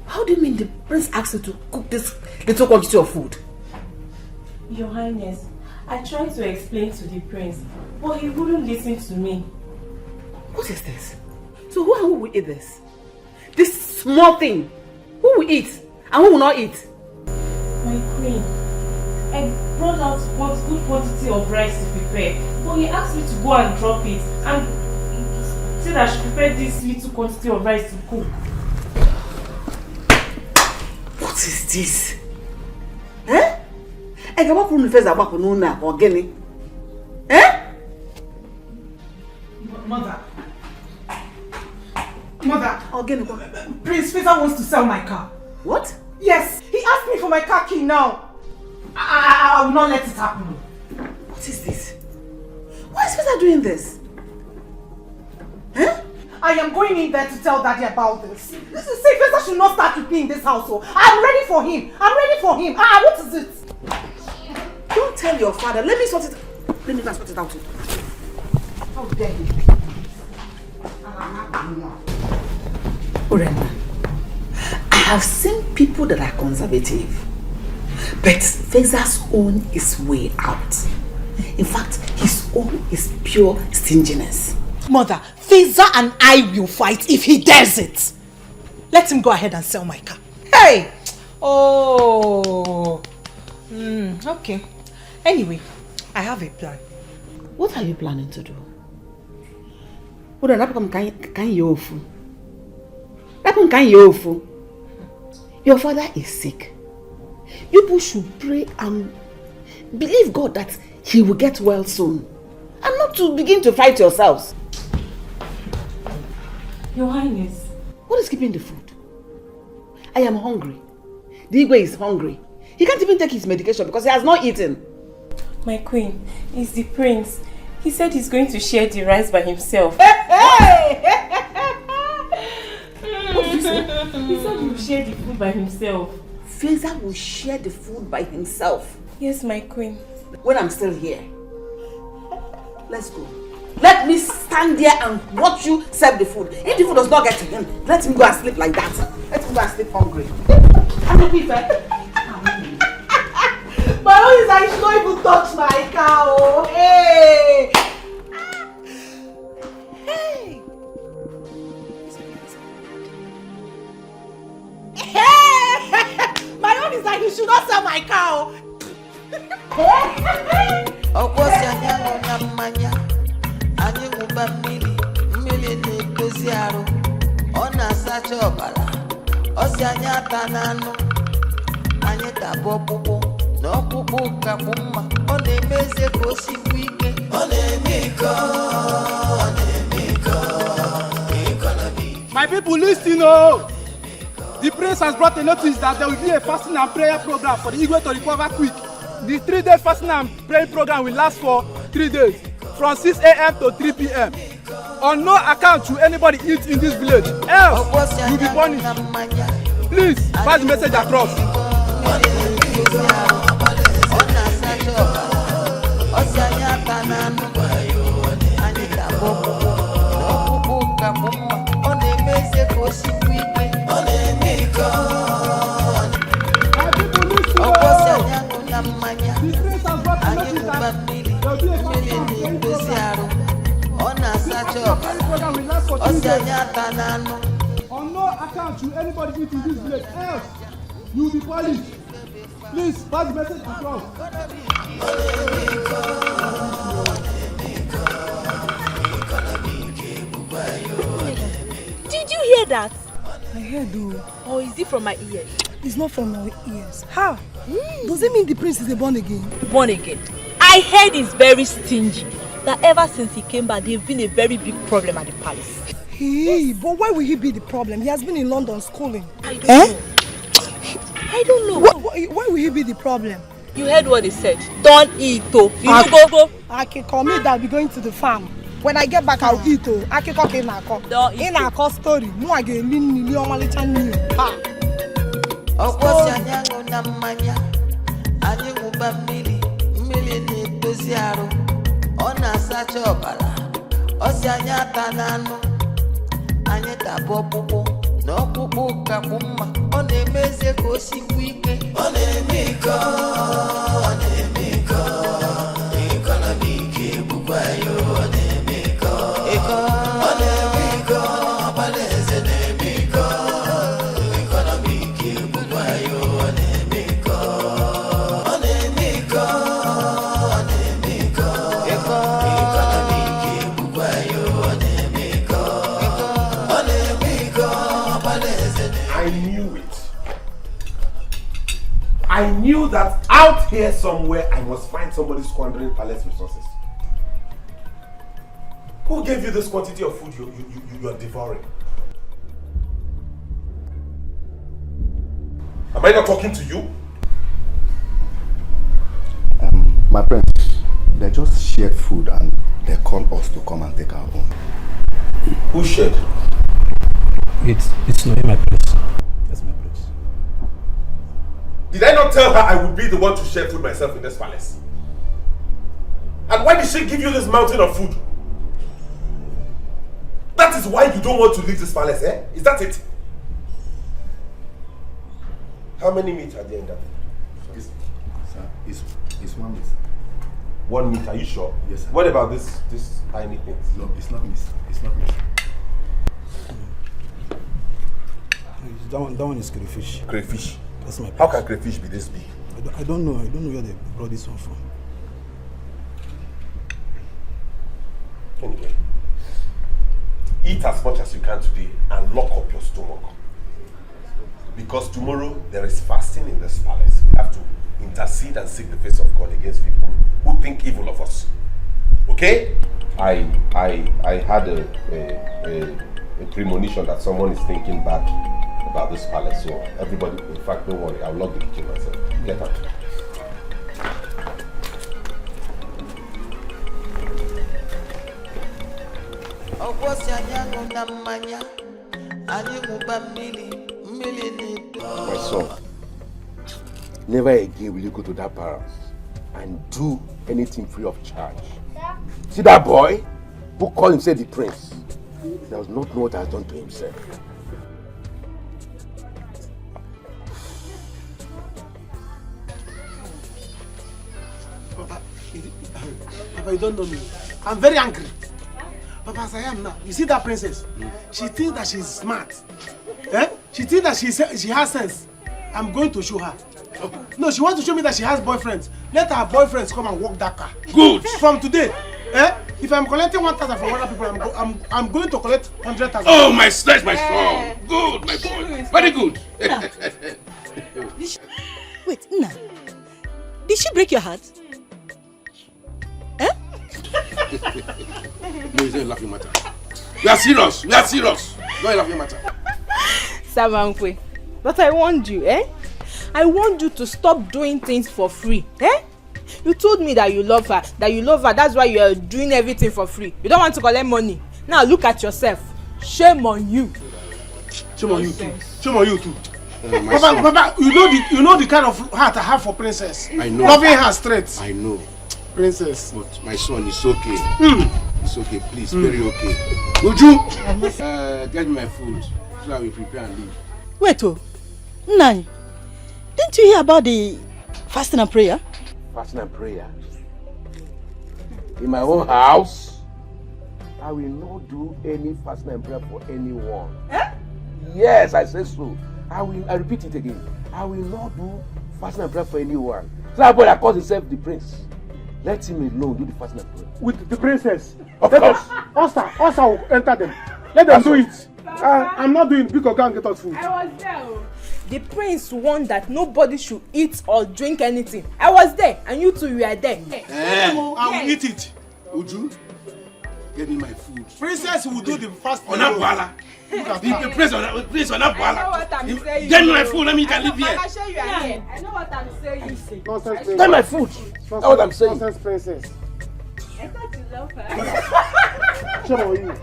How do you mean the prince asked you to cook this little quantity of food? Your Highness, I tried to explain to the prince, but he wouldn't listen to me. What is this? So who will eat this? This small thing. Who will eat and who will not eat? My queen, I brought out one good quantity of rice to prepare, but he asked me to go and drop it and said I should prepare this little quantity of rice to cook. What is this? Eh? I can't put my face about Nuna or Genny. Eh? Mother. Prince Faisal wants to sell my car. What? Yes, he asked me for my car key now. I will not let it happen. What is this? Why is Faisal doing this? Huh? I am going in there to tell Daddy about this. This is safe. Faisal should not start with me in this household. I'm ready for him. What is it? Don't tell your father. Let me sort it. Let me sort it out. How dare you? Urema, I have seen people that are conservative, but Faisal's own is way out. In fact, his own is pure stinginess. Mother, Faisal and I will fight if he dares it. Let him go ahead and sell my car. Hey! Oh. Okay. Anyway, I have a plan. What are you planning to do? Your father is sick. You people should pray and believe God that he will get well soon. And not to begin to fight yourselves. Your Highness. What is keeping the food? I am hungry. The Igwe is hungry. He can't even take his medication because he has not eaten. My queen, it's the prince. He said he's going to share the rice by himself. Hey! What did you say? He said he will share the food by himself. Faisal will share the food by himself? Yes, my queen. When I'm still here. Let's go. Let me stand there and watch you serve the food. If the food does not get to him, let him go and sleep like that. Let him go and sleep hungry. My own is I should not even touch my cow. Hey! Hey! Hey! My own is that you should not sell my cow. Anyị ṅụba mmiri na-edozi arụ, ọ na-asacha ọbara, ọ si anyị ata n'anụ, anyị tabụ ọkpụkpụ na ọkpụkpụ kapụ mma, ọ na-eme eze ka o sikwu ike, ọ na-eme iko, ọ na-eme iko. My people, listen, oh! The prince has brought a notice that there will be a fasting and prayer program for the Igwe to recover quick. The 3-day fasting and praying program will last for 3 days. From 6 a.m. to 3 p.m. On no account should anybody eat in this village, else you will be punished. Please pass the message across. On no account should anybody eat in this village, else you will be punished. Please pass the message across. Did you hear that? I heard though. Or is it from my ears? It's not from my ears. How? Does it mean the prince is born again? Born again. I heard he's very stingy. That ever since he came back, they've been a very big problem at the palace. Hey, but why will he be the problem? He has been in London schooling. I don't know. Why will he be the problem? You heard what he said. Don't eat, oh. You go. Akiko, me that be going to the farm. When I get back, I'll eat, oh. Akiko Kinako. Don't eat. In a story, no, I get million Malichan. Okwasi anyango na mmanya anyị ṅụba mmiri na-edozi arụ ọ na-asacha ọbara ọ si anyị ata n'anụ anyị tabụ ọkpụkpụ na ọkpụkpụ kakwu mma ọ na-eme eze ka o sikwu ike ọ na-eme iko iko na ike egbukwa ya ọ na-eme iko ọ na-eme iko ọbara eze na-eme iko I knew that out here somewhere I must find somebody squandering palace resources. Who gave you this quantity of food you are devouring? Am I not talking to you? My friends, they just shared food and they called us to come and take our own. Who shared? It's not my place. That's my place. Did I not tell her I would be the one to share food myself in this palace? And why did she give you this mountain of food? That is why you don't want to leave this palace, eh? Is that it? How many meat are there in that? Sir, it's 1 meat. 1 meat, are you sure? Yes, sir. What about this tiny thing? No, it's not meat. It's not meat. That one is crayfish. Crayfish? That's my place. How can crayfish be this big? I don't know. I don't know where they brought this one from. Anyway, eat as much as you can today and lock up your stomach. Because tomorrow there is fasting in this palace. We have to intercede and seek the face of God against people who think evil of us. Okay? I had a premonition that someone is thinking bad about this palace. So everybody, in fact, don't worry. I'll lock the kitchen myself. Get out. My son, never again will you go to that palace and do anything free of charge. See that boy who called himself the prince? He does not know what he has done to himself. Papa, you don't know me. I'm very angry. Papa, as I am now, you see that princess? She thinks that she's smart. Eh? She thinks that she has sense. I'm going to show her. No, she wants to show me that she has boyfriends. Let her boyfriends come and walk that car. Good. From today, if I'm collecting 1,000 from other people, I'm going to collect 100,000. Oh, my son, my son. Good, my boy. Very good. Wait, Nna. Did she break your heart? No, it's not a laughing matter. We are serious. We are serious. Not a laughing matter. Samankwe, but I warned you, I warned you to stop doing things for free, You told me that you love her, that's why you are doing everything for free. You don't want to collect money. Now look at yourself. Shame on you. Shame on you too. Shame on you too. Papa, you know the kind of heart I have for princess. I know. Loving her straight. I know. Princess. But my son, it's okay. It's okay, please, very okay. Would you get me my food so I will prepare and leave? Wait, Nani, didn't you hear about the fasting and prayer? Fasting and prayer? In my own house? I will not do any fasting and prayer for anyone. Yes, I say so. I repeat it again. I will not do fasting and prayer for anyone. So that boy that calls himself the prince, let him alone do the fasting and prayer. With the princess. Of course. Us will enter them. Let them do it. I'm not doing it because I can't get us food. I was there. The prince warned that nobody should eat or drink anything. I was there and you two were there. I will eat it. Uju, Get me my food. Princess will do the fast. Onapwala. The prince Onapwala. I know what I'm saying. Get me my food. Let me can live here. I show you here. I know what I'm saying. Get my food. That's what I'm saying. Nonsense princess. I thought you love her. Show are you?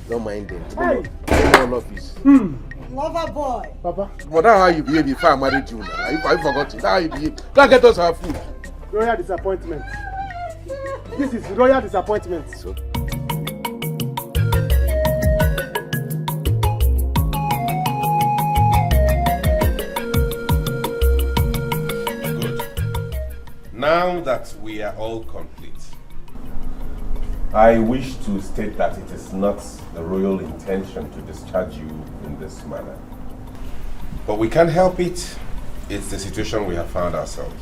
Don't mind them. Hey. Office. Lover boy. Papa. But that's how you behave before I married you now. I forgot it. That's how you behave. Don't get us our food. Royal disappointment. This is royal disappointment. So. Now that we are all complete, I wish to state that it is not the royal intention to discharge you in this manner. But we can't help it. It's the situation we have found ourselves.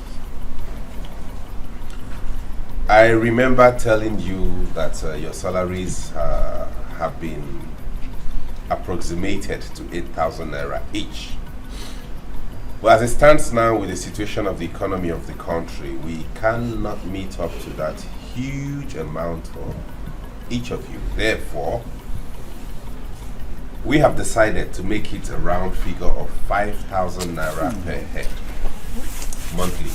I remember telling you that your salaries have been approximated to 8,000 naira each. But as it stands now with the situation of the economy of the country, we cannot meet up to that huge amount for each of you. Therefore, we have decided to make it a round figure of 5,000 naira per head monthly.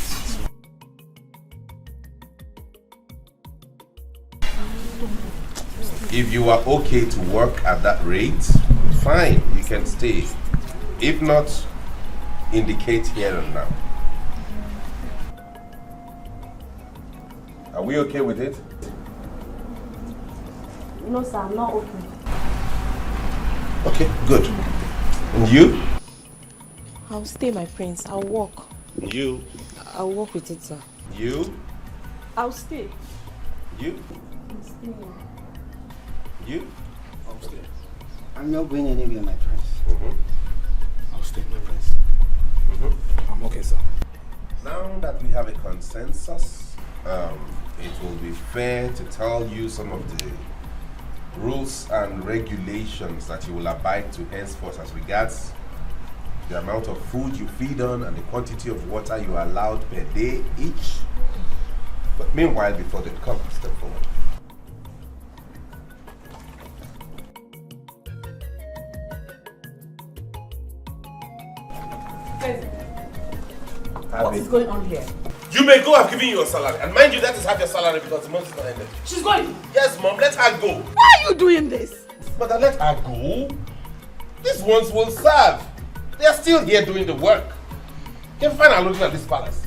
If you are okay to work at that rate, fine, you can stay. If not, indicate here and now. Are we okay with it? No, sir, I'm not okay. Okay, good. And you? I'll stay, my prince. I'll walk. You? I'll walk with it, sir. You? I'll stay. You? I'll stay. You? I'll stay. I'm not going anywhere, my prince. I'll stay, my prince. I'm okay, sir. Now that we have a consensus, it will be fair to tell you some of the rules and regulations that you will abide to henceforth as regards the amount of food you feed on and the quantity of water you are allowed per day each. But meanwhile, before they come, step forward. What is going on here? You may go, I've given you your salary. And mind you, that is half your salary because the month is not ended. She's going. Yes, Mom, let her go. Why are you doing this? But I let her go. These ones will serve. They are still here doing the work. Can find her looking at this palace.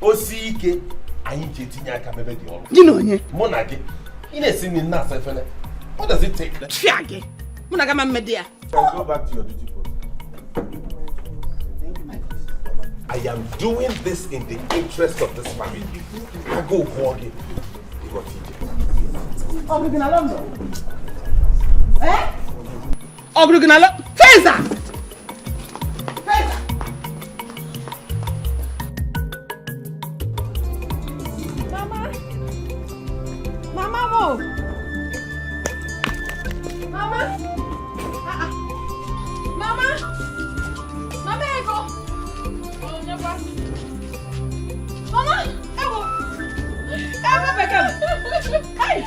Osike, you know, yeah. Monage. What does it take? Fiage. Go back to your duty post. I am doing this in the interest of this family. I go walking. Feza! Mama! Mama, mo! Mama! Mama! Mama, ego! Mama! Ego! Ego, Beckham! Hey!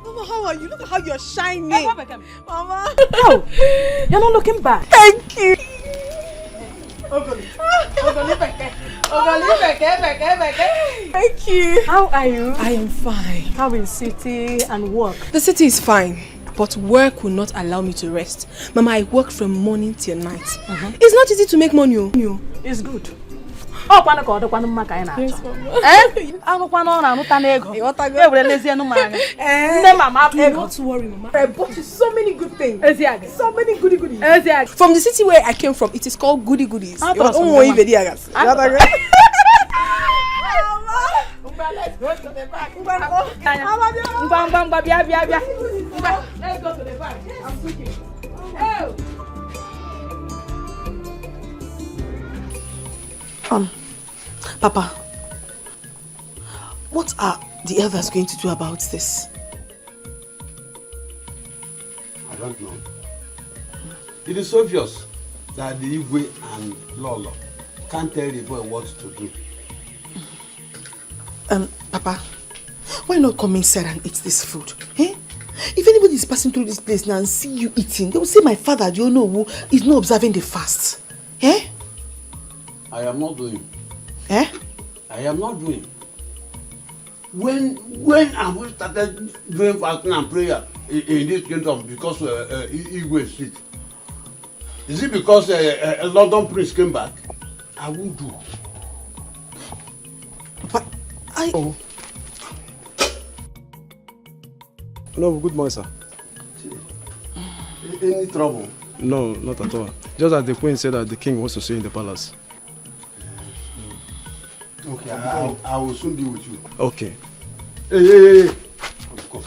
Mama, how are you? Look at how you're shining. Mama. No, you're not looking bad. Thank you. Thank you. How are you? I am fine. How is city and work? The city is fine, but work will not allow me to rest. Mama, I work from morning till night. It's not easy to make money. It's good. Oh, kwano ko kwano maka ina acho. Anu kwano na anuta na ego. E were lezi anu ma anya. Nne mama ego. Not to worry, Mama. I bought you so many good things. So many goodies. From the city where I came from, it is called Goody Goodies. Let's go to the back. Let's go to the back. I'm cooking. Oh. Papa, what are the elders going to do about this? I don't know. It is obvious that the Igwe and Lolo can't tell the boy what to do. Papa, why not come inside and eat this food? Eh? If anybody is passing through this place now and see you eating, they will say my father, do you know who is not observing the fast? Eh? I am not doing. Eh? I am not doing. When have we started doing fasting and prayer in this kingdom because Igwe is sick? Is it because a London prince came back? I won't do. But Oh. Hello, good morning, sir. Any trouble? No, not at all. Just that the queen said that the king wants to see you in the palace. Okay, I will soon be with you. Okay. Hey. Come.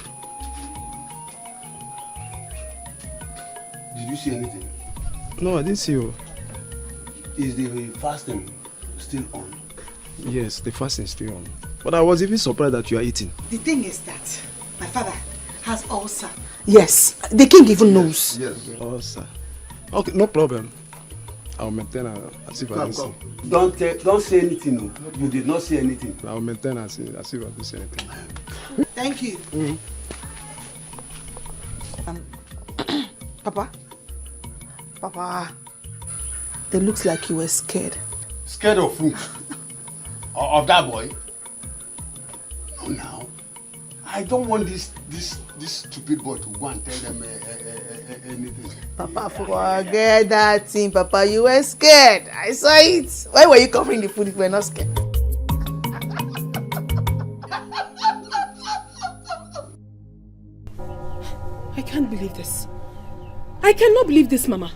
Did you see anything? No, I didn't see you. Is the fasting still on? Yes, the fasting is still on. But I was even surprised that you are eating. the thing is that my father has ulcer. Yes, the king even knows. Yes. Ulcer. Okay, no problem. I'll maintain as if I didn't see. Don't say anything. No. You did not say anything. I'll maintain as if I didn't say anything. Thank you. Papa, it looks like you were scared. Scared of who? Of that boy? No, now. I don't want this stupid boy to go and tell them anything. Papa, forget that thing. Papa, you were scared. I saw it. Why were you covering the food if you were not scared? I can't believe this. I cannot believe this, Mama.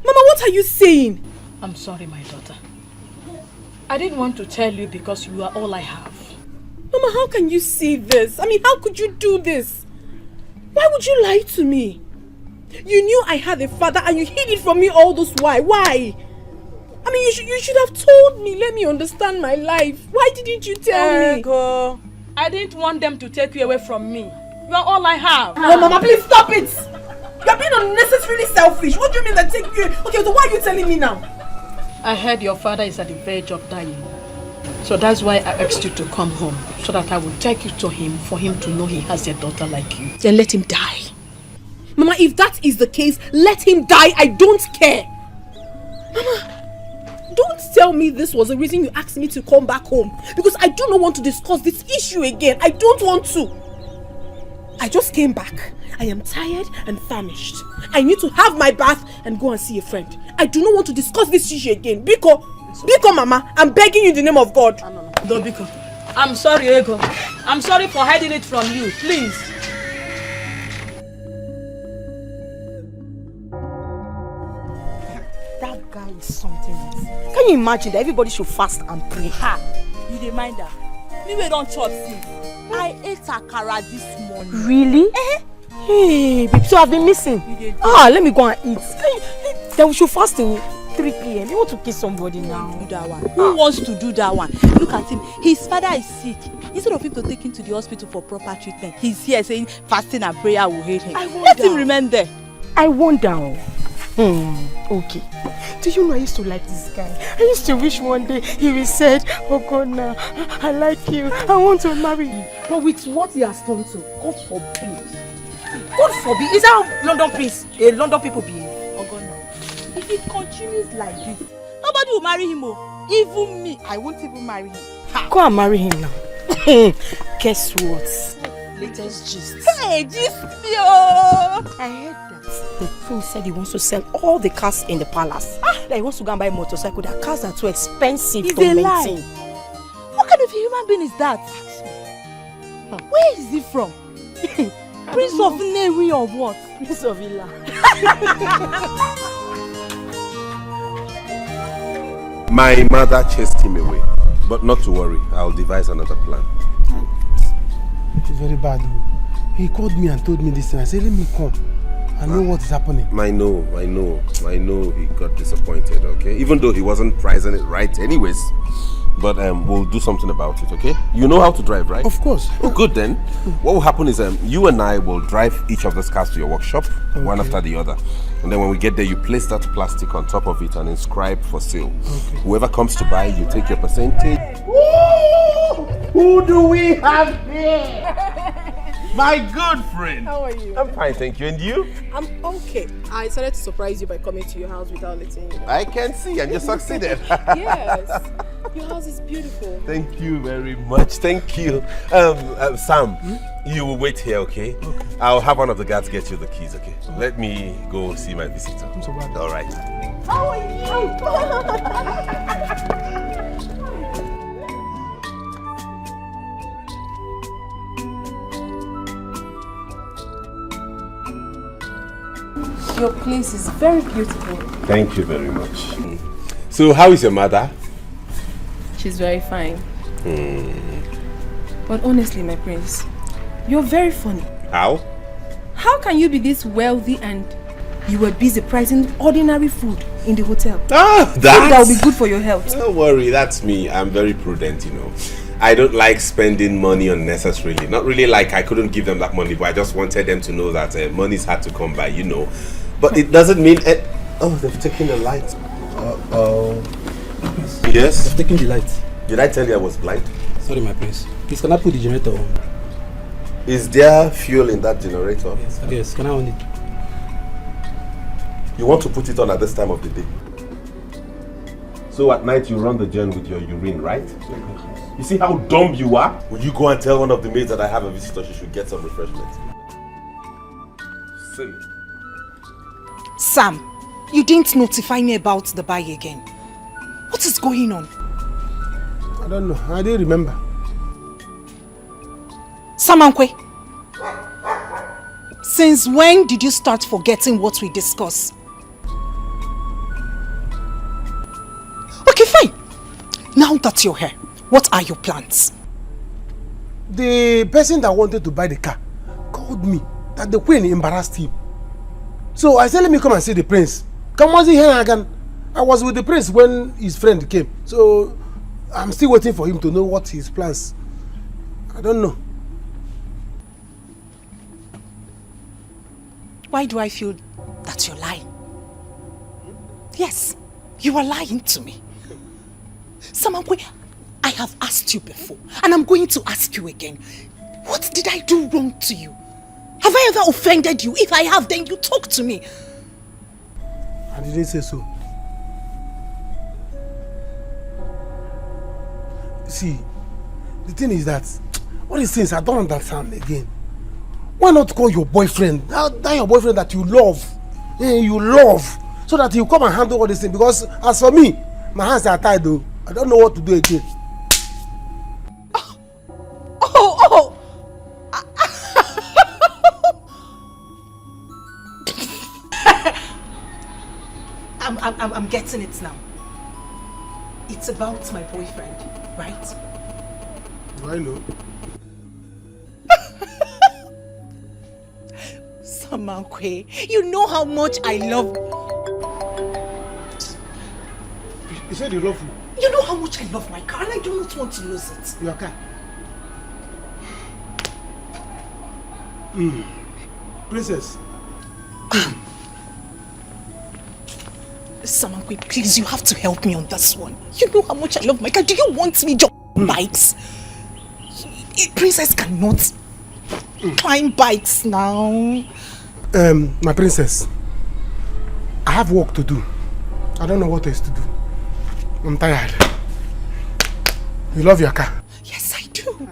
Mama, what are you saying? I'm sorry, my daughter. I didn't want to tell you because you are all I have. Mama, how can you see this? I mean, how could you do this? Why would you lie to me? You knew I had a father and you hid it from me all this while. Why? I mean, you should have told me. Let me understand my life. Why didn't you tell me? Ego, I didn't want them to take you away from me. You are all I have. Oh, Mama, please stop it. You're being unnecessarily selfish. What do you mean that take you? Okay, so why are you telling me now? I heard your father is at the verge of dying. So that's why I asked you to come home, so that I will take you to him for him to know he has a daughter like you. Then let him die. Mama, if that is the case, let him die. I don't care. Mama, don't tell me this was the reason you asked me to come back home. Because I do not want to discuss this issue again. I don't want to. I just came back. I am tired and famished. I need to have my bath and go and see a friend. I do not want to discuss this issue again. Biko, Mama, I'm begging you in the name of God. No, Biko. I'm sorry, Ego. I'm sorry for hiding it from you. Please. That guy is something else. Can you imagine that everybody should fast and pray? Ha! You dey mind that? Me wey don chop since. I ate akara this morning. Really? Hey, babe, so I've been missing. Let me go and eat. Then we should fast till 3 p.m. You want to kiss somebody now? Do that one. Who wants to do that one? Look at him. His father is sick. Instead of him to take him to the hospital for proper treatment, he's here saying fasting and prayer will heal him. Let him remain there. I wonder. Okay. Do you know I used to like this guy? I used to wish one day he will say, oh God, now I like you. I want to marry you. But with what he has done to, God forbid. God forbid. Is that how London people behave? Oh God, no. If it continues like this, nobody will marry him. Even me, I won't even marry him. Go and marry him now. Guess what? Latest gist. Hey, gist me. I heard that the prince said he wants to sell all the cars in the palace. That he wants to go and buy a motorcycle. That cars are too expensive to maintain. Lie. What kind of a human being is that? Where is he from? Prince of Newi or what? Prince of Ila. My mother chased him away. But not to worry, I'll devise another plan. It's very bad. He called me and told me this thing. I said, let me come. I know what is happening. I know he got disappointed, okay? Even though he wasn't pricing it right anyways. But we'll do something about it, okay? You know how to drive, right? Of course. Oh, good then. What will happen is you and I will drive each of those cars to your workshop, one after the other. And then when we get there, you place that plastic on top of it and inscribe for sale. Okay. Whoever comes to buy, you take your percentage. Who do we have here? My good friend. How are you? I'm fine, thank you. And you? I'm okay. I decided to surprise you by coming to your house without letting you know. I can see, and you succeeded. Yes. Your house is beautiful. Thank you very much. Thank you. Sam, you will wait here, okay? I'll have one of the guards get you the keys, okay? Let me go see my visitor. All right. How are you? Your place is very beautiful. Thank you very much. So, how is your mother? She's very fine. But honestly, my prince, you're very funny. How? How can you be this wealthy and you were busy pricing ordinary food in the hotel? That will be good for your health. Don't worry, that's me. I'm very prudent, you know. I don't like spending money unnecessarily. Not really like I couldn't give them that money, but I just wanted them to know that money's hard to come by, you know. But it doesn't mean... Oh, they've taken the light. Yes? They've taken the light. Did I tell you I was blind? Sorry, my prince. Please, can I put the generator on? Is there fuel in that generator? Yes, can I on it? You want to put it on at this time of the day? So at night you run the gen with your urine, right? You see how dumb you are? Will you go and tell one of the maids that I have a visitor, she should get some refreshment? Silly. Sam, you didn't notify me about the buy again. What is going on? I don't know. I didn't remember. Samankwe, since when did you start forgetting what we discussed? Okay, fine. Now that you're here, what are your plans? The person that wanted to buy the car called me that the queen embarrassed him. So I said, let me come and see the prince. Come on, see here again. I was with the prince when his friend came. So I'm still waiting for him to know what his plans. I don't know. Why do I feel that you're lying? Yes, you are lying to me. Samankwe, I have asked you before, and I'm going to ask you again. What did I do wrong to you? Have I ever offended you? If I have, then you talk to me. I didn't say so. See, the thing is that all these things I don't understand again. Why not call your boyfriend, that your boyfriend that you love, so that he'll come and handle all these things? Because as for me, my hands are tied though. I don't know what to do again. I'm getting it now. It's about my boyfriend, right? Do I know? Samankwe, you know how much I love... You said you love me? You know how much I love my car and I do not want to lose it. Your car? Princess. Samankwe, please, you have to help me on this one. You know how much I love my car. Do you want me just bikes? Princess cannot climb bikes now. My princess, I have work to do. I don't know what else to do. I'm tired. You love your car? Yes, I do.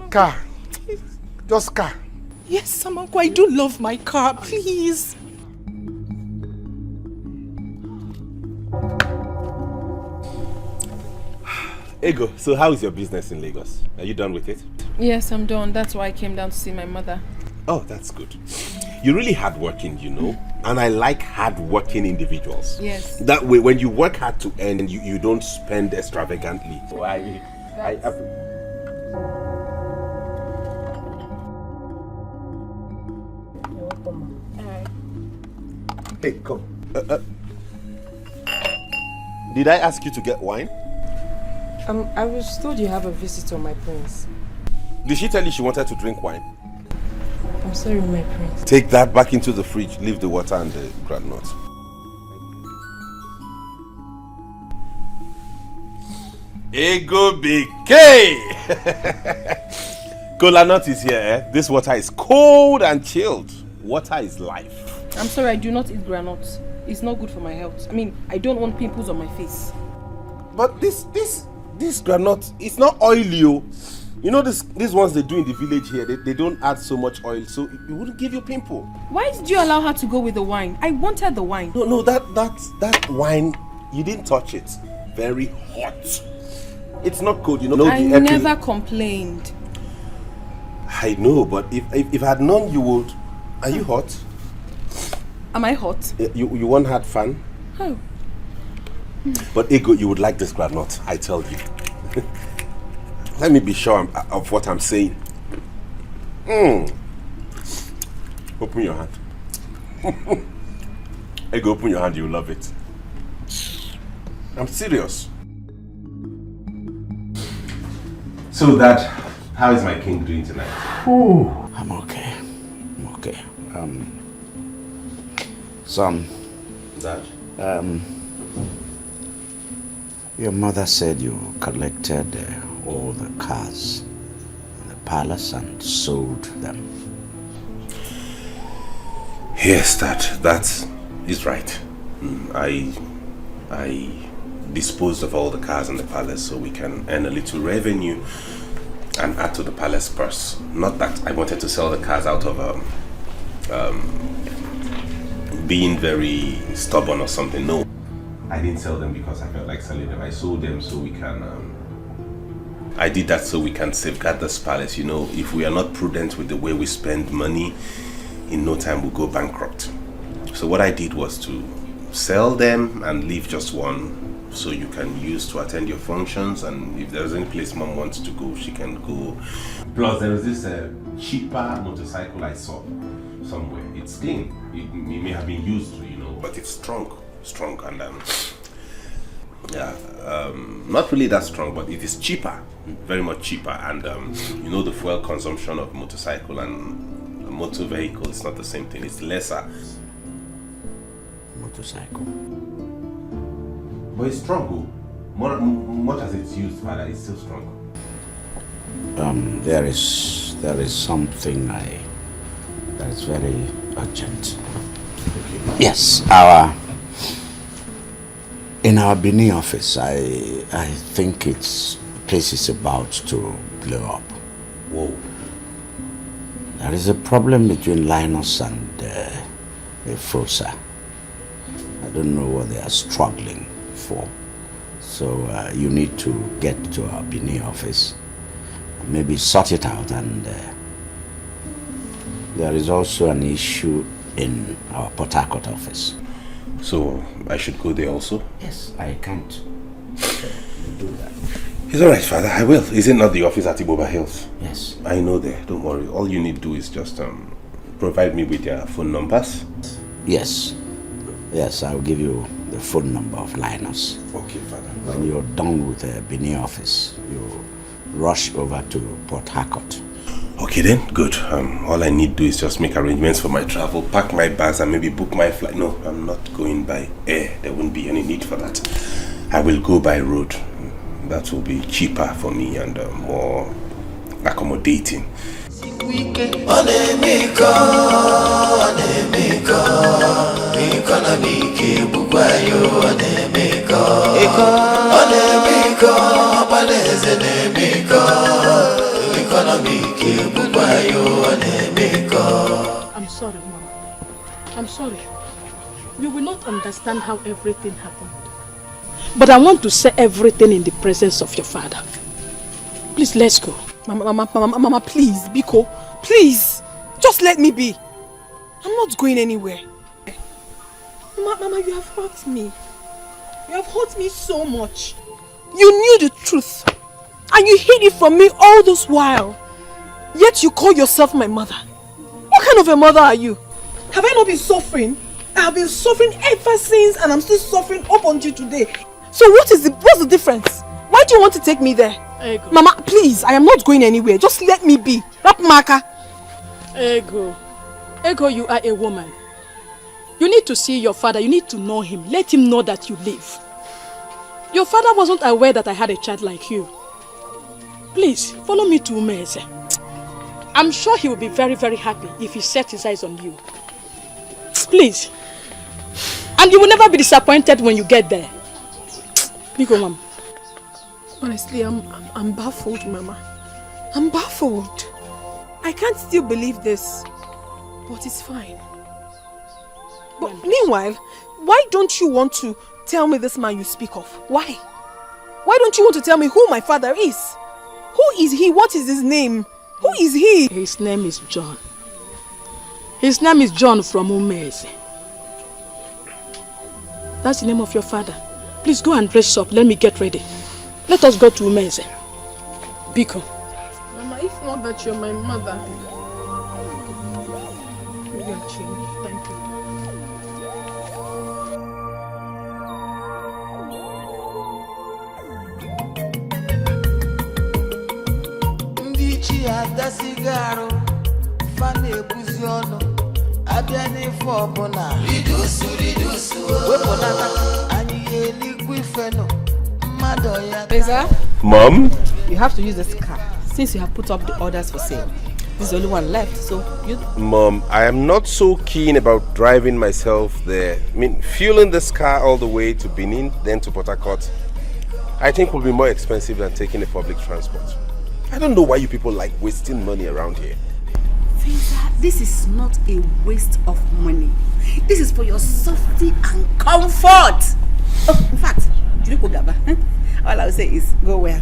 Car. Just car. Yes, Samankwe, I do love my car. Please. Ego, so how is your business in Lagos? Are you done with it? Yes, I'm done. That's why I came down to see my mother. Oh, that's good. You're really hardworking, you know, and I like hardworking individuals. Yes. That way, when you work hard to earn, you don't spend extravagantly. So Hey, come. Did I ask you to get wine? I was told you have a visitor, my prince. Did she tell you she wanted to drink wine? I'm sorry, my prince. Take that back into the fridge. Leave the water and the groundnuts. Ego BK! Cola nut is here, eh? This water is cold and chilled. Water is life. I'm sorry, I do not eat granuts. It's not good for my health. I mean, I don't want pimples on my face. But this granite, it's not oily. You know these ones they do in the village here, they don't add so much oil, so it wouldn't give you pimple. Why did you allow her to go with the wine? I wanted the wine. No, that wine, you didn't touch it. Very hot. It's not cold, you know. I never complained. I know, but if I had known you would. Are you hot? Am I hot? You won't had fun? Oh. But Ego, you would like this granite, I tell you. Let me be sure of what I'm saying. Open your hand. Ego, open your hand, you'll love it. I'm serious. So Dad, how is my king doing tonight? I'm okay. I'm okay. Son. Dad? Your mother said you collected all the cars in the palace and sold them. Yes, that is right. I disposed of all the cars in the palace so we can earn a little revenue and add to the palace purse. Not that I wanted to sell the cars out of being very stubborn or something. No, I didn't sell them because I felt like selling them. I sold them so we can I did that so we can safeguard this palace. You know, if we are not prudent with the way we spend money, in no time we'll go bankrupt. So what I did was to sell them and leave just one so you can use to attend your functions, and if there's any place Mom wants to go, she can go. Plus there is this cheaper motorcycle I saw somewhere. It's clean. It may have been used, you know, but it's strong and not really that strong, but it is cheaper, very much cheaper, and you know, the fuel consumption of motorcycle and a motor vehicle is not the same thing. It's lesser. Motorcycle. But it's strong. Much as it's used, Father, it's still strong. There is something that is very urgent. Yes, in our Benin office, I think the place is about to blow up. Whoa. There is a problem between Linus and Fosa. I don't know what they are struggling for. So you need to get to our Benin office, maybe sort it out, and there is also an issue in our Port Harcourt office. So I should go there also? Yes, I can't do that. It's alright, Father, I will. Is it not the office at Iboba Hills? Yes. I know there, don't worry. All you need to do is just provide me with your phone numbers. Yes. Yes, I'll give you the phone number of Linus. Okay, Father. When you're done with the Benin office, you rush over to Port Harcourt. Okay then, good. All I need to do is just make arrangements for my travel, pack my bags, and maybe book my flight. No, I'm not going by air. There won't be any need for that. I will go by road. That will be cheaper for me and more accommodating. I'm sorry, Mama. I'm sorry. You will not understand how everything happened. But I want to say everything in the presence of your father. Please, let's go. Mama, please, Biko, please. Just let me be. I'm not going anywhere. Mama, you have hurt me. You have hurt me so much. You knew the truth. And you hid it from me all this while. Yet you call yourself my mother. What kind of a mother are you? Have I not been suffering? I have been suffering ever since, and I'm still suffering up until today. So what's the difference? Why do you want to take me there? Ego. Mama, please, I am not going anywhere. Just let me be. Rapmaka. Ego, you are a woman. You need to see your father. You need to know him. Let him know that you live. Your father wasn't aware that I had a child like you. Please, follow me to Umeze. I'm sure he will be very, very happy if he sets his eyes on you. Please. And you will never be disappointed when you get there. Biko, Mom. Honestly, I'm baffled, Mama. I'm baffled. I can't still believe this. But it's fine. But meanwhile, why don't you want to tell me this man you speak of? Why? Why don't you want to tell me who my father is? Who is he? What is his name? Who is he? His name is John. His name is John from Umeze. That's the name of your father. Please go and dress up. Let me get ready. Let us go to Umeze. Biko. Mama, if not that you're my mother, maybe I'll change. Thank you. Ndichi adasigaru, fane buziono, abiani fobona. Ridusu. Weponata, aniyeli kwifeno, madoya. Lisa? Mom? You have to use this car since you have put up the orders for sale. This is the only one left, so you... Mom, I am not so keen about driving myself there. I mean, fueling this car all the way to Benin, then to Port Harcourt, I think will be more expensive than taking a public transport. I don't know why you people like wasting money around here. Feza, this is not a waste of money. This is for your safety and comfort. Oh, in fact, you go Gaba. All I will say is, go where?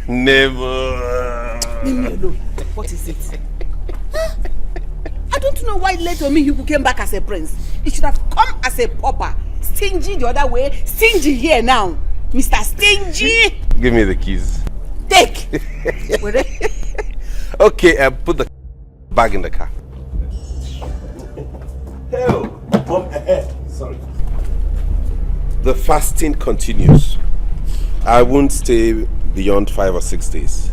Never. Leave me alone. What is it? I don't know why later me you came back as a prince. You should have come as a pauper. Stingy the other way. Stingy here now. Mr. Stingy. Give me the keys. Take. Okay, put the bag in the car. Hell, Mom, sorry. The fasting continues. I won't stay beyond 5 or 6 days.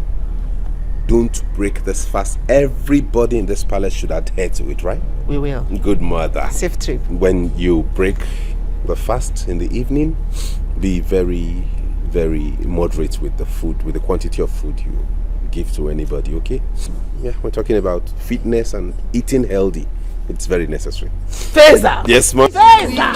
Don't break this fast. Everybody in this palace should adhere to it, right? We will. Good mother. Safe trip. When you break the fast in the evening, be very, very moderate with the food, with the quantity of food you give to anybody, okay? Yeah, we're talking about fitness and eating healthy. It's very necessary. Feza! Yes, Mom. Feza!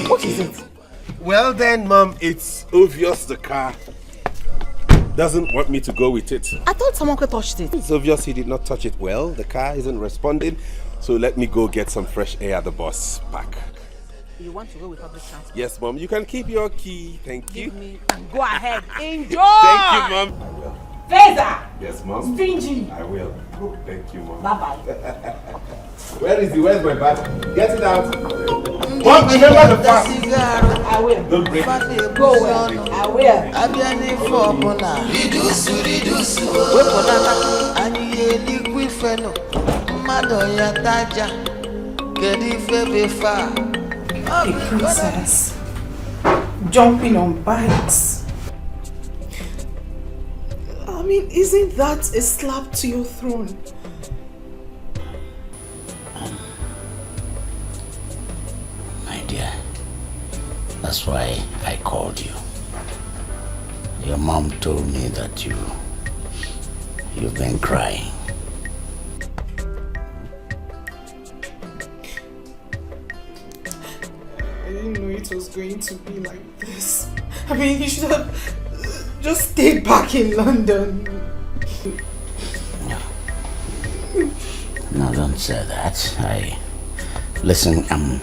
What is it? Well then, Mom, it's obvious the car doesn't want me to go with it. I thought someone could touch it. It's obvious he did not touch it well. The car isn't responding. So let me go get some fresh air at the bus park. You want to go with public transport? Yes, Mom. You can keep your key. Thank you. Go ahead. Enjoy! Thank you, Mom. I will. Feza! Yes, Mom. Stingy. I will. Thank you, Mom. Bye-bye. Where's my bag? Get it out. Mom, remember the fast. I will. Don't break it. Go well. I will. Abiani fobona. Ridusu. Weponata, aniyeli kwifeno, madoya taja, kedi febefa. A princess jumping on bikes. I mean, isn't that a slap to your throne? My dear, that's why I called you. Your mom told me that you've been crying. I didn't know it was going to be like this. I mean, you should have just stayed back in London. No, don't say that. Listen, I'm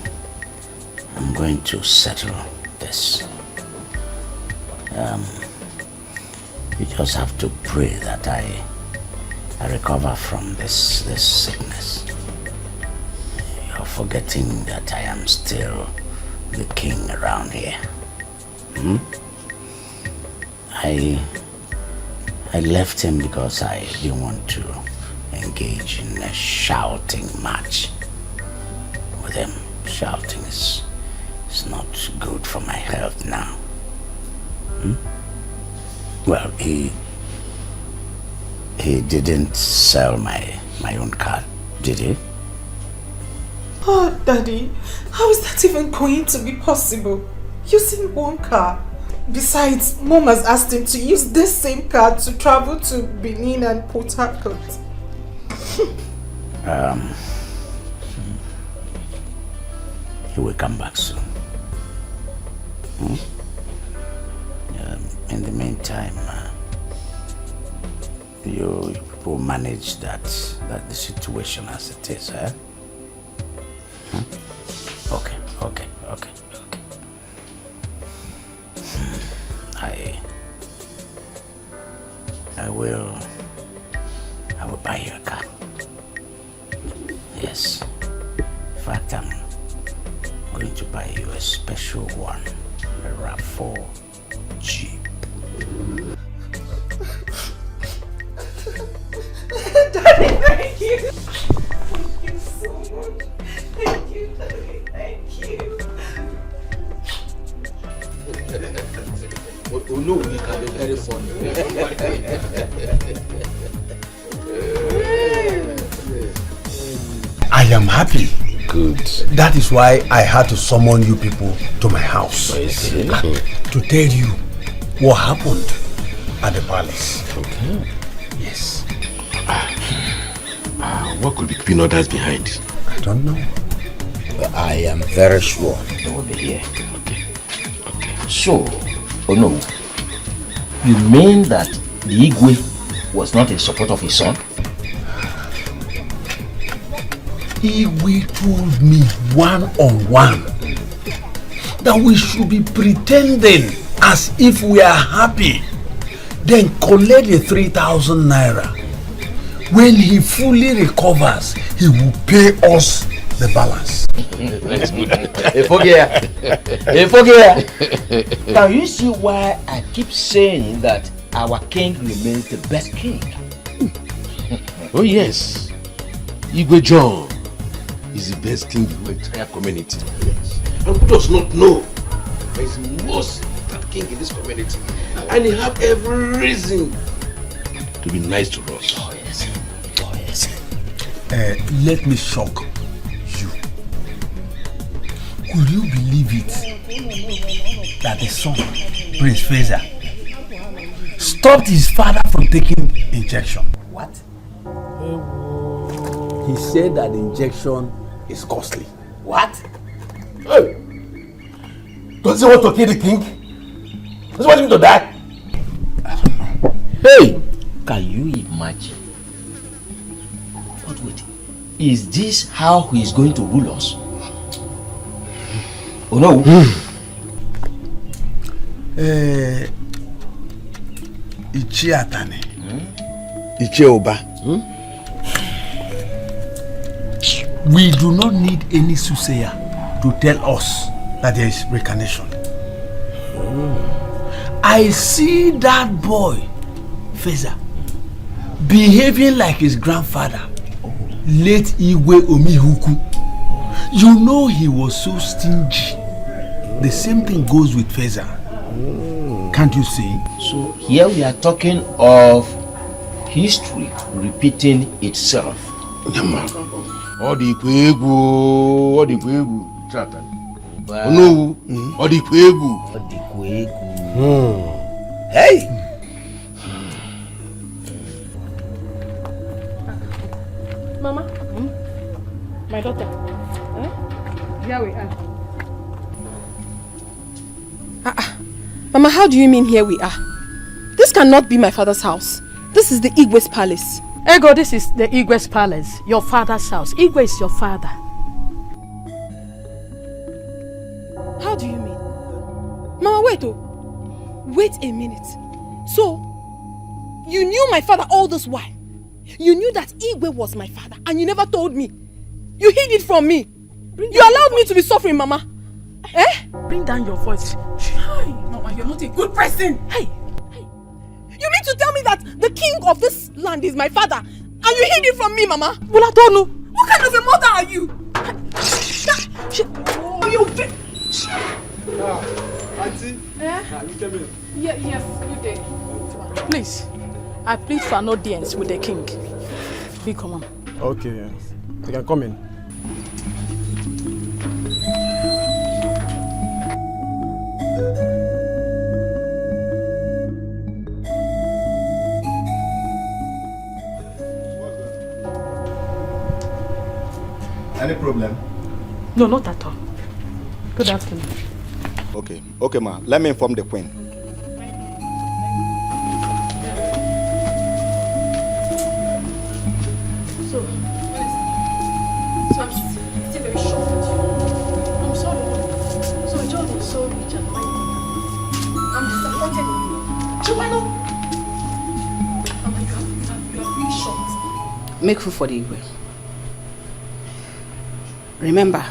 going to settle this. You just have to pray that I recover from this sickness. You're forgetting that I am still the king around here. I left him because I didn't want to engage in a shouting match with him. Shouting is not good for my health now. Well, he didn't sell my own car, did he? Oh, Daddy, how is that even going to be possible? Using one car. Besides, Mom has asked him to use this same car to travel to Benin and Port Harcourt. He will come back soon. In the meantime, you people manage that the situation as it is, eh? Okay. I will buy you a car. Yes. In fact, I'm going to buy you a special one, a RAV4 Jeep. Daddy, thank you. Thank you so much. Thank you, Daddy. Thank you. No, we can be very funny. I am happy. Good. That is why I had to summon you people to my house to tell you what happened at the palace. Okay. Yes. What could be keeping others behind? I don't know. But I am very sure they will be here. Okay. So, oh no, you mean that the Igwe was not in support of his son? Igwe told me one-on-one that we should be pretending as if we are happy, then collect the 3,000 naira. When he fully recovers, he will pay us the balance. That's good. Now you see why I keep saying that our king remains the best king. Oh yes, Igwe John is the best king in the entire community. Yes. And who does not know that he's the most important king in this community? And he have every reason to be nice to us. Oh yes. Let me shock you. Could you believe it that the son, Prince Fraser, stopped his father from taking injection? What? He said that the injection is costly. What? Hey! Does he want to kill the king? Does he want him to die? I don't know. Hey! Can you imagine? But wait, is this how he is going to rule us? Oh no! Ichi Atane. Ichi Oba. We do not need any soothsayer to tell us that there is reincarnation. I see that boy, Feza, behaving like his grandfather, late Igwe Omihuku. You know he was so stingy. The same thing goes with Feza. Can't you see? So here we are talking of history repeating itself. All the Kwegu, Chatan. No, all the Kwegu. Hey! Mama, my daughter, here we are. Mama, how do you mean here we are? This cannot be my father's house. This is the Igwe's palace. Ego, this is the Igwe's palace, your father's house. Igwe is your father. How do you mean? Mama, wait oh. Wait a minute. So, you knew my father all this while? You knew that Igwe was my father and you never told me? You hid it from me? You allowed me to be suffering, Mama? Eh? Bring down your voice. Mama, you're not a good person. Hey. You mean to tell me that the king of this land is my father and you hid it from me, Mama? Well, I don't know. What kind of a mother are you? Oh, you bitch. Auntie, You came in. Yes, good day. Please, I plead for an audience with the king. Be come on. Okay, you can come in. Any problem? No, not at all. Good afternoon. Okay, ma. Let me inform the queen. So I'm still very shocked at you. I'm sorry. So John is so rich and mighty. I'm disappointed in you. Chumano! Oh my God, you are really shocked. Make food for the Igwe. Remember,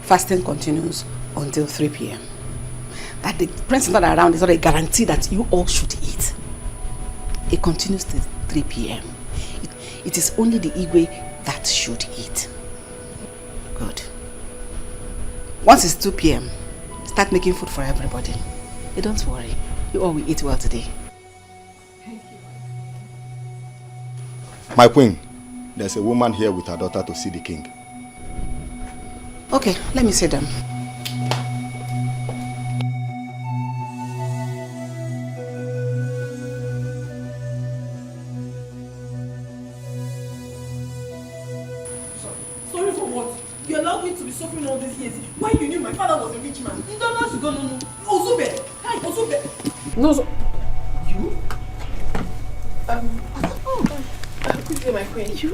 fasting continues until 3 p.m. That the prince is not around is not a guarantee that you all should eat. It continues till 3 p.m. It is only the Igwe that should eat. Good. Once it's 2 p.m., start making food for everybody. Hey, don't worry. You all will eat well today. My queen, there's a woman here with her daughter to see the king. Okay, let me see them. Sorry for what? You allowed me to be suffering all these years. Why you knew my father was a rich man? You don't know to go, no. Ozube! Hi, Ozube! No, so You? Quickly, my queen. You?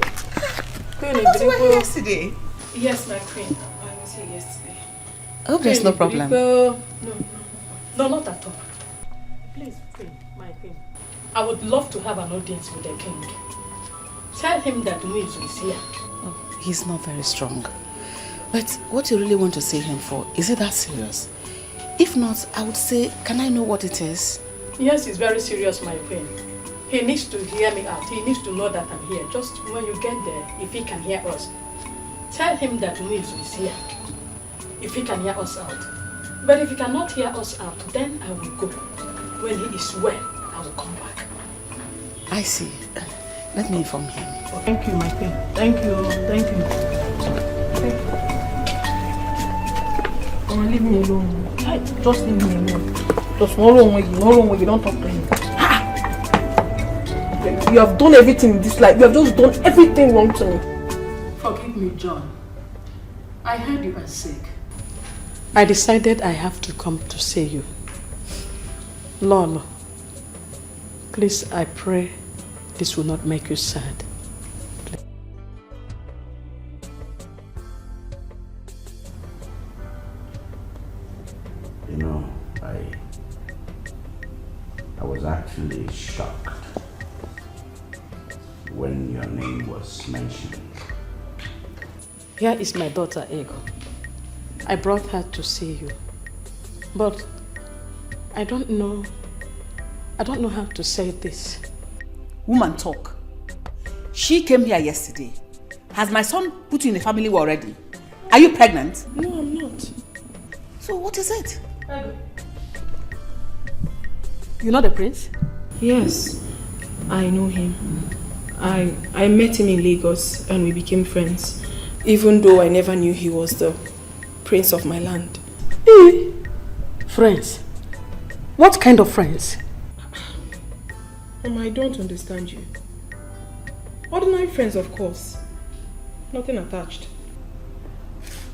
You were here yesterday. yes, my queen. I was here yesterday. I hope there's no problem. No, not at all. Please, queen, my queen. I would love to have an audience with the king. Tell him that Muizu is here. Oh, he's not very strong. But what you really want to see him for, is it that serious? If not, I would say, can I know what it is? Yes, it's very serious, my queen. He needs to hear me out. He needs to know that I'm here. Just when you get there, if he can hear us, tell him that Muizu is here. If he can hear us out. But if he cannot hear us out, then I will go. When he is well, I will come back. I see. Let me inform him. Thank you, my queen. Thank you. Oh, leave me alone. Just leave me alone. Just no wrong with you. Don't talk to him. You have done everything in this life. You have just done everything wrong to me. Forgive me, John. I heard you were sick. I decided I have to come to see you. Lolo, please, I pray this will not make you sad. You know, I was actually shocked when your name was mentioned. Here is my daughter, Ego. I brought her to see you. But I don't know how to say this. Woman, talk. She came here yesterday. Has my son put you in a family already? Are you pregnant? No, I'm not. So what is it? You know the prince? Yes, I know him. I met him in Lagos and we became friends. Even though I never knew he was the prince of my land. Friends? What kind of friends? I don't understand you. Ordinary friends, of course. Nothing attached.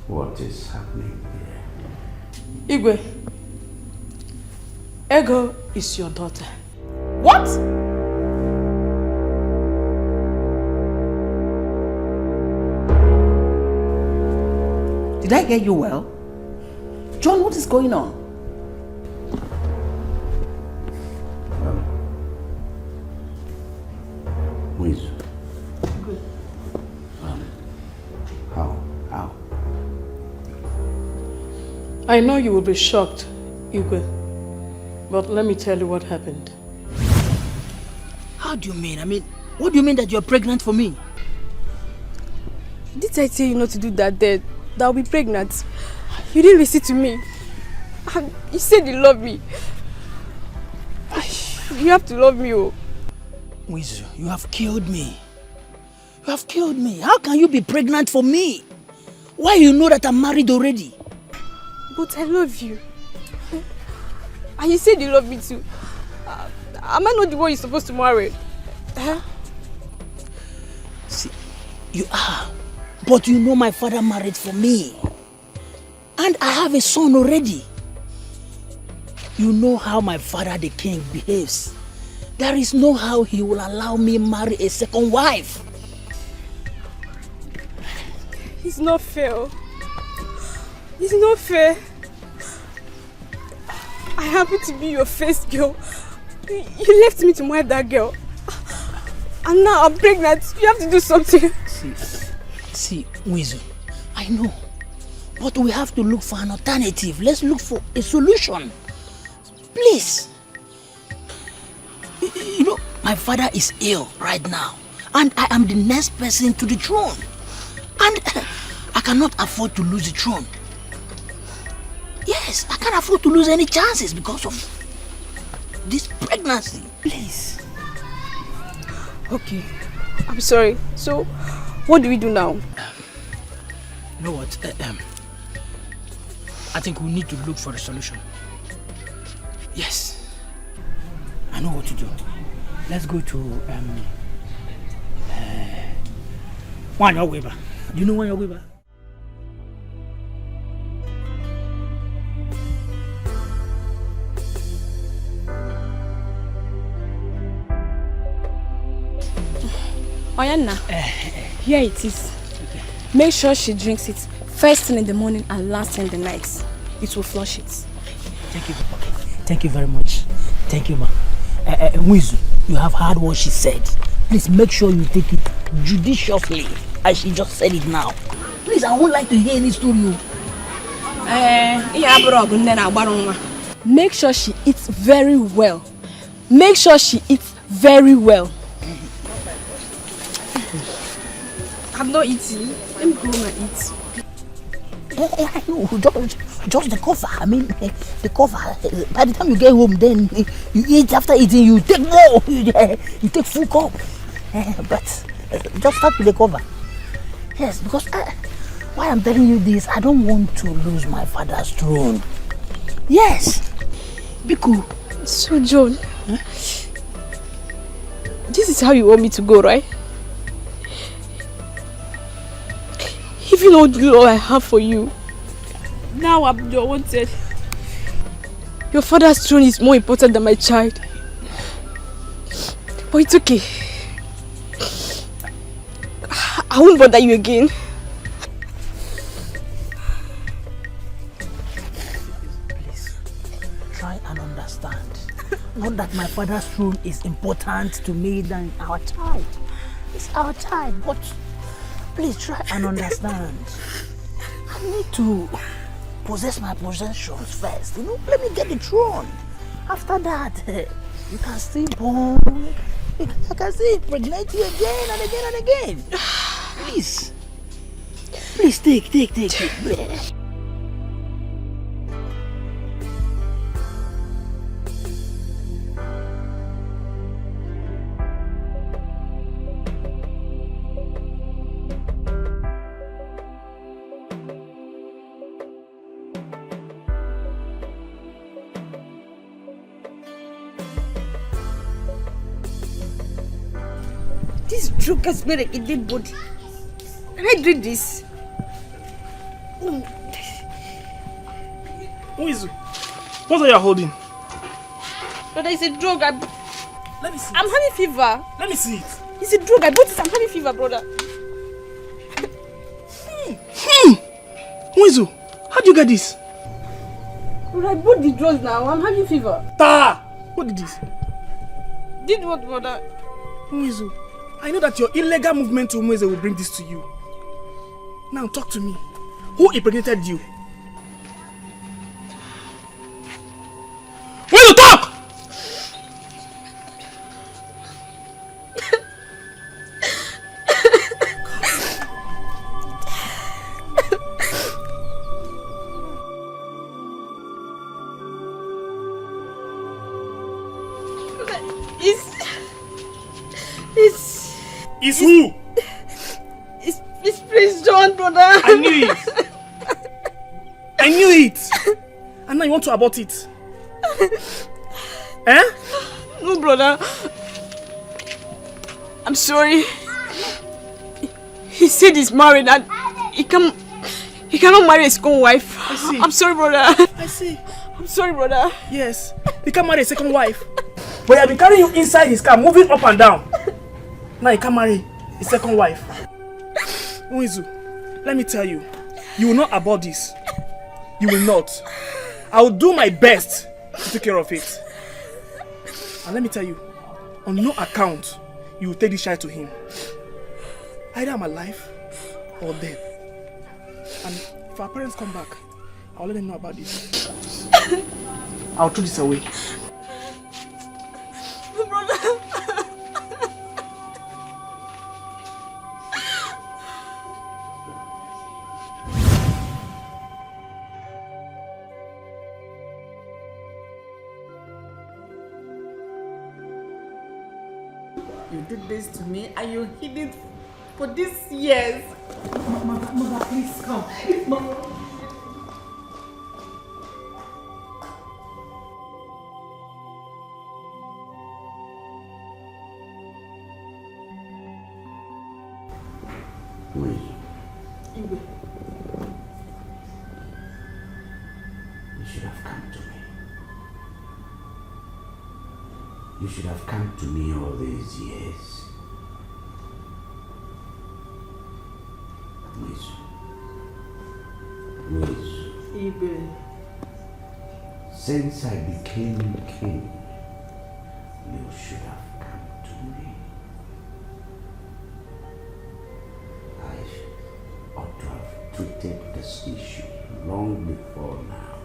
What is happening here? Igwe, Ego is your daughter. What? Did I hear you well? John, what is going on? Muizu. How? I know you will be shocked, Igwe. But let me tell you what happened. How do you mean? What do you mean that you're pregnant for me? Did I tell you not to do that, Dad? That I'll be pregnant. You didn't listen to me. You said you love me. You have to love me, oh. Wizu, you have killed me. You have killed me. How can you be pregnant for me? Why you know that I'm married already? But I love you. And you said you love me too. Am I not the one you're supposed to marry? Huh? See, you are. But you know my father married for me. And I have a son already. You know how my father the king behaves. There is no how he will allow me marry a second wife. It's not fair. It's not fair. I happen to be your first girl. You left me to marry that girl. And now I'm pregnant. You have to do something. See, Wizu, I know. But we have to look for an alternative. Let's look for a solution. Please. You know, my father is ill right now. And I am the next person to the throne. And I cannot afford to lose the throne. Yes, I can't afford to lose any chances because of this pregnancy. Please. Okay. I'm sorry. So, what do we do now? You know what? I think we need to look for a solution. Yes. I know what to do. Let's go to Wanya Weber. Do you know Wanya Weber? Oyanna, here it is. Okay. Make sure she drinks it first thing in the morning and last thing in the night. It will flush it. Thank you. Okay. Thank you very much. Thank you, ma. Wizu, you have heard what she said. Please make sure you take it judiciously, as she just said it now. Please, I would like to hear any story. Make sure she eats very well. Make sure she eats very well. I'm not eating. Let me go home and eat. I know, just the cover. I mean, the cover. By the time you get home, then you eat. After eating, you take more. You take full cup. But just start with the cover. Yes, because why I'm telling you this, I don't want to lose my father's throne. Yes. Be cool. So, John, this is how you want me to go, right? Even all the love I have for you, now I'm your wanted. Your father's throne is more important than my child. But it's okay. I won't bother you again. Please, try and understand. Not that my father's throne is important to me than our child. It's our child, but please try and understand. I need to possess my possessions first. You know, let me get the throne. After that, you can still born. I can still impregnate you again and again and again. Please. Please take. This drug has made a dead body. Can I drink this? Who is it? What are you holding? Brother, it's a drug. Let me see. I'm having fever. Let me see it. It's a drug. I bought it. I'm having fever, brother. Wizu, how do you get this? Brother, I bought the drugs now. I'm having fever. What did this? Did what, brother? Wizu, I know that your illegal movement to Umweze will bring this to you. Now talk to me. Who impregnated you? Will you talk? It's who? It's Prince John, brother. I knew it. I knew it. And now you want to abort it? Eh? No, brother. I'm sorry. He said he's married and he cannot marry his own wife. I see. I'm sorry, brother. I see. I'm sorry, brother. Yes. He can't marry a second wife. But he has been carrying you inside his car, moving up and down. Now he can't marry his second wife. Nwizu, let me tell you, you will not abort this. You will not. I will do my best to take care of it. And let me tell you, on no account, you will take this child to him. Either I'm alive or dead. And if our parents come back, I'll let them know about this. I'll throw this away. Brother. You did this to me and you hid it for these years. Mother, please come. You should have come to me. You should have come to me all these years. Ibe. Since I became king, you should have come to me. I ought to have treated this issue long before now.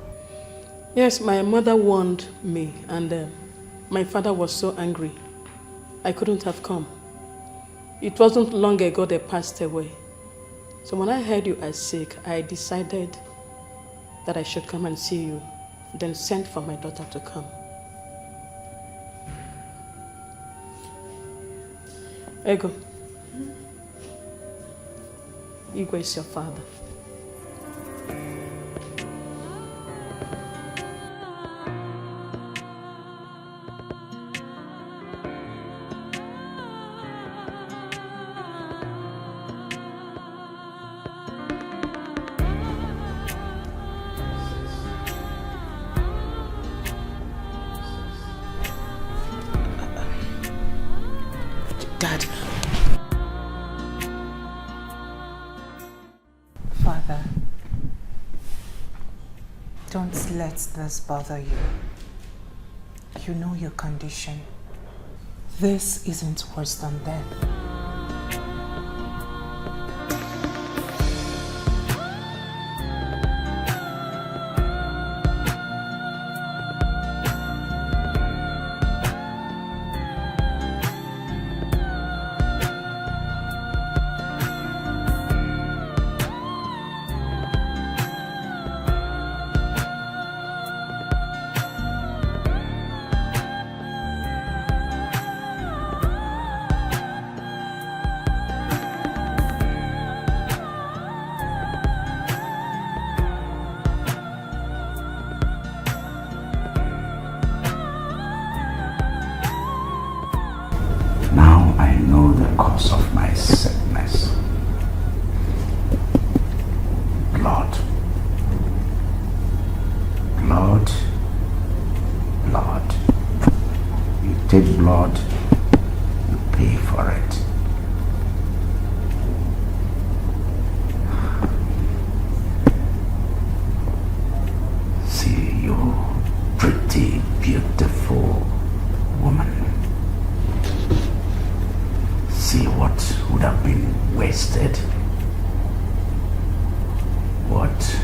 Yes, my mother warned me and my father was so angry. I couldn't have come. It wasn't long ago they passed away. So when I heard you are sick, I decided that I should come and see you, then sent for my daughter to come. Ego. Igwe is your father. Dad. Father, don't let this bother you. You know your condition. This isn't worse than death. Now I know the cause of my sickness. Blood. Blood. Blood. You take blood, you pay for it. See you, pretty, beautiful woman. See what would have been wasted. What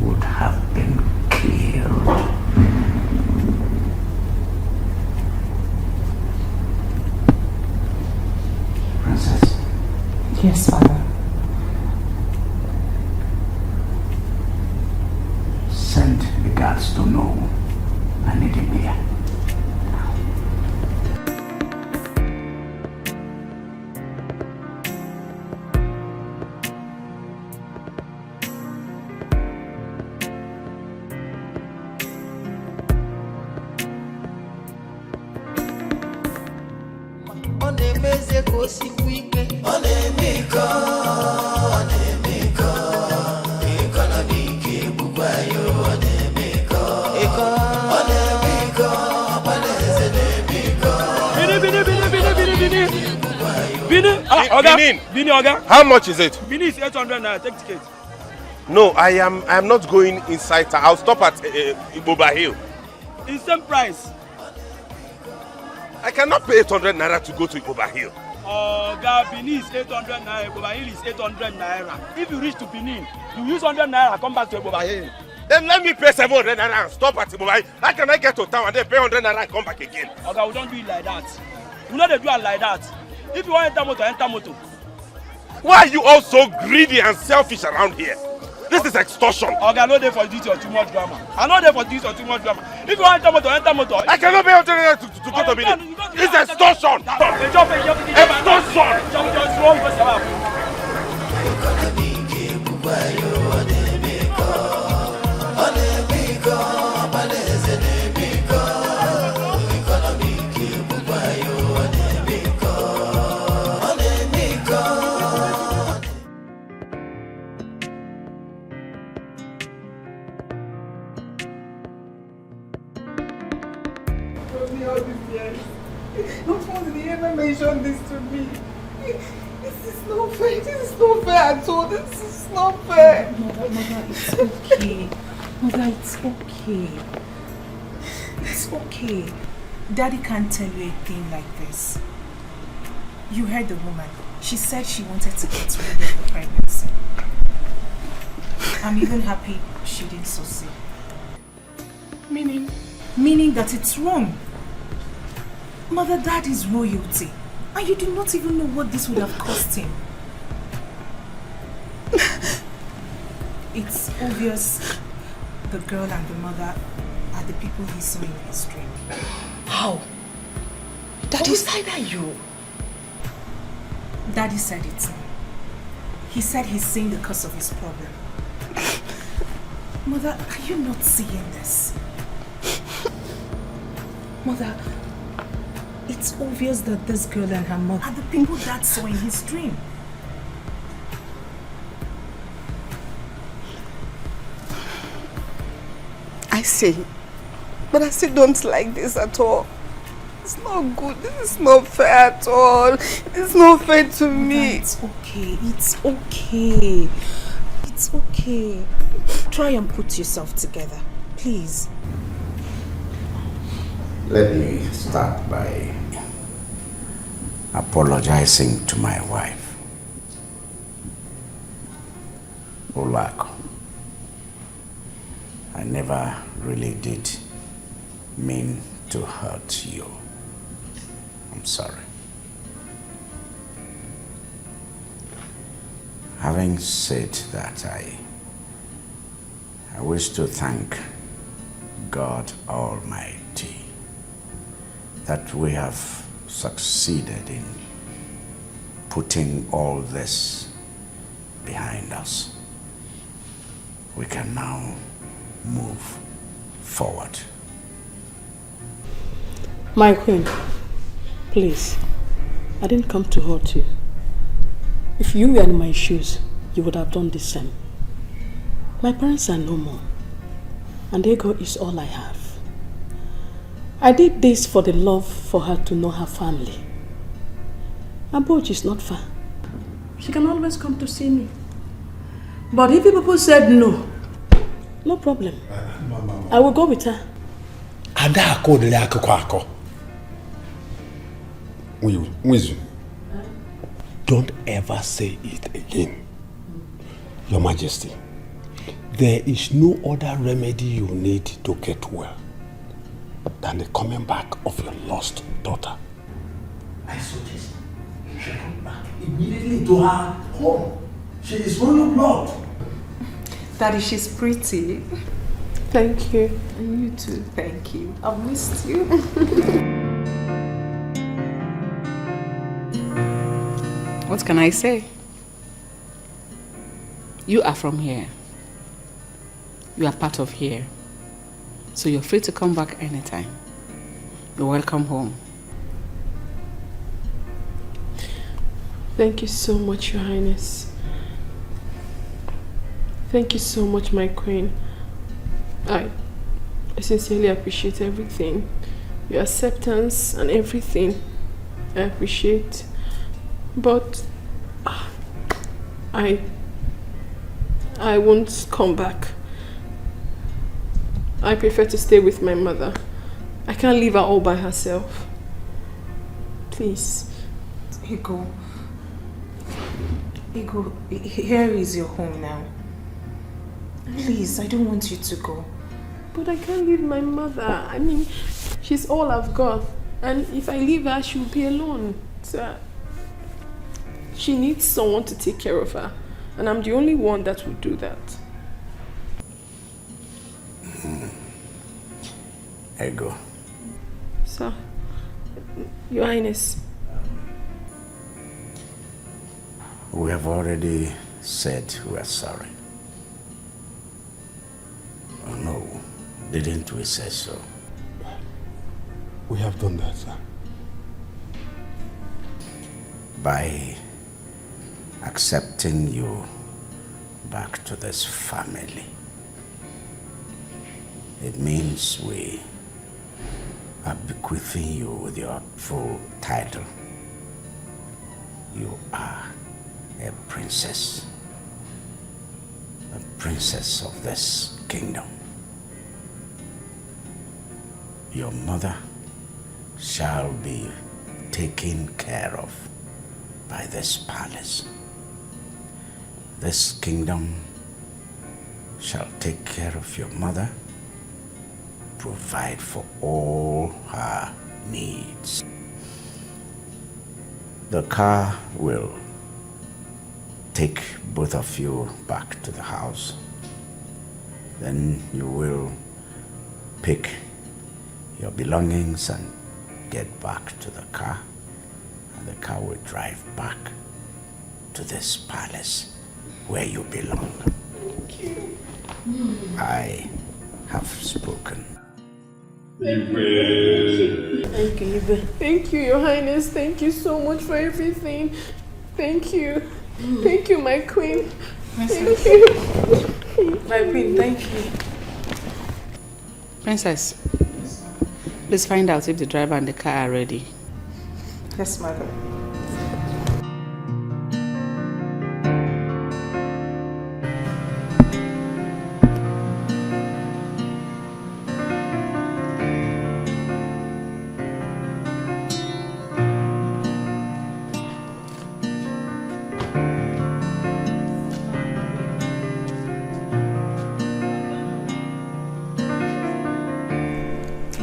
would have been killed. Princess. Yes, Father. Send the guards to know I need him here. ike ka o sikwa ike ọ na-eme iko economic egbukwa ya ọ na-eme iko ọ na-eme iko ọkpalaeze na-eme iko Bini, Oga. How much is it? Bini is 800 naira. Take ticket. No, I am not going inside. I'll stop at Iboba Hill. It's same price. I cannot pay 800 naira to go to Iboba Hill. Oga, Bini is 800 naira. Iboba Hill is 800 naira. If you reach to Benin, you use 100 naira, come back to Iboba Hill. Then let me pay 700 naira and stop at Iboba Hill. How can I get to town and then pay 100 naira and come back again? Oga, we don't do it like that. We know they do it like that. If you want enter motor, enter motor. Why are you all so greedy and selfish around here? This is extortion. Okay, I know they for this or too much drama. I know they for this or too much drama. If you want enter motor. I cannot pay 100 naira to go to Benin. It's extortion. Not once did he ever mention this to me. This is not fair. This is not fair at all. This is not fair. Mother, it's okay. Mother, it's okay. It's okay. Daddy can't tell you a thing like this. You heard the woman. She said she wanted to get rid of the pregnancy. I'm even happy she didn't succeed. Meaning? Meaning that it's wrong. Mother, Dad is royalty. And you do not even know what this would have cost him. It's obvious the girl and the mother are the people he saw in his dream. How? Daddy said that you. Daddy said it. He said he's seeing the cause of his problem. Mother, are you not seeing this? Mother, it's obvious that this girl and her mother are the people Dad saw in his dream. I see. But I still don't like this at all. It's not good. This is not fair at all. It's not fair to me. It's okay. It's okay. It's okay. Try and put yourself together. Please. Let me start by apologizing to my wife, Olako. I never really did mean to hurt you. I'm sorry. Having said that, I wish to thank God Almighty that we have succeeded in putting all this behind us. We can now move forward. My queen, please, I didn't come to hurt you. If you were in my shoes, you would have done the same. My parents are no more, and ego is all I have. I did this for the love for her to know her family. Aboch is not far. She can always come to see me. But if people said no, no problem. I will go with her. Wizu, don't ever say it again. Your Majesty, there is no other remedy you need to get well than the coming back of your lost daughter. I suggest you should come back immediately to her home. She is royal blood. Daddy, she's pretty. Thank you. And you too, thank you. I've missed you. What can I say? You are from here. You are part of here. So you're free to come back anytime. You're welcome home. Thank you so much, Your Highness. Thank you so much, my queen. I sincerely appreciate everything. Your acceptance and everything. I appreciate. But I won't come back. I prefer to stay with my mother. I can't leave her all by herself. Please. Ego, here is your home now. Please, I don't want you to go. But I can't leave my mother. I mean, she's all I've got. And if I leave her, she'll be alone. So she needs someone to take care of her. And I'm the only one that will do that. Ego. Sir, Your Highness. We have already said we are sorry. Oh no, didn't we say so? We have done that, sir. By accepting you back to this family, it means we are bequeathing you with your full title. You are a princess of this kingdom. Your mother shall be taken care of by this palace. This kingdom shall take care of your mother, provide for all her needs. The car will take both of you back to the house. Then you will pick your belongings and get back to the car, and the car will drive back to this palace where you belong. Thank you. I have spoken. Thank you. Thank you, Your Highness. Thank you so much for everything. Thank you. Thank you, my queen. Thank you. My queen, thank you. Princess, please find out if the driver and the car are ready. Yes, madam.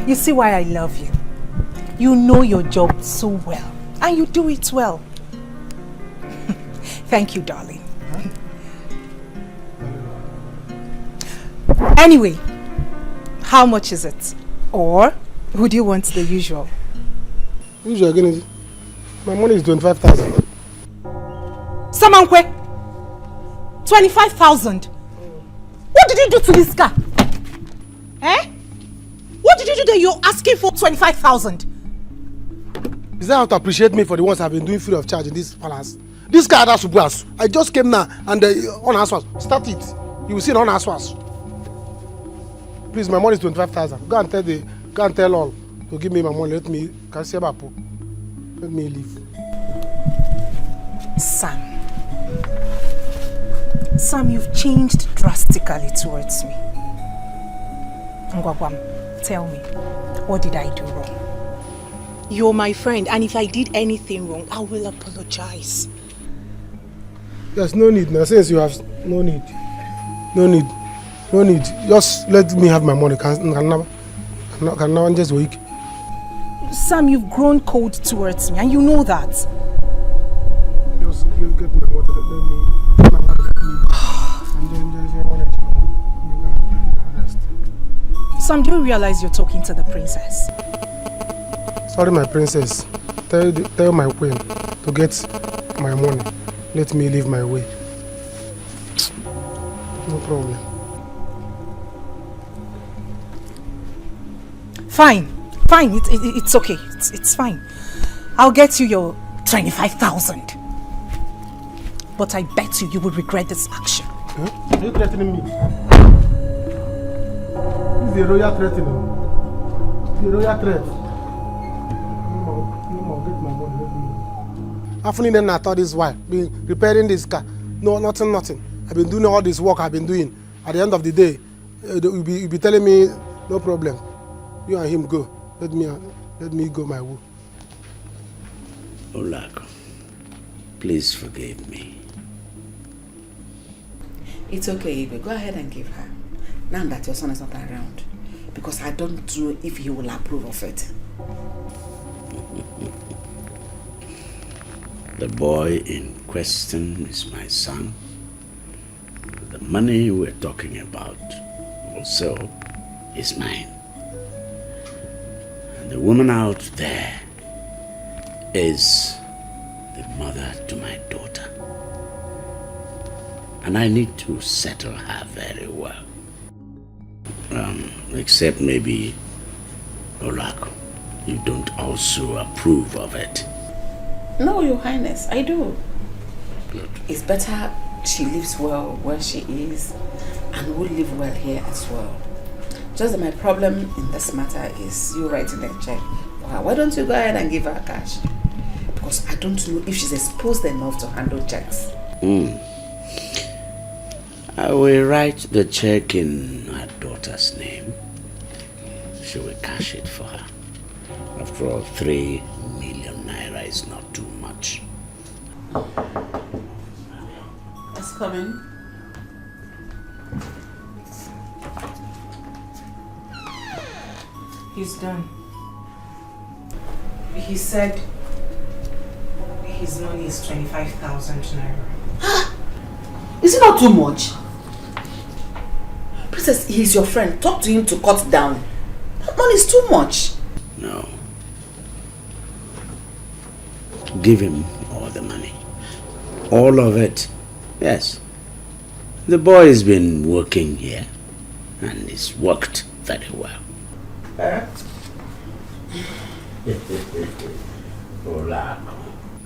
You see why I love you. You know your job so well, and you do it well. Thank you, darling. Anyway, how much is it? Or would you want the usual? Usual again, my money is 25,000. Samankwe! 25,000? What did you do to this car? Eh? What did you do that you're asking for 25,000? Is that how to appreciate me for the ones I've been doing free of charge in this palace? This car has to I just came now and on Aswas. Start it. You will see it on Aswas. Please, my money is 25,000. Go and tell all to give me my money. Let me leave. Sam, you've changed drastically towards me. Ngwagwam, tell me, what did I do wrong? You're my friend, and if I did anything wrong, I will apologize. There's no need now, since you have no need. Just let me have my money. Can now just wait. Sam, you've grown cold towards me, and you know that. Just get my money. Sam, do you realize you're talking to the princess? Sorry, my princess. Tell my queen to get my money. Let me leave my way. No problem. Fine. It's okay. It's fine. I'll get you your 25,000. But I bet you will regret this action. Huh? Are you threatening me? This is a royal threatening. The royal threat. No more, get my money, let me. After then I thought this wife, been repairing this car. No, nothing. I've been doing all this work I've been doing. At the end of the day, you'll be telling me, no problem. You and him go. Let me go my way. Olako, please forgive me. It's okay, Ibe. Go ahead and give her. Now that your son is not around. Because I don't know if he will approve of it. The boy in question is my son. The money we're talking about also is mine. And the woman out there is the mother to my daughter. And I need to settle her very well. Except maybe, Olako, you don't also approve of it. No, Your Highness, I do. Good. It's better she lives well where she is and will live well here as well. Just that my problem in this matter is you writing a check. Why don't you go ahead and give her cash? Because I don't know if she's exposed enough to handle checks. I will write the check in her daughter's name. She will cash it for her. After all, 3 million naira is not too much. Let's come in. He's done. He said his money is 25,000 naira. Is it not too much? Princess, he's your friend. Talk to him to cut down. That money is too much. No. Give him all the money. All of it. Yes. The boy has been working here and it's worked very well.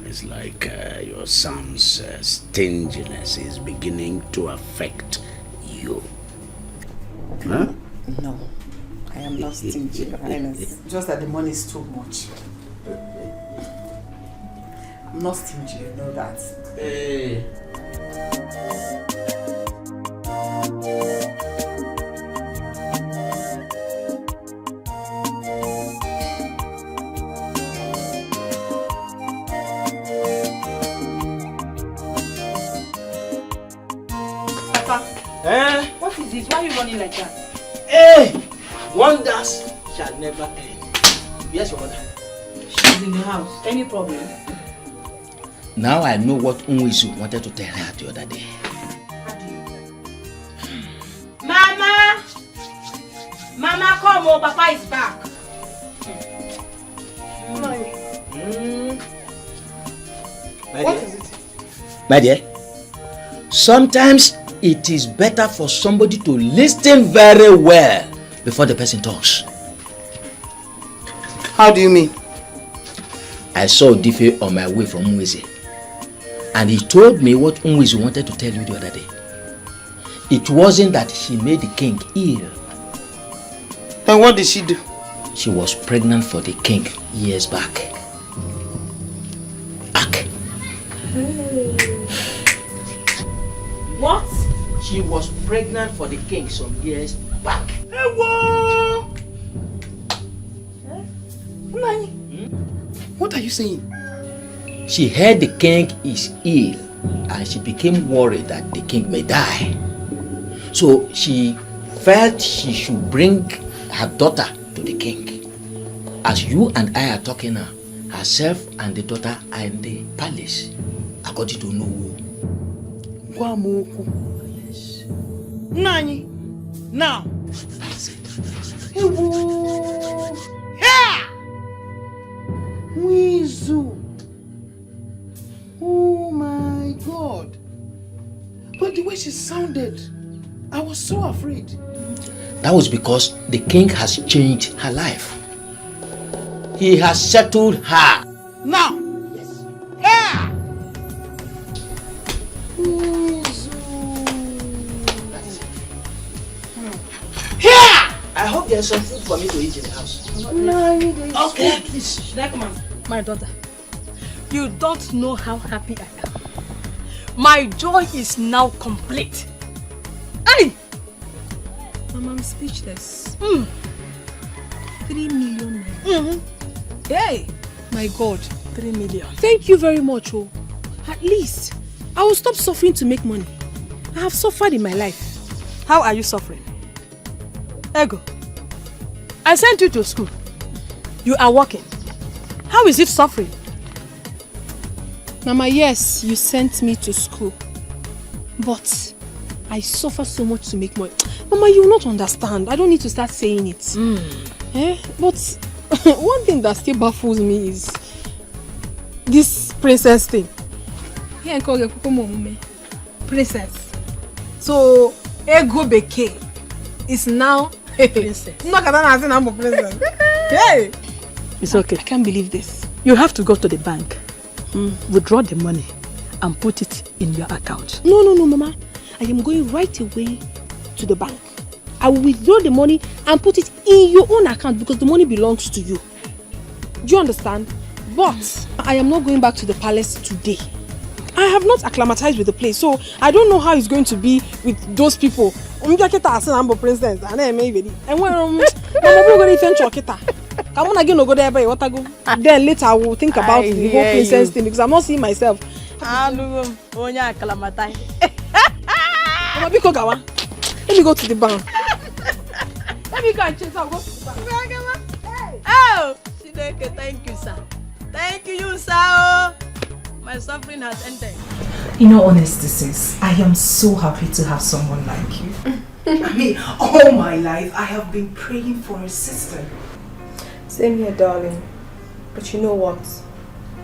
It's like your son's stinginess is beginning to affect you. Huh? No, I am not stingy, Your Highness. Just that the money is too much. I'm not stingy, you know that. Hey. What is this? Why are you running like that? Hey! Wonders shall never end. Yes, your mother. She's in the house. Any problem? Now I know what Unwisu wanted to tell her the other day. Mama! Mama, come on. Papa is back. What is it? My dear, sometimes it is better for somebody to listen very well before the person talks. How do you mean? I saw Dife on my way from Mweze, and he told me what Mweze wanted to tell you the other day. It wasn't that she made the king ill. Then what did she do? She was pregnant for the king years back. What? She was pregnant for the king some years back. What are you saying? She heard the king is ill and she became worried that the king may die. So she felt she should bring her daughter to the king. As you and I are talking now, herself and the daughter are in the palace, according to Nuwu. Yes. Nani? Now. That's it. Yeah! Wizu. Oh my God. But the way she sounded, I was so afraid. That was because the king has changed her life. He has settled her. Now. Yes. Yeah! there's some food for me to eat in the house. No, I need it. Okay, please. Should I come on? My daughter, you don't know how happy I am. My joy is now complete. Hey! Mama, I'm speechless. 3 million. Hey! My God. 3 million. Thank you very much, oh. At least, I will stop suffering to make money. I have suffered in my life. How are you suffering? Ego, I sent you to school. You are working. How is it suffering? Mama, yes, you sent me to school. But I suffer so much to make money. Mama, you will not understand. I don't need to start saying it. But one thing that still baffles me is this princess thing. Princess. So, Ego Beke is now a princess. I'm a princess. Hey! It's okay. I can't believe this. You have to go to the bank, withdraw the money, and put it in your account. No, Mama. I am going right away to the bank. I will withdraw the money and put it in your own account because the money belongs to you. Do you understand? But I am not going back to the palace today. I have not acclimatized with the place, so I don't know how it's going to be with those people. I'm a princess. Then later I will think about the whole princess thing because I'm not seeing myself. Let me go to the bank. Let me go and chase. I'll go to the bank. Oh, thank you, sir. Thank you, sir. My suffering has ended. In all honesty, sis, I am so happy to have someone like you. I mean, all my life I have been praying for a sister. Same here, darling. But you know what?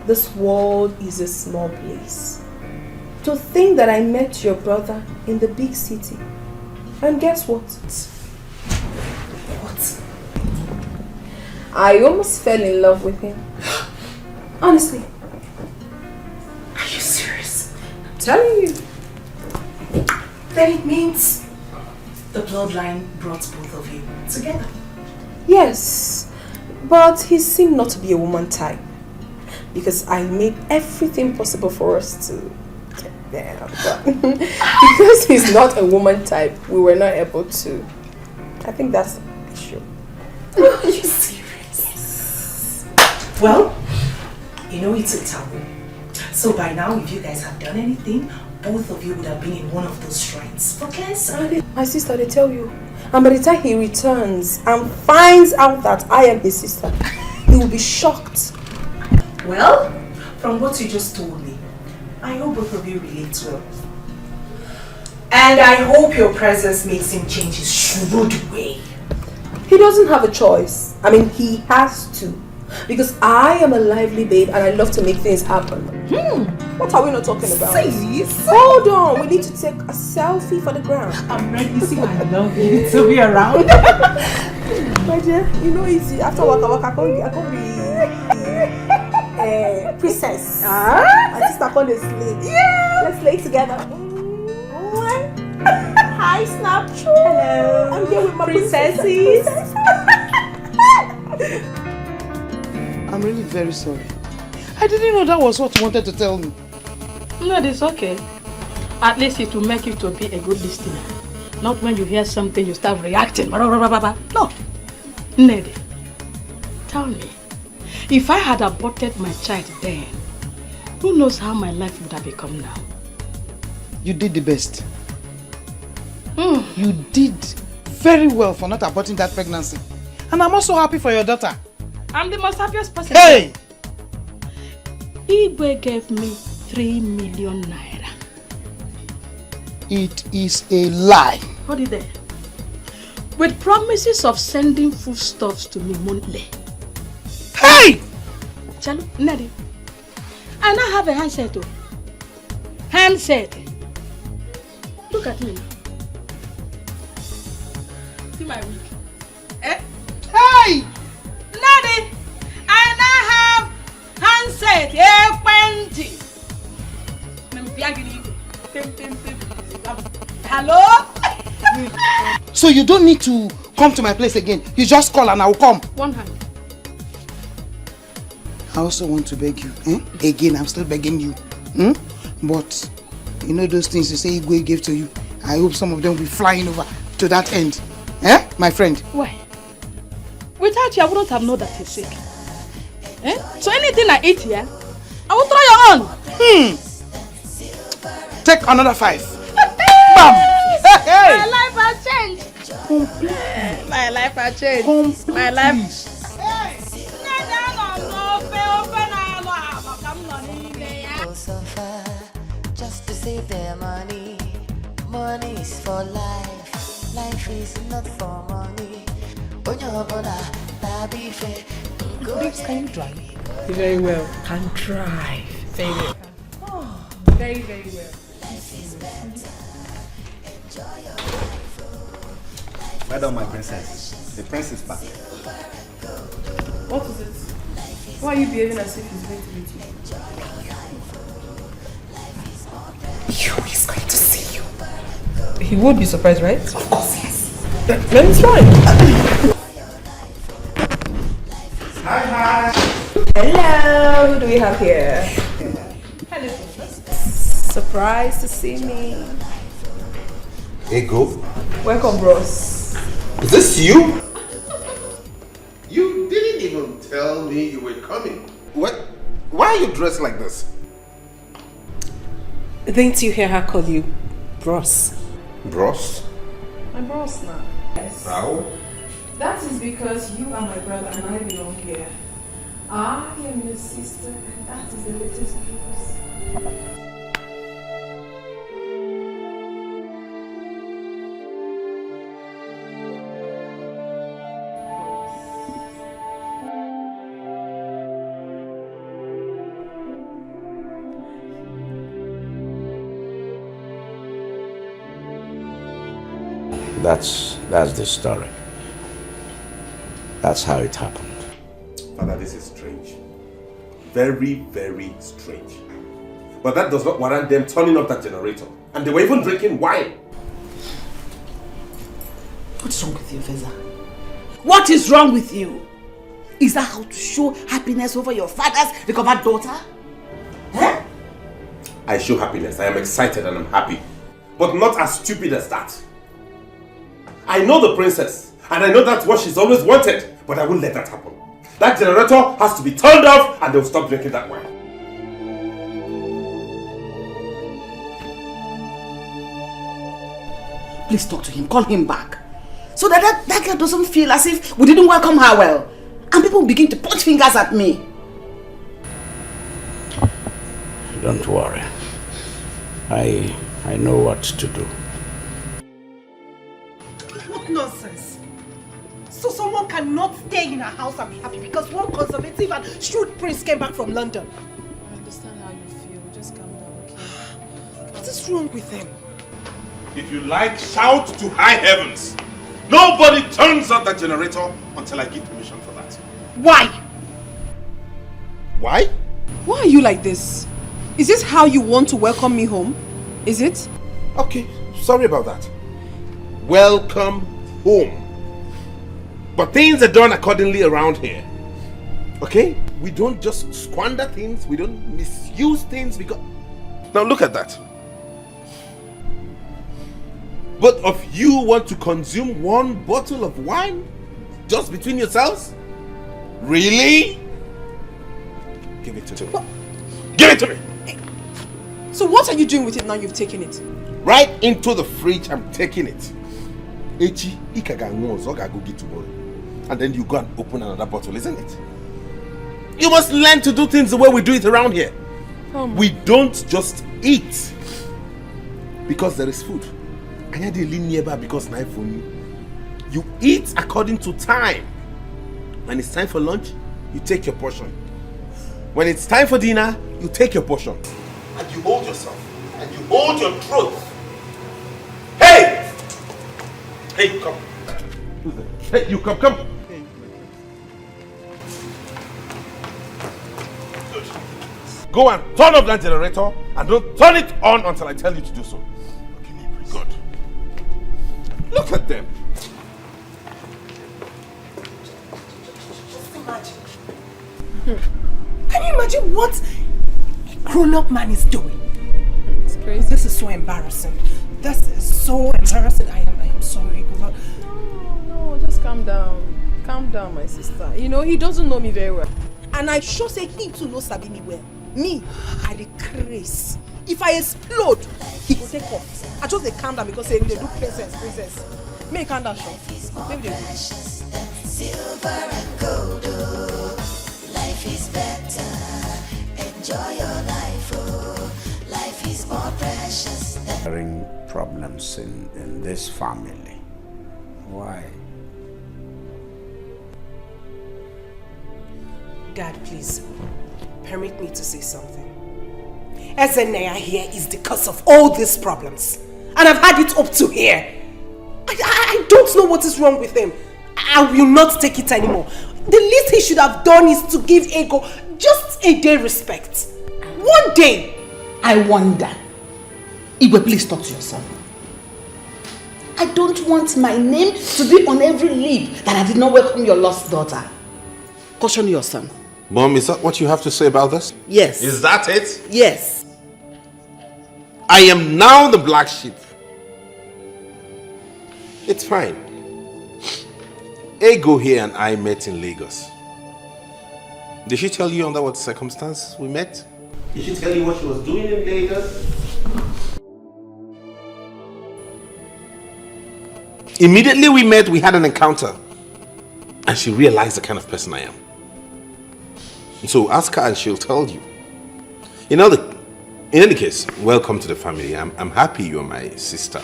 This world is a small place. To think that I met your brother in the big city. And guess what? What? I almost fell in love with him. Honestly. Are you serious? I'm telling you. Then it means the bloodline brought both of you together. Yes, but he seemed not to be a woman type. Because I made everything possible for us to get there. But because he's not a woman type, we were not able to. I think that's the issue. Are you serious? Yes. Well, you know it's a taboo. So by now, if you guys have done anything, both of you would have been in one of those shrines for cancer. My sister, they tell you. And by the time he returns and finds out that I am his sister, he will be shocked. Well, from what you just told me, I hope both of you relate well. And I hope your presence makes him change his shrewd way. He doesn't have a choice. I mean, he has to. Because I am a lively babe and I love to make things happen. What are we not talking about? Sis. Hold on, we need to take a selfie for the ground. I'm ready. See, I love you to be around. My dear, you know easy. After waka waka, I can't be princess. My sister called a slave. Yeah. Let's lay together. Hi, Snapchat. Hello. I'm here with my princesses. I'm really very sorry. I didn't know that was what you wanted to tell me. No, it's okay. At least it will make you to be a good listener. Not when you hear something you start reacting. No. Ned, tell me, if I had aborted my child then, who knows how my life would have become now? You did the best. You did very well for not aborting that pregnancy. And I'm also happy for your daughter. I'm the most happiest person. Hey! Igwe gave me 3 million naira. It is a lie. Hold it there. With promises of sending foodstuffs to me monthly. Hey! Chalu, Nadi. I now have a handset too. Handset. Look at me now. See my wig. Eh? Hey! Nadi, I now have handset. Hello? So you don't need to come to my place again. You just call and I will come. One hand. I also want to beg you. Again, I'm still begging you. But, you know those things you say Igwe gave to you? I hope some of them will be flying over to that end. My friend? Why? Without you, I wouldn't have known that he's sick. So anything I eat here, I will throw you on. Take another 5. Bam! My life has changed. My life has changed. My life. Just to save their money. Money is for life. Life is not for money. Babes, can you drive? Very well. Can drive. Very well. Very, very well. Well done, my princess. The prince is back. What is it? Why are you behaving as if he's going to meet you? He's going to see you. He would be surprised, right? Of course, yes. Then it's fine. Hi. Hello, who do we have here? Hello. Surprised to see me. Ego? Welcome, bros. Is this you? You didn't even tell me you were coming. What? Why are you dressed like this? Didn't you hear her call you bros? Bros? My bros now. Yes. How? That is because you are my brother and I belong here. I am your sister and that is the latest news. That's the story. That's how it happened. Father, this is strange. Very, very strange. But that does not warrant them turning off that generator. And they were even drinking wine. What's wrong with you, Feza? What is wrong with you? Is that how to show happiness over your father's recovered daughter? I show happiness. I am excited and I'm happy. But not as stupid as that. I know the princess. And I know that's what she's always wanted. But I won't let that happen. That generator has to be turned off and they'll stop drinking that wine. Please talk to him. Call him back. So that girl doesn't feel as if we didn't welcome her well. And people begin to point fingers at me. Don't worry. I know what to do. What nonsense! So someone cannot stay in her house and be happy because one conservative and shrewd prince came back from London. I understand how you feel. Just calm down, okay? What is wrong with them? If you like, shout to high heavens. Nobody turns off that generator until I give permission for that. Why? Why? Why are you like this? Is this how you want to welcome me home? Is it? Okay, sorry about that. Welcome home. But things are done accordingly around here. Okay? We don't just squander things. We don't misuse things because... Now look at that. Both of you want to consume one bottle of wine? Just between yourselves? Really? Give it to me. What? Give it to me! So what are you doing with it now you've taken it? Right into the fridge, I'm taking it. Echi, go get tomorrow. And then you go and open another bottle, isn't it? You must learn to do things the way we do it around here. We don't just eat because there is food. Because you eat according to time. When it's time for lunch, you take your portion. When it's time for dinner, you take your portion. And you hold yourself. And you hold your throat. Hey! Hey, come. Hey, you come. Good. Go and turn off that generator and don't turn it on until I tell you to do so. Good. Look at them. Can you imagine what a grown-up man is doing? It's crazy. This is so embarrassing. This is so embarrassing. I am sorry. No, just calm down. Calm down, my sister. You know, he doesn't know me very well. And I sure say he too knows Sabi me well. Me, I the craze. If I explode, he will take off. I just say calm down because they do princess. May calm down, sure. Maybe they do. Silver and gold, oh, life is better. Enjoy your life, oh, life is more precious than... Having problems in this family. Why? Dad, please, permit me to say something. Ezenaya here is the cause of all these problems. And I've had it up to here. I don't know what is wrong with him. I will not take it anymore. The least he should have done is to give Ego just a day respect. One day. I wonder. Igwe, please talk to your son. I don't want my name to be on every lip that I did not welcome your lost daughter. Caution your son. Mom, is that what you have to say about this? Yes. Is that it? Yes. I am now the black sheep. It's fine. Ego here and I met in Lagos. Did she tell you under what circumstance we met? Did she tell you what she was doing in Lagos? Immediately we met, we had an encounter. And she realized the kind of person I am. So ask her and she'll tell you. In any case, welcome to the family. I'm happy you're my sister.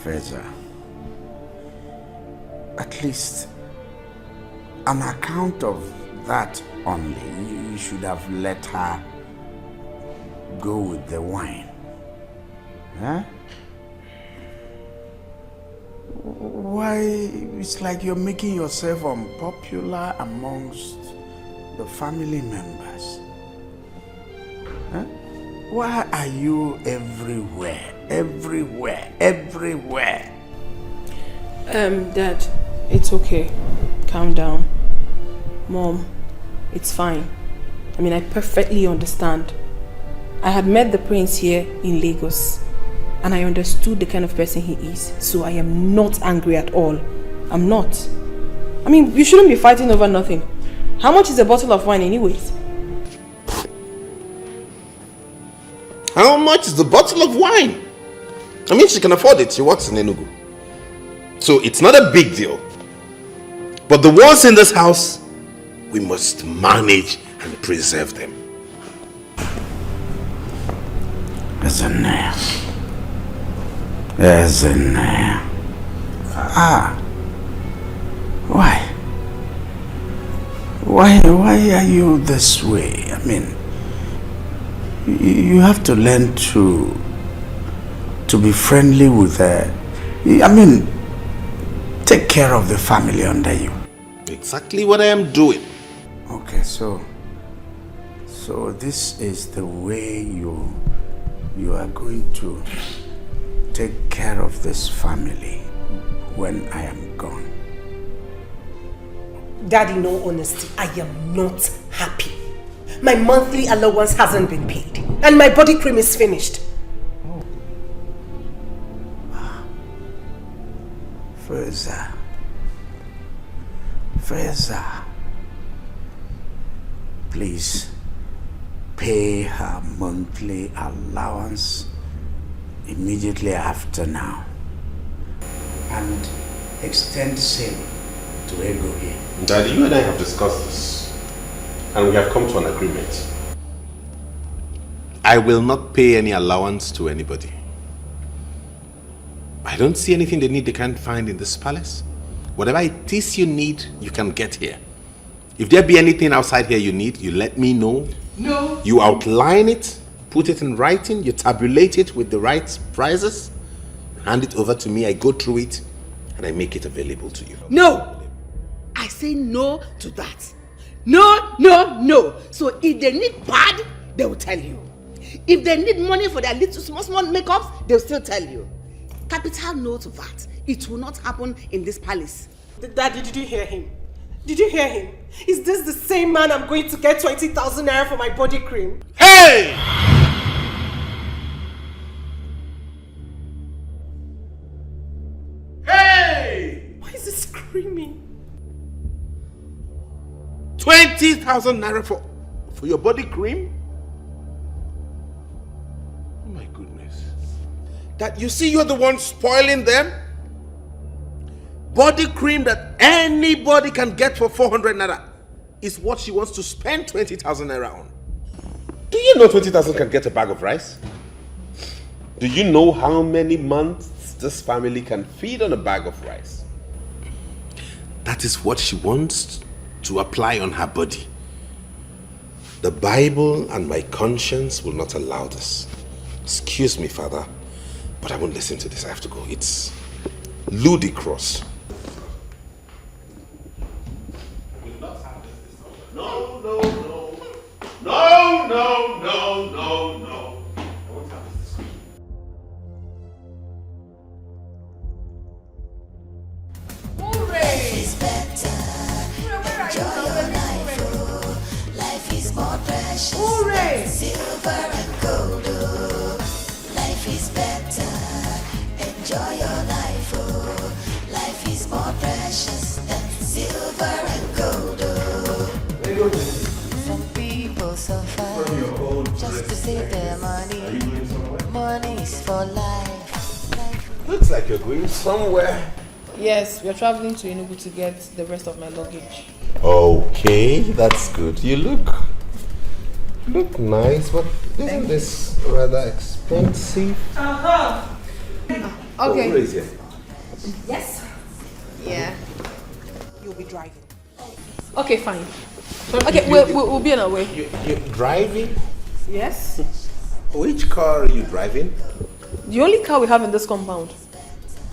Feza, at least on account of that only, you should have let her go with the wine. Huh? Why, it's like you're making yourself unpopular amongst the family members. Huh? Why are you everywhere? Everywhere? Dad, it's okay. Calm down. Mom, it's fine. I mean, I perfectly understand. I had met the prince here in Lagos and I understood the kind of person he is. So I am not angry at all. I'm not. I mean, you shouldn't be fighting over nothing. How much is a bottle of wine anyways? How much is the bottle of wine? I mean, she can afford it. She works in Enugu. So it's not a big deal. But the ones in this house, we must manage and preserve them. Ezenaya. Why are you this way? I mean, you have to learn to be friendly with her. I mean, take care of the family under you. Exactly what I am doing. Okay, so this is the way you are going to take care of this family when I am gone. Daddy, no honesty, I am not happy. My monthly allowance hasn't been paid and my body cream is finished. Feza, please pay her monthly allowance immediately after now and extend same to Ego here. Daddy, you and I have discussed this and we have come to an agreement. I will not pay any allowance to anybody. I don't see anything they can't find in this palace. Whatever it is you need, you can get here. If there be anything outside here you need, you let me know. No. You outline it, put it in writing, you tabulate it with the right prices, hand it over to me, I go through it, and I make it available to you. No! I say no to that. No. So if they need pad, they will tell you. If they need money for their little small makeups, they'll still tell you. Capital no to that. It will not happen in this palace. Daddy, did you hear him? Did you hear him? Is this the same man I'm going to get 20,000 naira for my body cream? Hey! Hey! Why is he screaming? 20,000 naira for your body cream? Oh my goodness. That you see you're the one spoiling them? Body cream that anybody can get for 400 naira is what she wants to spend 20,000 naira on. Do you know 20,000 can get a bag of rice? Do you know how many months this family can feed on a bag of rice? That is what she wants to apply on her body. The Bible and my conscience will not allow this. Excuse me, Father, but I won't listen to this. I have to go. It's ludicrous. No, no, no. No, no, no, no, no. I won't have this discussion. Life is better. Enjoy your life, oh. Life is more precious than silver and gold, oh. Life is better. Enjoy your life, oh. Life is more precious than silver and gold, oh. Some people suffer just to save their money. Money is for life. Looks like you're going somewhere. Yes, we are traveling to Enugu to get the rest of my luggage. Okay, that's good. You look nice, but isn't this rather expensive? Okay. Oh, where is it? Yes. Yeah. You'll be driving. Okay, fine. Okay, we'll be on our way. You're driving? Yes. Which car are you driving? The only car we have in this compound.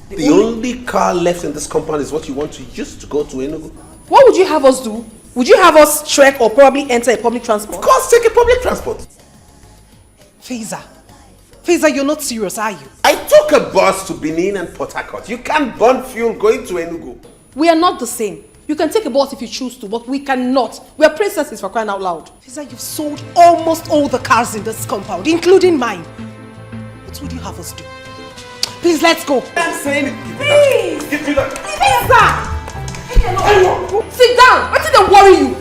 The only car left in this compound is what you want to use to go to Enugu? What would you have us do? Would you have us trek or probably enter a public transport? Of course, take a public transport. Faiza, you're not serious, are you? I took a bus to Benin and Port Harcourt. You can't burn fuel going to Enugu. We are not the same. You can take a bus if you choose to, but we cannot. We are princesses, for crying out loud. Faiza, you've sold almost all the cars in this compound, including mine. What would you have us do? Please, let's go. I'm saying it. Please! Give me that. Faiza! Sit down! What did they worry you?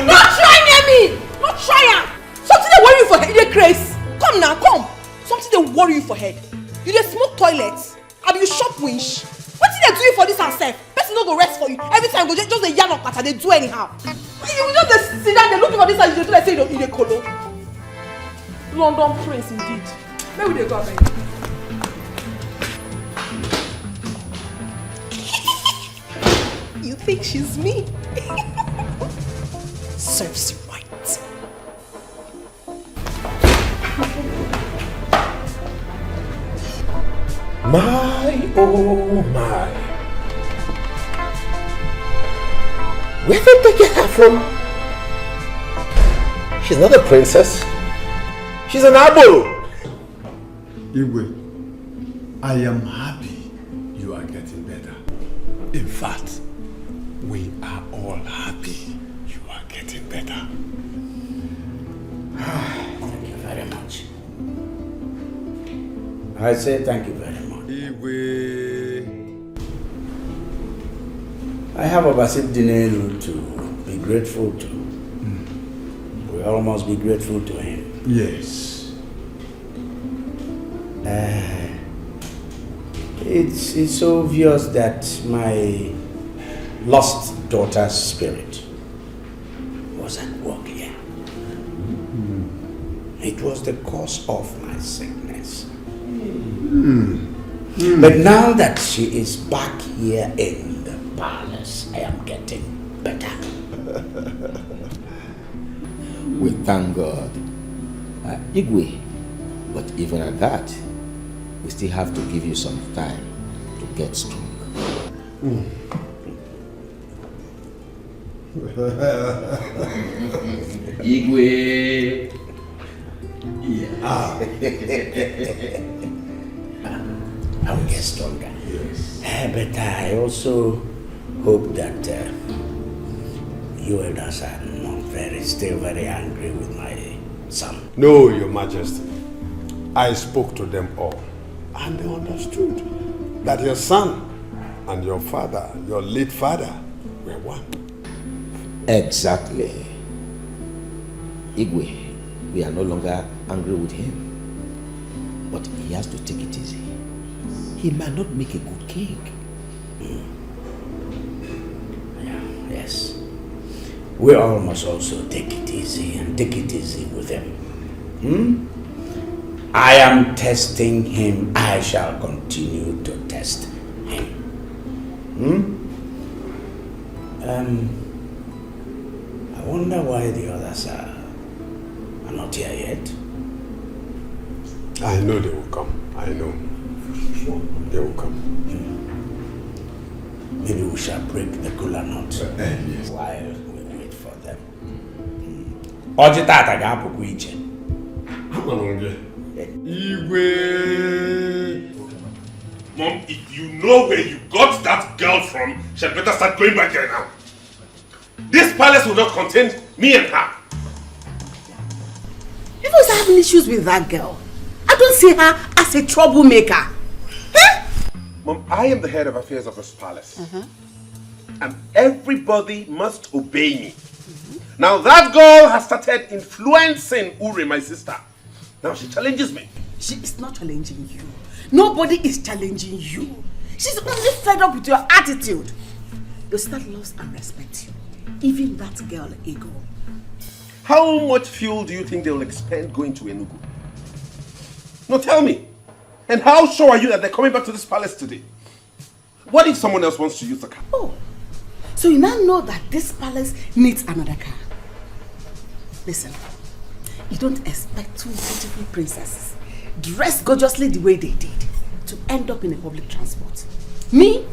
Not try near me! Not try her! Something they worry you for head, they craze. Come now, come! Something they worry you for head. You dey smoke toilets? Abi you shop winch? What did they do you for this herself? Person no go rest for you. Every time go just a yarn of pattern, they do anyhow. You just dey sit down, they looking for this and you do like say you dey colo. London prince indeed. Where will they go abeg? You think she's me? Serves you right. My, oh my. Where did they get her from? She's not a princess. She's an abo. Igwe, I am happy you are getting better. In fact, we are all happy you are getting better. Thank you very much. I say thank you very much. I have Obasid Dinelu to be grateful to. We all must be grateful to him. Yes. It's obvious that my lost daughter's spirit was at work here. It was the cause of my sickness. But now that she is back here in the palace, I am getting better. We thank God. Igwe, but even at that, we still have to give you some time to get strong. Igwe. I will get stronger. Yes. But I also hope that you elders are still very angry with my son. No, Your Majesty. I spoke to them all, and they understood that your son and your father, your late father, were one. Exactly. Igwe, we are no longer angry with him. But he has to take it easy. He might not make a good king. Yes. We all must also take it easy and take it easy with him. I am testing him. I shall continue to test him. I wonder why the others are not here yet. I know they will come. I know. They will come. Maybe we shall break the kola nut while we wait for them. Oji tata ga-apụkwa iche. Mom, if you know where you got that girl from, she had better start going back there now. This palace will not contain me and her. If I was having issues with that girl, I don't see her as a troublemaker. Mom, I am the head of affairs of this palace. And everybody must obey me. Now that girl has started influencing Uri, my sister. Now she challenges me. She is not challenging you. Nobody is challenging you. She's only fed up with your attitude. Your sister loves and respects you. Even that girl, Ego. How much fuel do you think they will expend going to Enugu? No, tell me. And how sure are you that they're coming back to this palace today? What if someone else wants to use the car? Oh, so you now know that this palace needs another car. Listen, you don't expect two beautiful princesses, dressed gorgeously the way they did, to end up in a public transport. Me,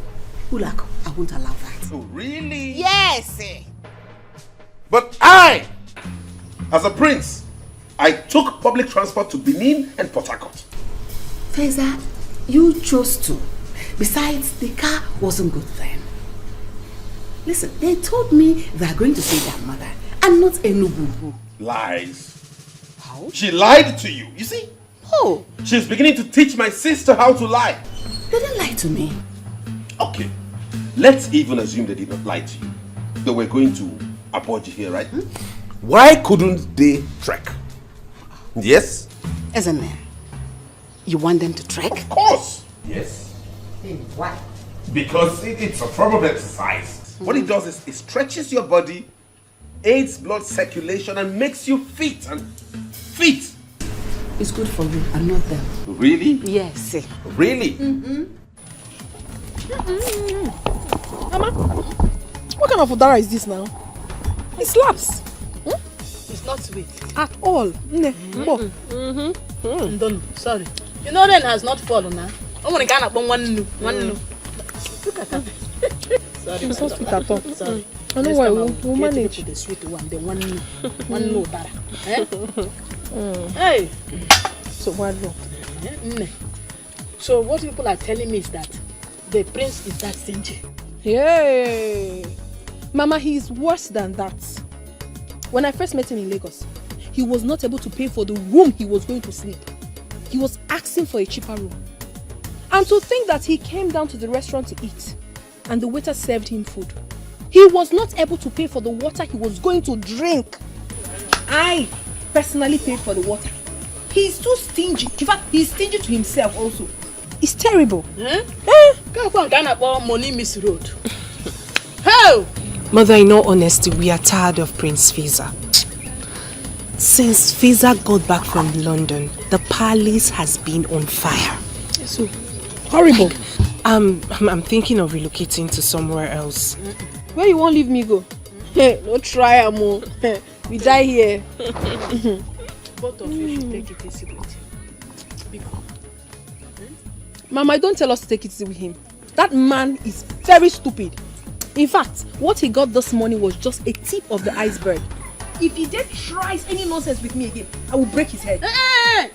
Ulako, I won't allow that. Oh, really? Yes! But I, as a prince, I took public transport to Benin and Port Harcourt. Feza, you chose to. Besides, the car wasn't good then. Listen, they told me they are going to see their mother and not Enugu. Lies. How? She lied to you, you see? Oh. She's beginning to teach my sister how to lie. They didn't lie to me. Okay, let's even assume they did not lie to you. They were going to Abuja here, right? Why couldn't they trek? Yes? Isn't there? You want them to trek? Of course. Yes. Why? Because it's a form of exercise. What it does is it stretches your body, aids blood circulation, and makes you fit. It's good for you and not them. Really? Yes. Really? Mama, what kind of udara is this now? It slaps. It's not sweet. At all. Sorry. You know rain has not fallen now. I'm gonna get one new. Look at that. Sorry. It's not sweet at all. Sorry. I know why we'll manage. The sweet one, the one new udara. Hey. So what? So what people are telling me is that the prince is that stingy. Yay! Mama, he is worse than that. When I first met him in Lagos, he was not able to pay for the room he was going to sleep. He was asking for a cheaper room. And to think that he came down to the restaurant to eat and the waiter served him food. He was not able to pay for the water he was going to drink. I personally paid for the water. He's too stingy. In fact, he's stingy to himself also. It's terrible. Money miss road. How? Mother, in all honesty, we are tired of Prince Feza. Since Feza got back from London, the palace has been on fire. So horrible. I'm thinking of relocating to somewhere else. Where you won't leave me go? Hey, no try, Amo. We die here. Both of you should take it easy with him. Mama, don't tell us to take it easy with him. That man is very stupid. In fact, what he got this morning was just a tip of the iceberg. If he then tries any nonsense with me again, I will break his head. Hey!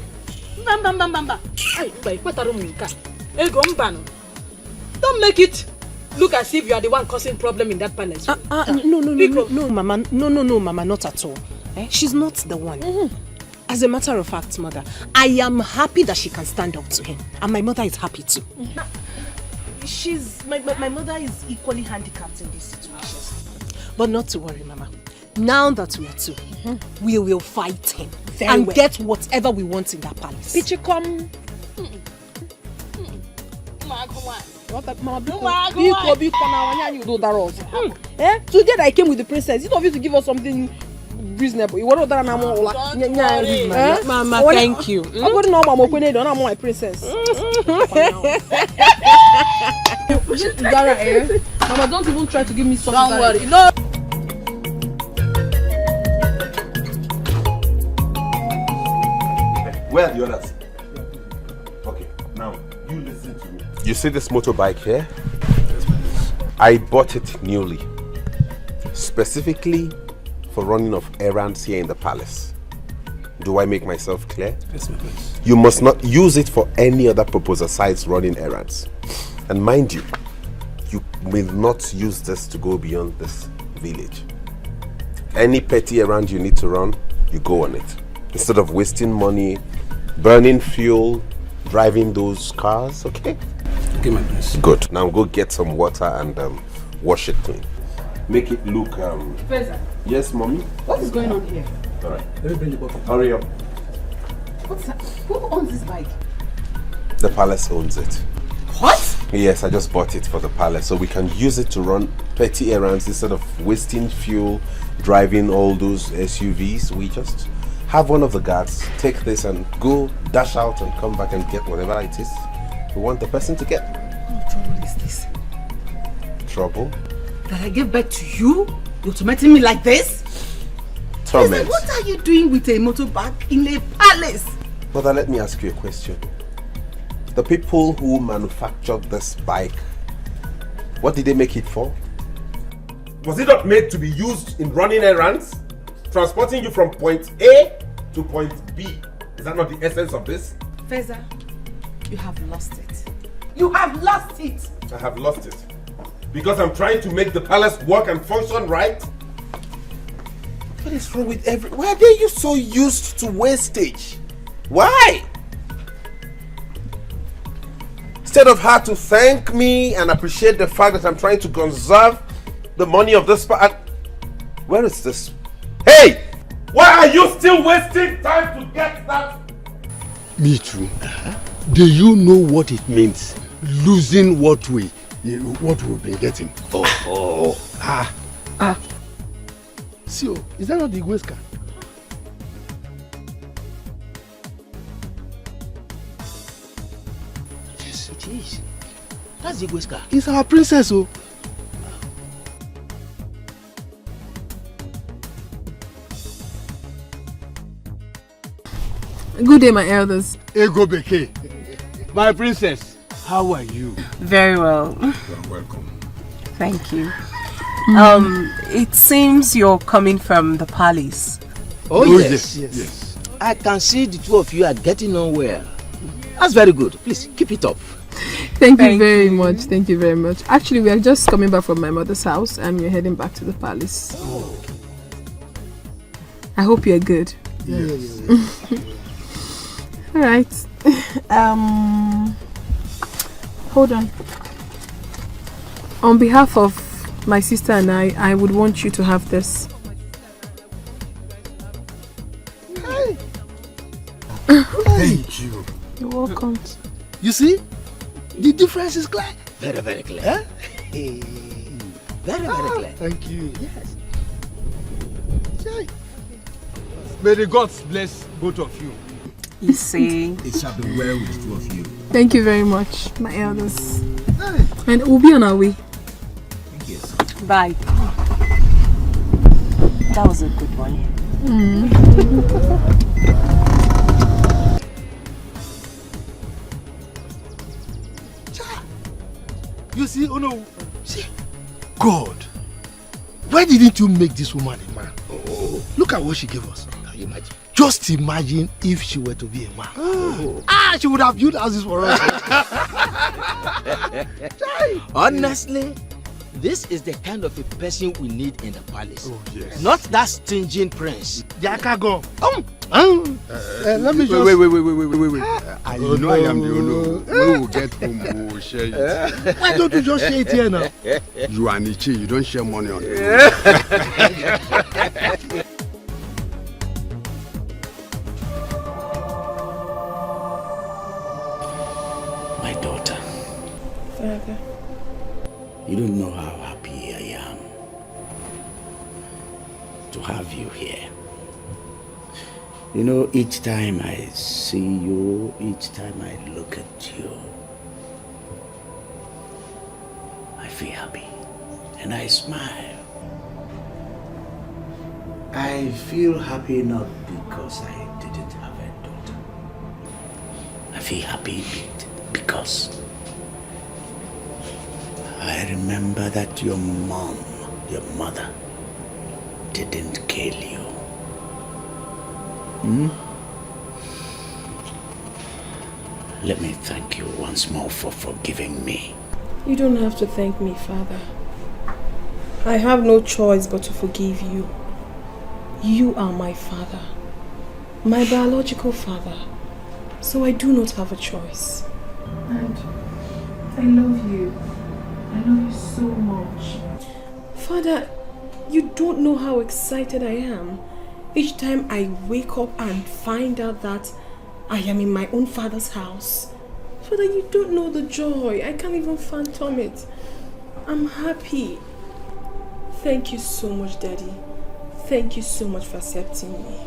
Don't make it look as if you are the one causing problem in that palace. No, Mama. No, Mama, not at all. She's not the one. As a matter of fact, Mother, I am happy that she can stand up to him. And my mother is happy too. My mother is equally handicapped in this situation. But not to worry, Mama. Now that we are two, we will fight him and get whatever we want in that palace. Pichi come. Today I came with the princess. You don't have to give us something reasonable. Mama, thank you. I'm my princess. Mama, don't even try to give me something. Don't worry. No. Where are the others? Okay, now you listen to me. You see this motorbike here? I bought it newly, specifically for running of errands here in the palace. Do I make myself clear? Yes, please. You must not use it for any other purpose besides running errands. And mind you, you will not use this to go beyond this village. Any petty errand you need to run, you go on it. Instead of wasting money, burning fuel, driving those cars, okay? Okay, my prince. Good. Now go get some water and wash it clean. Make it look... Professor. Yes, mommy? What is going on here? Alright. Let me bring the bottle. Hurry up. What's that? Who owns this bike? The palace owns it. What? Yes, I just bought it for the palace so we can use it to run petty errands instead of wasting fuel, driving all those SUVs. We just have one of the guards take this and go dash out and come back and get whatever it is we want the person to get. What trouble is this? Trouble? That I gave birth to you? You're tormenting me like this? Torment. What are you doing with a motorbike in a palace? Mother, let me ask you a question. The people who manufactured this bike, what did they make it for? Was it not made to be used in running errands? Transporting you from point A to point B. Is that not the essence of this? Feza, you have lost it. You have lost it! I have lost it. Because I'm trying to make the palace work and function right? What is wrong with why are you so used to wastage? Why? Instead of her to thank me and appreciate the fact that I'm trying to conserve the money of this where is this? Hey! Why are you still wasting time to get that? Me too. Do you know what it means? Losing what we've been getting. See, is that not the Igwe's car? Yes, it is. That's the Igwe's car. It's our princess, oh. Good day, my elders. Ego Beke, my princess, how are you? Very well. You're welcome. Thank you. It seems you're coming from the palace. Oh, yes. I can see the two of you are getting on well. That's very good. Please, keep it up. Thank you very much. Thank you very much. Actually, we are just coming back from my mother's house and we're heading back to the palace. Oh. I hope you're good. Yes. All right. Hold on. On behalf of my sister and I would want you to have this. Thank you. You're welcome. You see? The difference is clear. Very, very clear. Huh? Very, very clear. Thank you. Yes. May the gods bless both of you. You see? It shall be well with the two of you. Thank you very much, my elders. And we'll be on our way. Thank you. Bye. That was a good one. You see, oh no, see, God, why didn't you make this woman a man? Oh, look at what she gave us. Can you imagine? Just imagine if she were to be a man. She would have built houses for us. Honestly, this is the kind of a person we need in the palace. Oh, yes. Not that stinging prince. Yakago. Let me just... Wait. I know I am the owner. When we will get home, we will share it. Why don't you just share it here now? You are Nichi, you don't share money on it. My daughter. Father. You don't know how happy I am to have you here. You know, each time I see you, each time I look at you, I feel happy and I smile. I feel happy not because I didn't have a daughter. I feel happy because I remember that your mom, your mother, didn't kill you. Let me thank you once more for forgiving me. You don't have to thank me, Father. I have no choice but to forgive you. You are my father, my biological father, so I do not have a choice. And I love you. I love you so much. Father, you don't know how excited I am each time I wake up and find out that I am in my own father's house. Father, you don't know the joy. I can't even fathom it. I'm happy. Thank you so much, Daddy. Thank you so much for accepting me.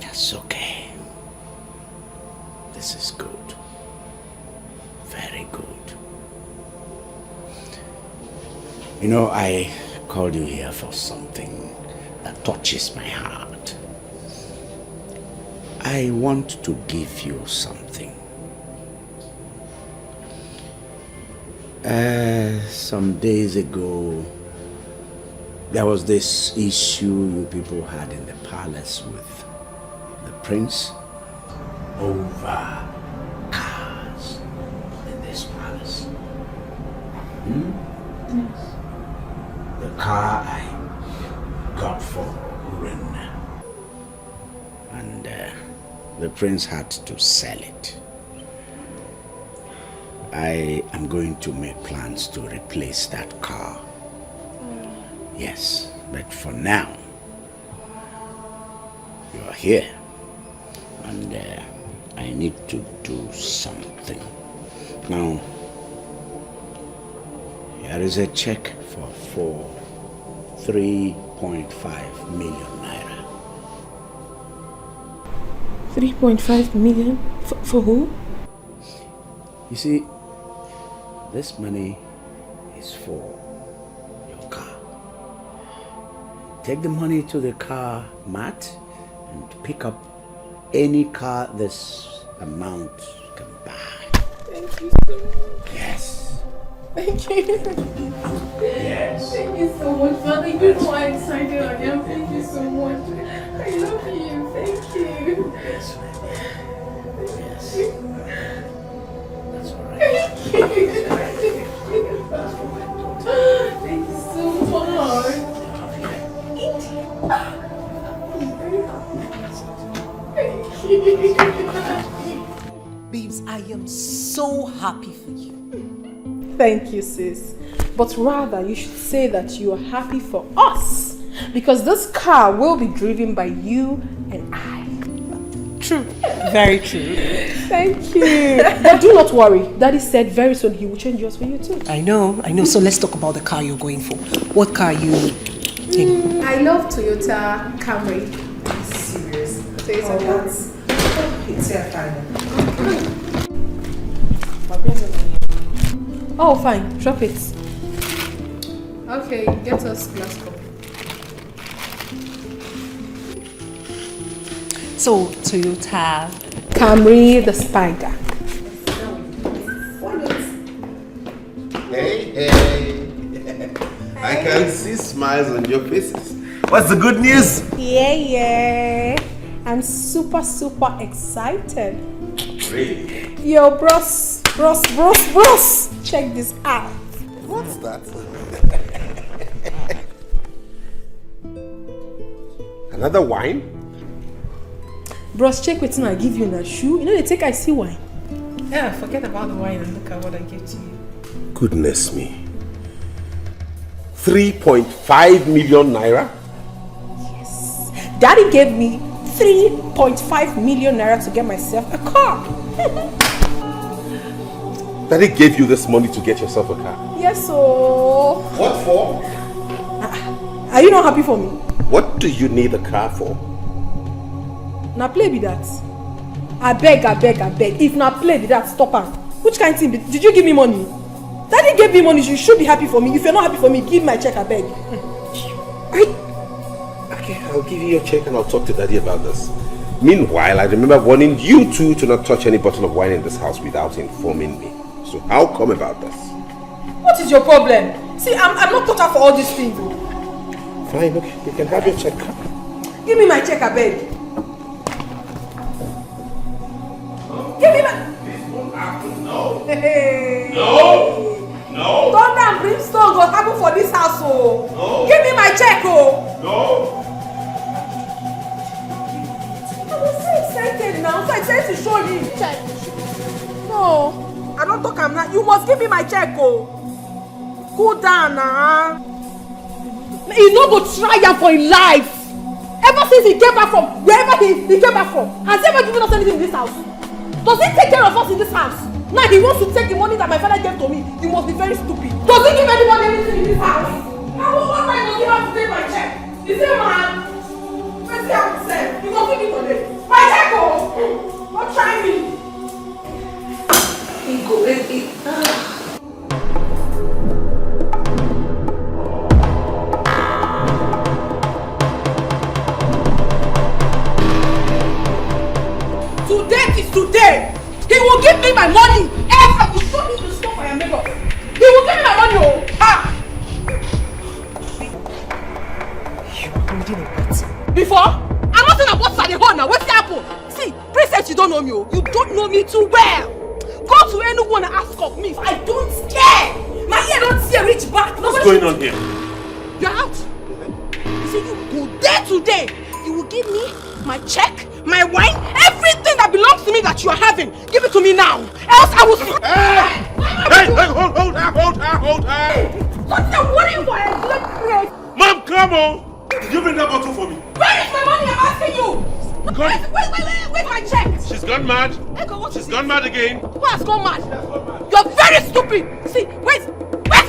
That's okay. This is good. Very good. You know, I called you here for something that touches my heart. I want to give you something. Some days ago, there was this issue you people had in the palace with the prince over cars in this palace. Yes. The car I got for Ren. And the prince had to sell it. I am going to make plans to replace that car. Yes, but for now, you are here. And I need to do something. Now, here is a check for 3.5 million naira. 3.5 million? For who? You see, this money is for your car. Take the money to the car mat and pick up any car this amount can buy. Thank you so much. Yes. Thank you. Yes. Thank you so much, Father. You know how excited I am. Thank you so much. I love you. Thank you. Yes. Yes. That's all right. Thank you. Thank you so much. Babes, I am so happy for you. Thank you, sis. But rather, you should say that you are happy for us. Because this car will be driven by you and I. True. Very true. Thank you. But do not worry. Daddy said very soon he will change yours for you too. I know. So let's talk about the car you're going for. What car are you in? I love Toyota Camry. Serious? Toyota Camry. It's your time. Oh, fine. Drop it. Okay, get us glass cup. So, Toyota Camry the Spider. Hey. I can see smiles on your faces. What's the good news? Yeah. I'm super excited. Really? Yo, bros. Check this out. What's that? Another wine? Bros, check wetin I give you in a shoe. You know they take I see wine. Yeah, forget about the wine and look at what I gave to you. Goodness me. 3.5 million naira? Daddy gave me 3.5 million naira to get myself a car. Daddy gave you this money to get yourself a car? Yes, so... What for? Are you not happy for me? What do you need a car for? Now play be that. I beg. If not play be that, stop am. Which kind of thing? Did you give me money? Daddy gave me money, you should be happy for me. If you're not happy for me, give my check, I beg. Okay, I'll give you your check and I'll talk to Daddy about this. Meanwhile, I remember warning you two to not touch any bottle of wine in this house without informing me. So how come about this? What is your problem? See, I'm not cut out for all these things. Fine, okay, you can have your check. Give me my check, I beg. Give me my... This won't happen, no. Hey. No. Thunder and brimstone will happen for this house, oh. No. Give me my check, oh. No. I was so excited now, so I said to show you check. No, I don't talk I'm not. You must give me my check, oh. Cool down now. He's not going to try am for his life. Ever since he came back from wherever he came back from, has he ever given us anything in this house? Does he take care of us in this house? Now he wants to take the money that my father gave to me. You must be very stupid. Does he give anybody anything in this house? What right does he have to take my check? Is he man? Where's he have himself? You must give me today. My check, oh! Don't try me. Go, baby. Today is today. He will give me my money. Else I will show him the stuff I am made of. He will give me my money, oh. Before? I'm not saying about at the hole now. What's the apple? See, princess, you don't know me. You don't know me too well. Go to anyone and ask of me. I don't care. My ear don't see a rich back. What's going on here? You're out. You see, you go there today. You will give me my check, my wine, everything that belongs to me that you are having. Give it to me now. Else I will... Hey, hold her. What's the worry for a blood crate? Mom, come on. Did you bring that bottle for me? Where is my money? I'm asking you. Where's my check? She's gone mad. She's gone mad again. Who has gone mad? You're very stupid. See, where's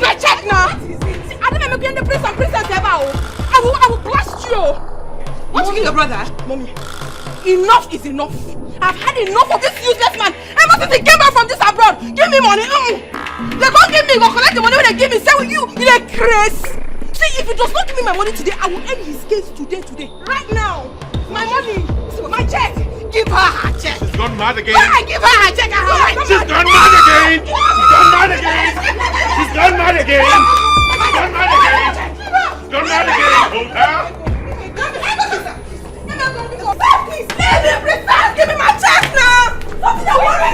my check now? See, I don't know if the prince and princess ever. I will blast you. What you kill your brother? Mommy, enough is enough. I've had enough of this useless man. Ever since he came back from this abroad, give me money. They can't give me. Go collect the money when they give me. Say with you, you're crazy. See, if he does not give me my money today, I will end his case today. Right now. My money. My check. Give her her check. She's gone mad again. Why? Give her her check. She's gone mad again. She's gone mad again. She's gone mad again. She's gone mad again. She's gone mad again. Hold her. Please, give me my check now. What's the worry?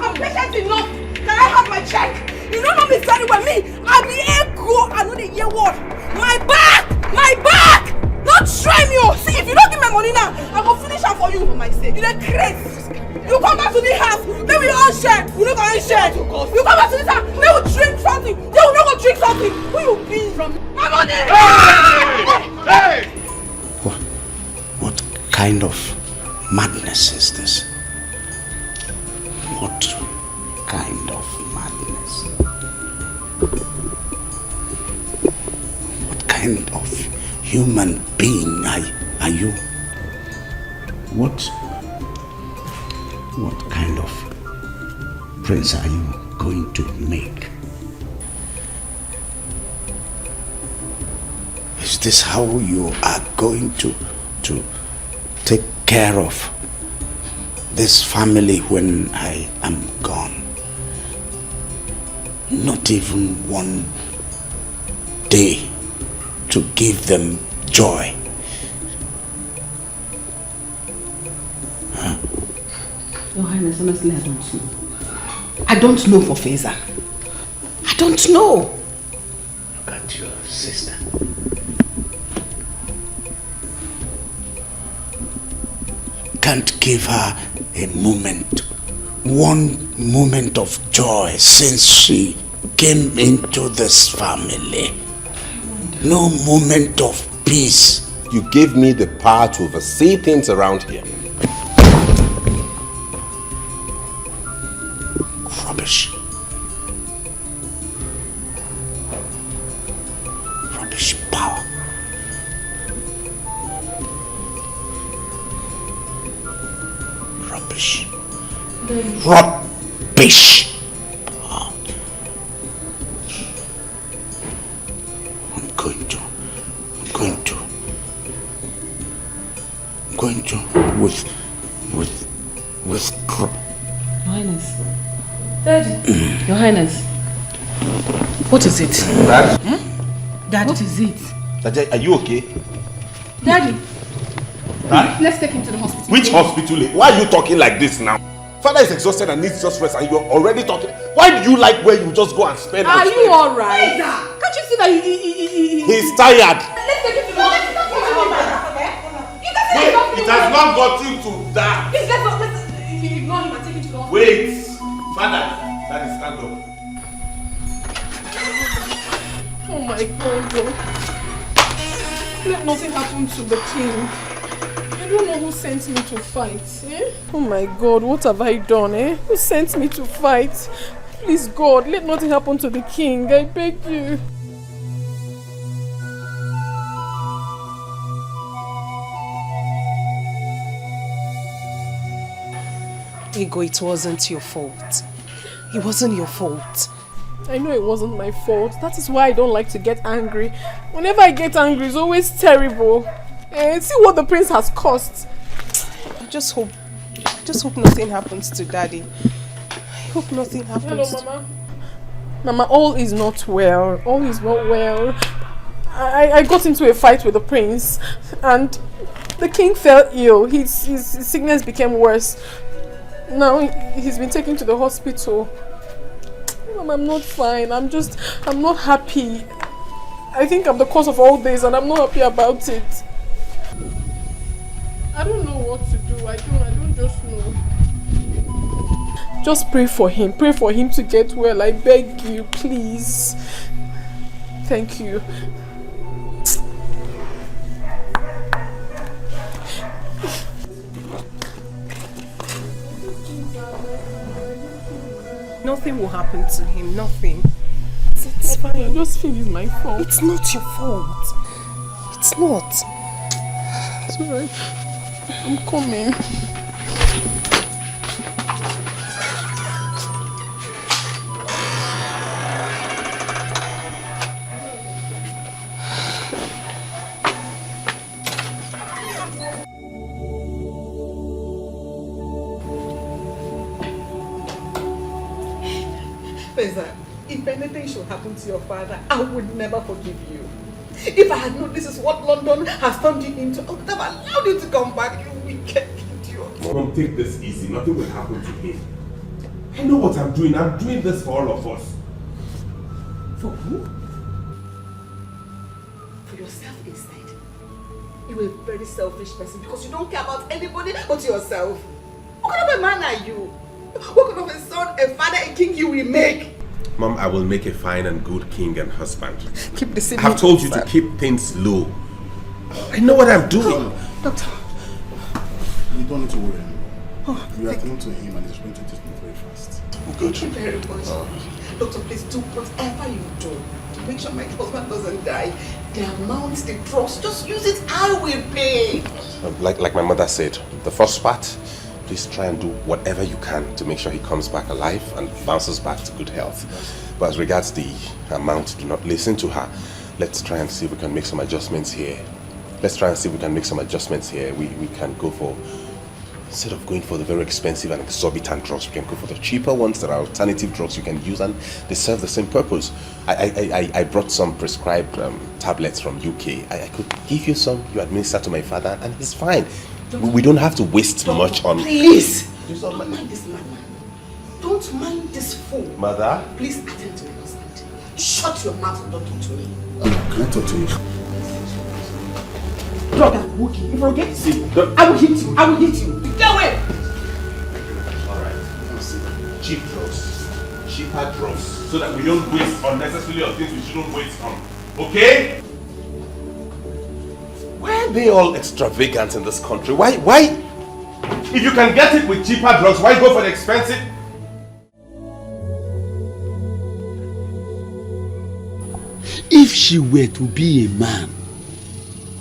I'm patient enough. Can I have my check? You don't know me very well. Me, I'll be ego. I know the year what. My back. Don't try me. Oh, see, if you don't give me my money now, I will finish her for you. For my sake. You're crazy. You come back to the house. Then we all share. We don't go share. You come back to this house. Then we drink something. Then we not go drink something. Who you be? From my money. Hey! What kind of madness is this? What kind of madness? What kind of human being are you? What kind of prince are you going to make? Is this how you are going to take care of this family when I am gone. Not even one day to give them joy. Your Highness, honestly, I don't know. I don't know for Feza. I don't know. Look at your sister. Can't give her a moment, one moment of joy since she came into this family. No moment of peace. You gave me the power to oversee things around here. Rubbish. Rubbish power. Rubbish. Rubbish. I'm going to Your Highness. Daddy. Your Highness. What is it? Dad? Daddy. What is it? Dad, are you okay? Daddy. Dad? Let's take him to the hospital. Which hospital? Why are you talking like this now? Father is exhausted and needs just rest and you're already talking. Why do you like where you just go and spend? Are you alright? Can't you see that He's tired. Let's take him to the hospital. It has not gotten to that. Please, let's ignore him and take him to the hospital. Wait. Father, stand up. Oh my God. Let nothing happen to the king. I don't know who sent me to fight. Oh my God, what have I done? Who sent me to fight? Please God, let nothing happen to the king. I beg you. Ego, it wasn't your fault. It wasn't your fault. I know it wasn't my fault. That is why I don't like to get angry. Whenever I get angry, it's always terrible. See what the prince has cost. I just hope nothing happens to Daddy. I hope nothing happens. Hello, Mama. Mama, all is not well. All is not well. I got into a fight with the prince, and the king fell ill. His sickness became worse. Now he's been taken to the hospital. Mama, I'm not fine. I'm not happy. I think I'm the cause of all this, and I'm not happy about it. I don't know what to do. I don't just know. Just pray for him. Pray for him to get well. I beg you, please. Thank you. Nothing will happen to him. Nothing. It's fine. I just feel it's my fault. It's not your fault. It's not. It's alright. I'm coming. If anything should happen to your father, I would never forgive you. If I had known this is what London has turned you into, I would have allowed you to come back, you wicked idiot. Mom, take this easy. Nothing will happen to him. I know what I'm doing. I'm doing this for all of us. For who? For yourself instead. You're a very selfish person because you don't care about anybody but yourself. What kind of a man are you? What kind of a son, a father, a king you will make? Mom, I will make a fine and good king and husband. Keep the I have told you to keep things low. I know what I'm doing. Doctor. You don't need to worry anymore. We are going to him and he's going to treatment very fast. Thank you very much. Doctor, please do whatever you do to make sure my husband doesn't die. The amount, the drugs, just use it, I will pay. Like my mother said, the first part, please try and do whatever you can to make sure he comes back alive and bounces back to good health. But as regards the amount, do not listen to her. Let's try and see if we can make some adjustments here. We can go for Instead of going for the very expensive and exorbitant drugs, we can go for the cheaper ones that are alternative drugs you can use, and they serve the same purpose. I brought some prescribed tablets from UK. I could give you some, you administer to my father, and he's fine. We don't have to waste much on... Please! Don't mind this madman. Don't mind this fool. Mother? Please attend to your husband. Shut your mouth and don't talk to me. Can I talk to you? Brother, Wookie, if I get see, I will hit you. I will hit you. Get away! Alright. Cheap drugs. Cheaper drugs. So that we don't waste unnecessarily on things we shouldn't waste on. Okay? Why are they all extravagant in this country? Why? If you can get it with cheaper drugs, why go for the expensive? If she were to be a man,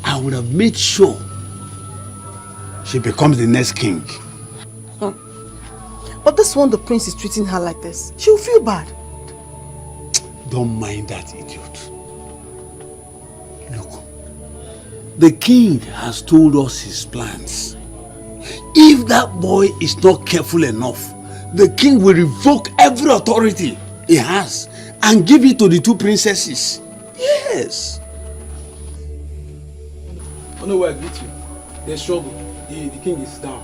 I would have made sure she becomes the next king. But this one, the prince is treating her like this. She'll feel bad. Don't mind that idiot. Look, the king has told us his plans. If that boy is not careful enough, the king will revoke every authority he has and give it to the two princesses. Yes. Oh no, I greet you. There's trouble. The king is down.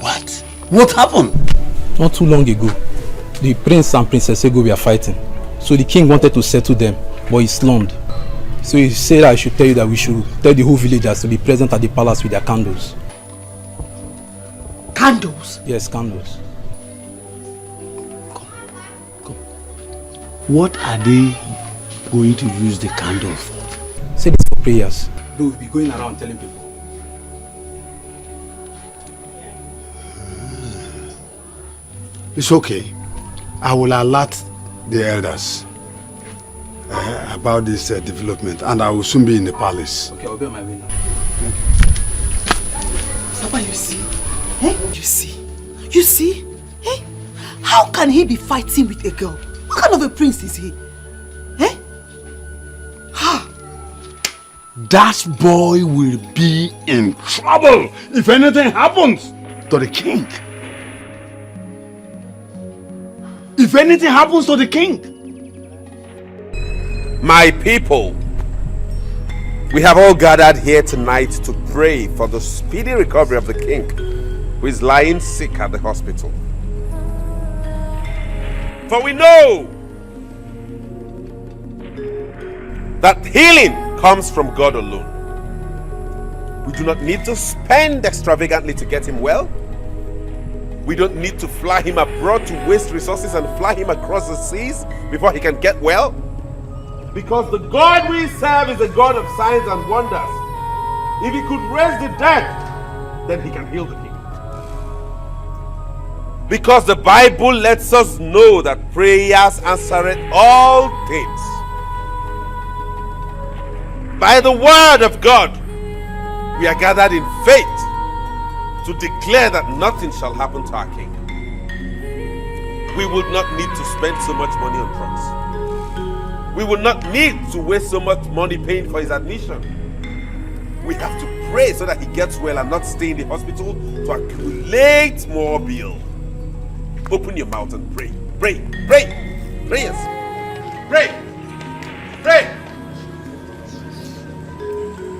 What? What happened? Not too long ago, the prince and princess Ego were fighting. So the king wanted to settle them, but he slummed. So he said I should tell you that we should tell the whole villagers to be present at the palace with their candles. Candles? Yes, candles. What are they going to use the candle for? Say this for prayers. They will be going around telling people. It's okay. I will alert the elders about this development, and I will soon be in the palace. Okay, I'll be on my way now. Papa, you see? Eh? You see? Eh? How can he be fighting with a girl? What kind of a prince is he? Eh? Ha! That boy will be in trouble if anything happens to the king. If anything happens to the king. My people, we have all gathered here tonight to pray for the speedy recovery of the king who is lying sick at the hospital. For we know that healing comes from God alone. We do not need to spend extravagantly to get him well. We don't need to fly him abroad to waste resources and fly him across the seas before he can get well. Because the God we serve is a God of signs and wonders. If he could raise the dead, then he can heal the king. Because the Bible lets us know that prayers answer all things. By the word of God, we are gathered in faith to declare that nothing shall happen to our king. We would not need to spend so much money on drugs. We will not need to waste so much money paying for his admission. We have to pray so that he gets well and not stay in the hospital to accumulate more bill. Open your mouth and pray. Pray. Pray. Prayers. Pray. Pray.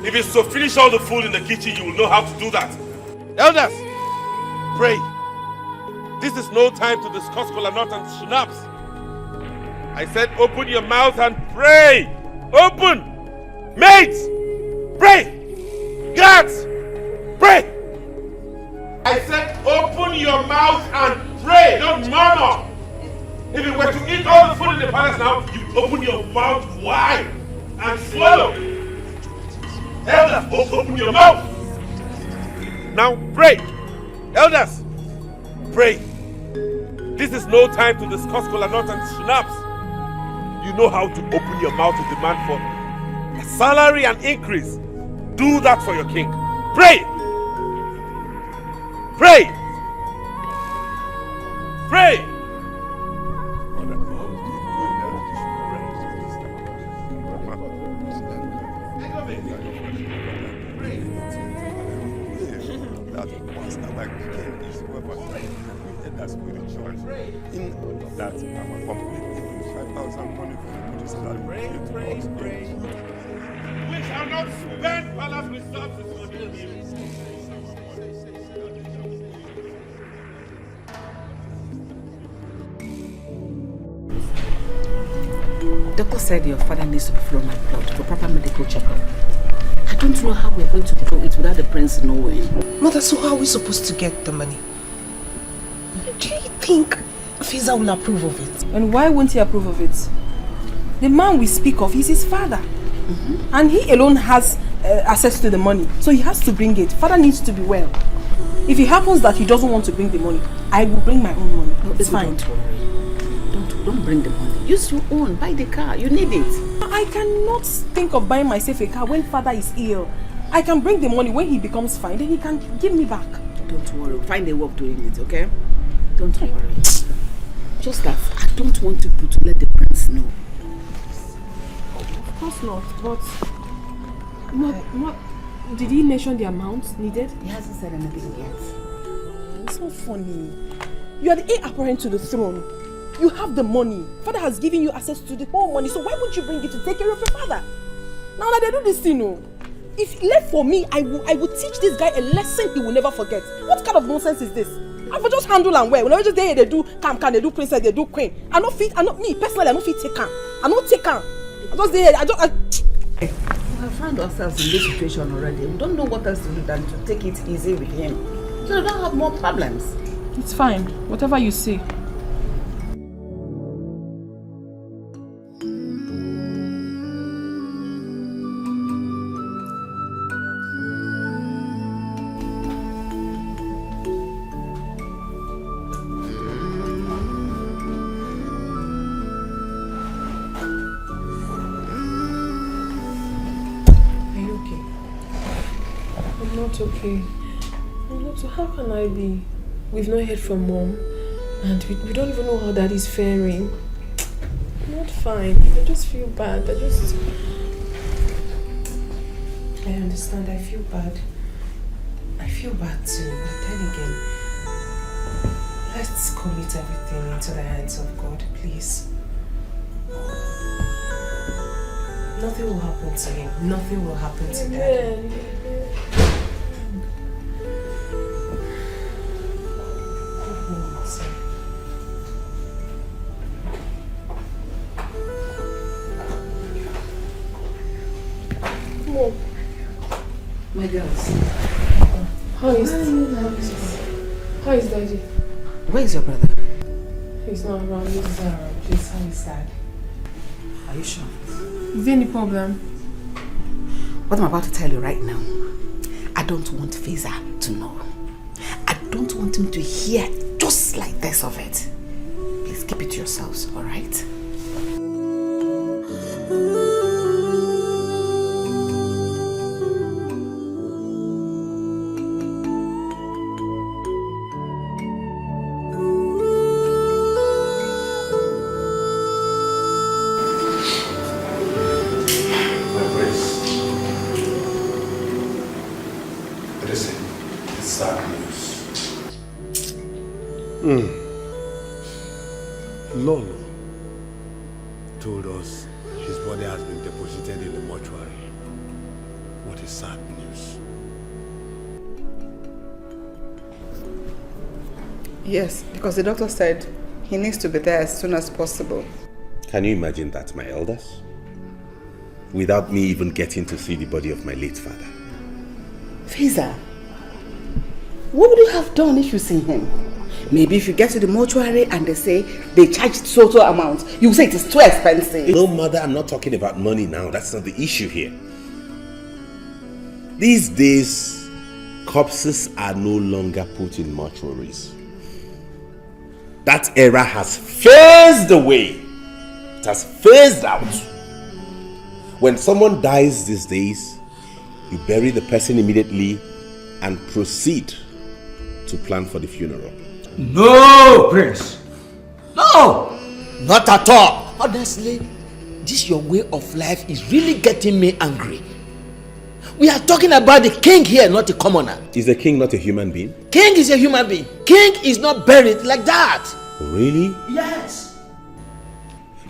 If it's to finish all the food in the kitchen, you will know how to do that. Elders, pray. This is no time to discuss kola nut and schnapps. I said open your mouth and pray. Open. Mates, pray. Guards, pray. I said open your mouth and pray. Don't murmur. If you were to eat all the food in the palace now, you open your mouth wide and swallow. Elders, open your mouth. Now pray. Elders, pray. This is no time to discuss kola nut and schnapps. You know how to open your mouth to demand for a salary and increase. Do that for your king. Pray. Pray. Pray. that monster like king is whoever that's spiritual. In all of that, I'm a complete 5,000 money for the Buddhist pray. We shall not spend palace resources for this. Doctor said your father needs to be flown my blood for proper medical checkup. I don't know how we're going to do it without the prince knowing. Mother, so how are we supposed to get the money? Do you think Fiza will approve of it? And why won't he approve of it? The man we speak of is his father. And he alone has access to the money. So he has to bring it. Father needs to be well. If it happens that he doesn't want to bring the money, I will bring my own money. No, it's fine. Don't worry. Don't bring the money. Use your own. Buy the car. You need it. I cannot think of buying myself a car when father is ill. I can bring the money when he becomes fine. Then he can give me back. Don't worry. Find a way of doing it, okay? Don't worry. Just that I don't want to let the prince know. Of course not. But what did he mention the amount needed? He hasn't said anything yet. It's not funny. You are the heir apparent to the throne. You have the money. Father has given you access to the whole money. So why won't you bring it to take care of your father? Now that they do this thing, no. If left for me, I will teach this guy a lesson he will never forget. What kind of nonsense is this? I will just handle and wear. Whenever they do can they do princess, they do queen. I don't me personally. I don't fit take can. I don't take can. I just there. We have found ourselves in this situation already. We don't know what else to do than to take it easy with him, so we don't have more problems. It's fine. Whatever you say. Okay. So how can I be? We've not heard from mom, and we don't even know how daddy's faring. I'm not fine. I just feel bad. I understand. I feel bad. I feel bad too. But then again, let's commit everything into the hands of God, please. Nothing will happen to him. Nothing will happen to daddy. My girls. How is daddy? Where is your brother? He's not around. He's around. Please, how is dad? Are you sure? Is there any problem? What I'm about to tell you right now, I don't want Fiza to know. I don't want him to hear just like this of it. Please keep it to yourselves, alright? Lolo told us his body has been deposited in the mortuary. What is sad news? Yes, because the doctor said he needs to be there as soon as possible. Can you imagine that, my elders? Without me even getting to see the body of my late father. Fiza, what would you have done if you see him? Maybe if you get to the mortuary and they say they charged total amount, you say it is too expensive. No, mother, I'm not talking about money now. That's not the issue here. These days, corpses are no longer put in mortuaries. That era has phased away. It has phased out. When someone dies these days, you bury the person immediately and proceed to plan for the funeral. No, Prince. No, not at all. Honestly, this your way of life is really getting me angry. We are talking about the king here, not the commoner. Is the king not a human being? King is a human being. King is not buried like that. Really? Yes.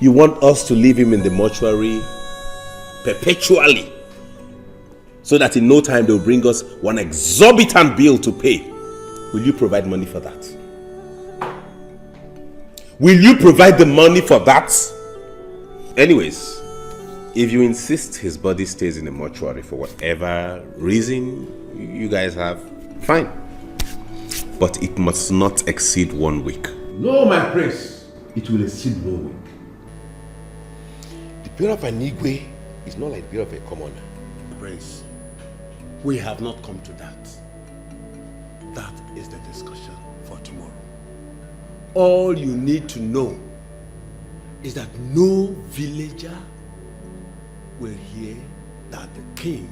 You want us to leave him in the mortuary perpetually, so that in no time they'll bring us one exorbitant bill to pay? Will you provide money for that? Will you provide the money for that? Anyways, if you insist his body stays in the mortuary for whatever reason you guys have, fine. But it must not exceed 1 week. No, my prince. It will exceed 1 week. The burial of an Igwe is not like the burial of a commoner. Prince, we have not come to that. That is the discussion for tomorrow. All you need to know is that no villager will hear that the king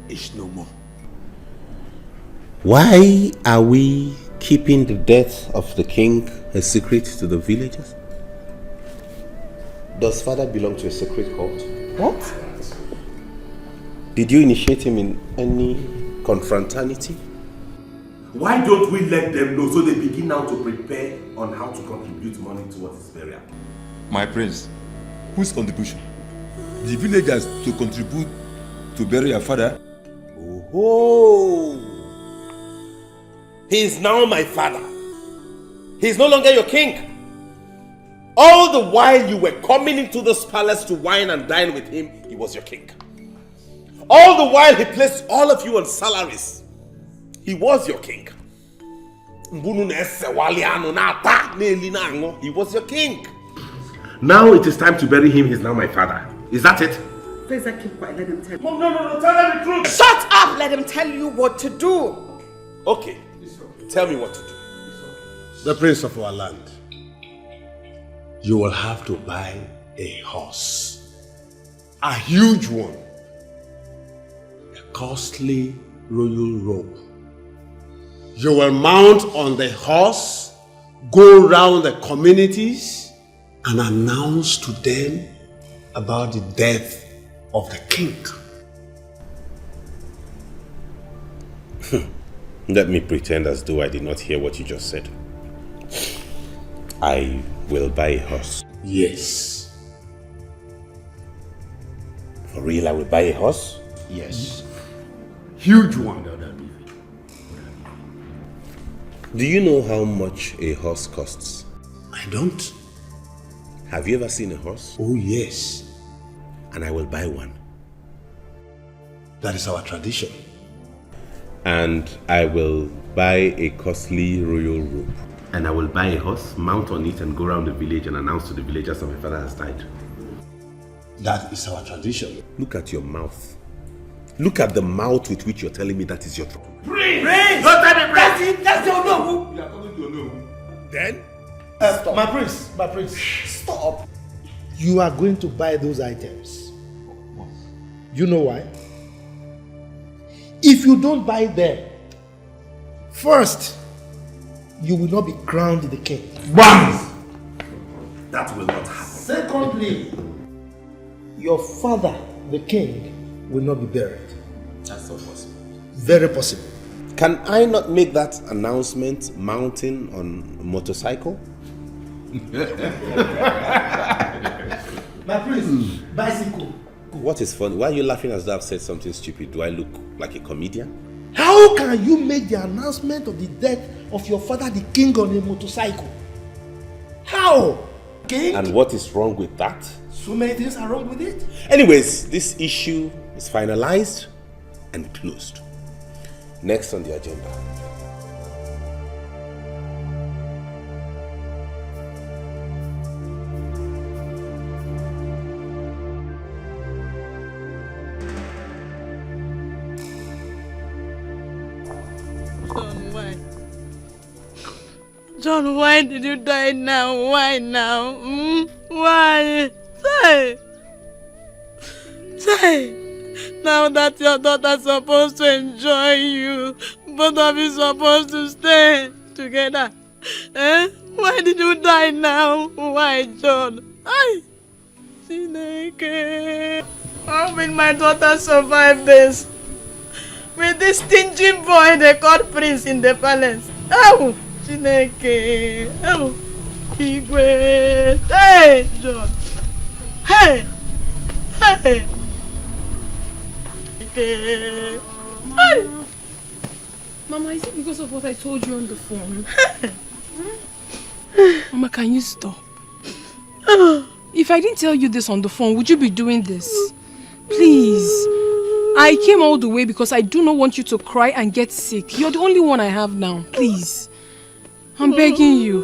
is no more. Why are we keeping the death of the king a secret to the villagers? Does father belong to a secret cult? What? Did you initiate him in any confraternity? Why don't we let them know so they begin now to prepare on how to contribute money towards his burial? My prince, whose contribution? The villagers to contribute to bury your father? Oh, he is now my father. He is no longer your king. All the while you were coming into this palace to wine and dine with him, he was your king. All the while he placed all of you on salaries, he was your king. He was your king. Now it is time to bury him. He's now my father. Is that it? Please, keep quiet. Let him tell you. Mom, no, tell them the truth. Shut up! Let him tell you what to do. Okay, tell me what to do. The prince of our land, you will have to buy a horse. A huge one. A costly royal robe. You will mount on the horse, go round the communities, and announce to them about the death of the king. Let me pretend as though I did not hear what you just said. I will buy a horse. Yes. For real, I will buy a horse? Yes. Huge one. Do you know how much a horse costs? I don't. Have you ever seen a horse? Oh, yes. And I will buy one. That is our tradition. And I will buy a costly royal robe. And I will buy a horse, mount on it, and go around the village and announce to the villagers that my father has died. That is our tradition. Look at your mouth. Look at the mouth with which you're telling me that is your trouble. Prince! Don't tell me, prince! That's your no. You are coming to no. Then? My prince, stop. You are going to buy those items. You know why? If you don't buy them, first, you will not be crowned the king. BAM! That will not happen. Secondly, your father, the king, will not be buried. That's not possible. Very possible. Can I not make that announcement mounting on a motorcycle? My prince, bicycle. What is funny? Why are you laughing as though I've said something stupid? Do I look like a comedian? How can you make the announcement of the death of your father, the king, on a motorcycle? How? King? And what is wrong with that? So many things are wrong with it. Anyways, this issue is finalized and closed. Next on the agenda. John, why did you die now? Why now? Why? Say. Now that your daughter's supposed to enjoy you, both of you supposed to stay together. Why did you die now? Why, John? How will my daughter survive this? with this stingy boy they called Prince in the palace. Oh, Chineke. Oh, Igwe. Hey, John. Hey. Hey. Hey. Mama, is it because of what I told you on the phone? Mama, can you stop? If I didn't tell you this on the phone, would you be doing this? Please. I came all the way because I do not want you to cry and get sick. You're the only one I have now. Please. I'm begging you.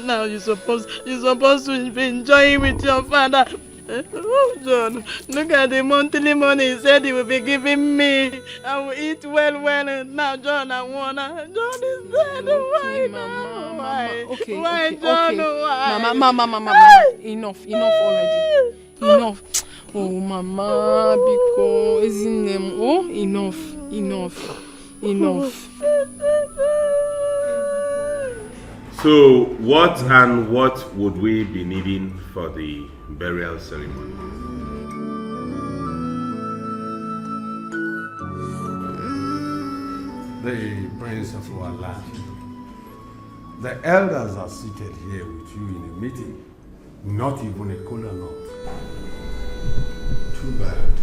Now you're supposed to be enjoying with your father. Oh, John, look at the monthly money he said he will be giving me. I will eat well. And now, John, I wanna. John is dead. Why, Mama? Why? Okay, why, okay, John? okay. Why? Mama. Enough already. Enough. Oh, Mama, because isn't them? Oh, enough. So, what would we be needing for the burial ceremony? The prince of our land. The elders are seated here with you in a meeting. Not even a kola nut. Too bad.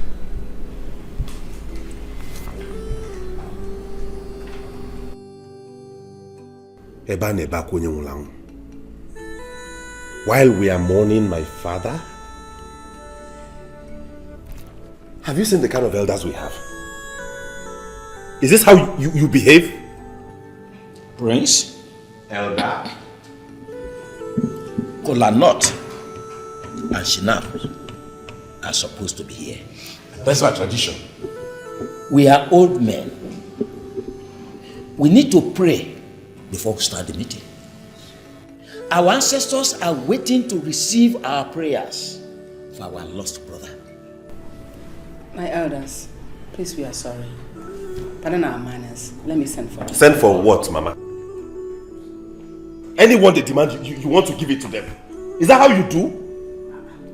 While we are mourning my father, have you seen the kind of elders we have? Is this how you behave? Prince? Elder? Kola nut and Shinap are supposed to be here. That's our tradition. We are old men. We need to pray before we start the meeting. Our ancestors are waiting to receive our prayers for our lost brother. My elders, please, we are sorry. Pardon our manners. Let me send for them. Send for what, Mama? Anyone they demand, you want to give it to them. Is that how you do?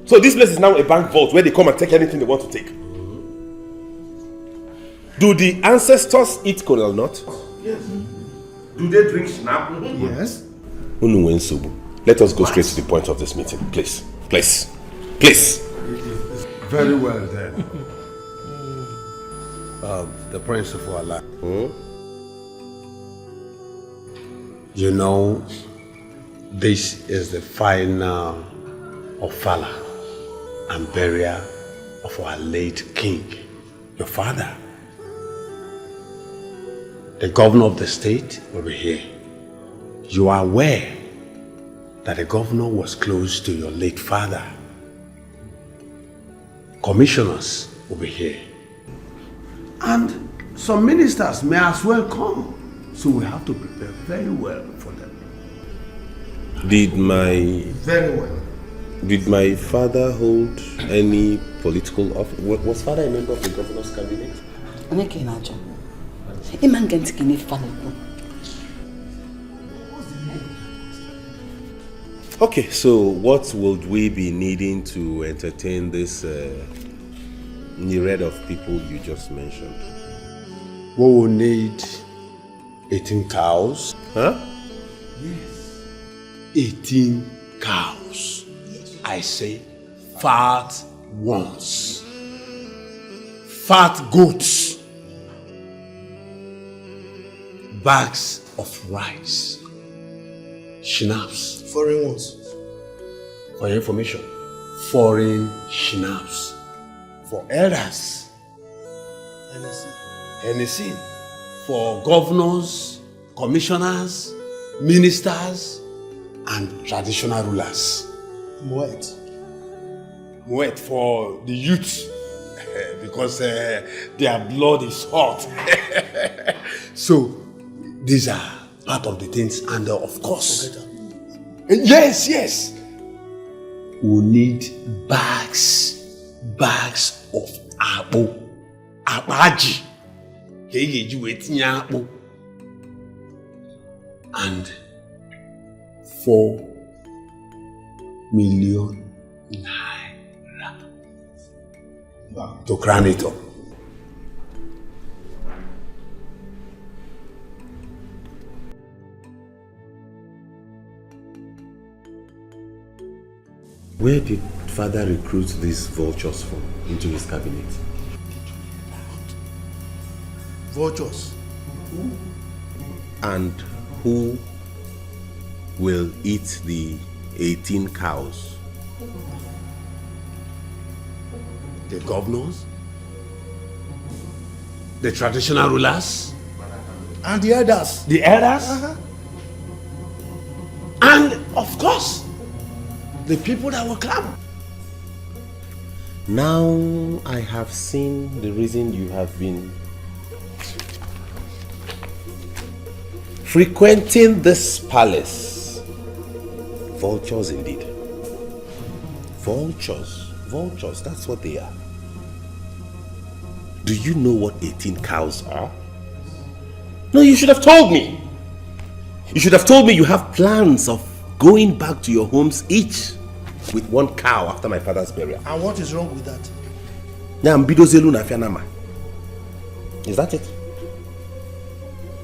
So this place is now a bank vault where they come and take anything they want to take. Do the ancestors eat kola nut? Yes. Do they drink snap? Yes. Let us go straight to the point of this meeting, please. Please. Very well then. The prince of our land. You know, this is the final ofala and burial of our late king, your father. The governor of the state will be here. You are aware that the governor was close to your late father. Commissioners will be here. And some ministers may as well come. So we have to prepare very well for them. Did my father hold any political office? Was father a member of the governor's cabinet? Okay, so what would we be needing to entertain this myriad of people you just mentioned? We will need 18 cows. Huh? Yes. 18 cows. I say fat ones. Fat goats. Bags of rice. Schnapps. Foreign ones. For your information, foreign schnapps. For elders. Hennessy. For governors, commissioners, ministers, and traditional rulers. Moet for the youth, because their blood is hot. So, these are part of the things, and of course, yes, we need bags of abaji, and 4 million Naira. To crown it up. Where did father recruit these vultures from into his cabinet? Vultures? And who will eat the 18 cows? The governors? The traditional rulers? And the elders? The elders? And of course, the people that will come. Now I have seen the reason you have been frequenting this palace. Vultures indeed. Vultures, that's what they are. Do you know what 18 cows are? No, you should have told me. You should have told me you have plans of going back to your homes each with one cow after my father's burial. And what is wrong with that? Is that it?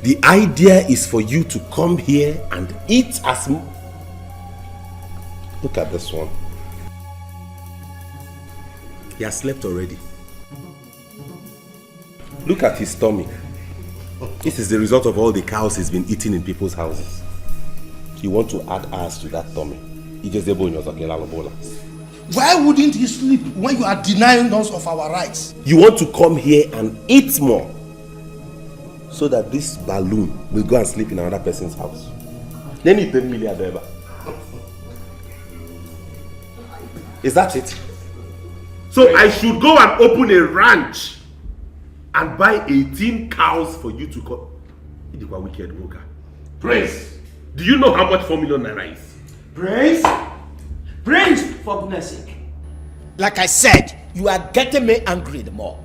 The idea is for you to come here and eat as much. Look at this one. He has slept already. Look at his tummy. This is the result of all the cows he's been eating in people's houses. You want to add ours to that tummy. Why wouldn't he sleep when you are denying us of our rights? You want to come here and eat more so that this balloon will go and sleep in another person's house. Then you pay $1 million. Is that it? So I should go and open a ranch and buy 18 cows for you to come. You are wicked worker. Prince, do you know how much 4 million naira is? Prince, for goodness sake. Like I said, you are getting me angry the more.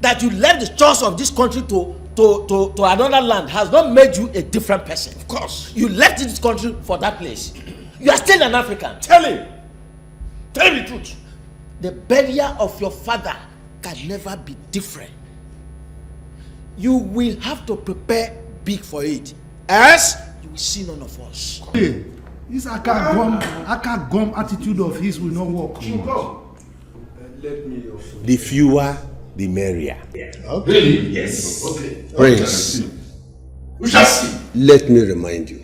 That you left the chores of this country to another land has not made you a different person. Of course. You left this country for that place. You are still an African. Tell him. Tell him the truth. The burial of your father can never be different. You will have to prepare big for it. Else, you will see none of us. Hey, this aka gum attitude of his will not work. The fewer, the merrier. Really? Yes. Okay. Prince, we shall see. Let me remind you,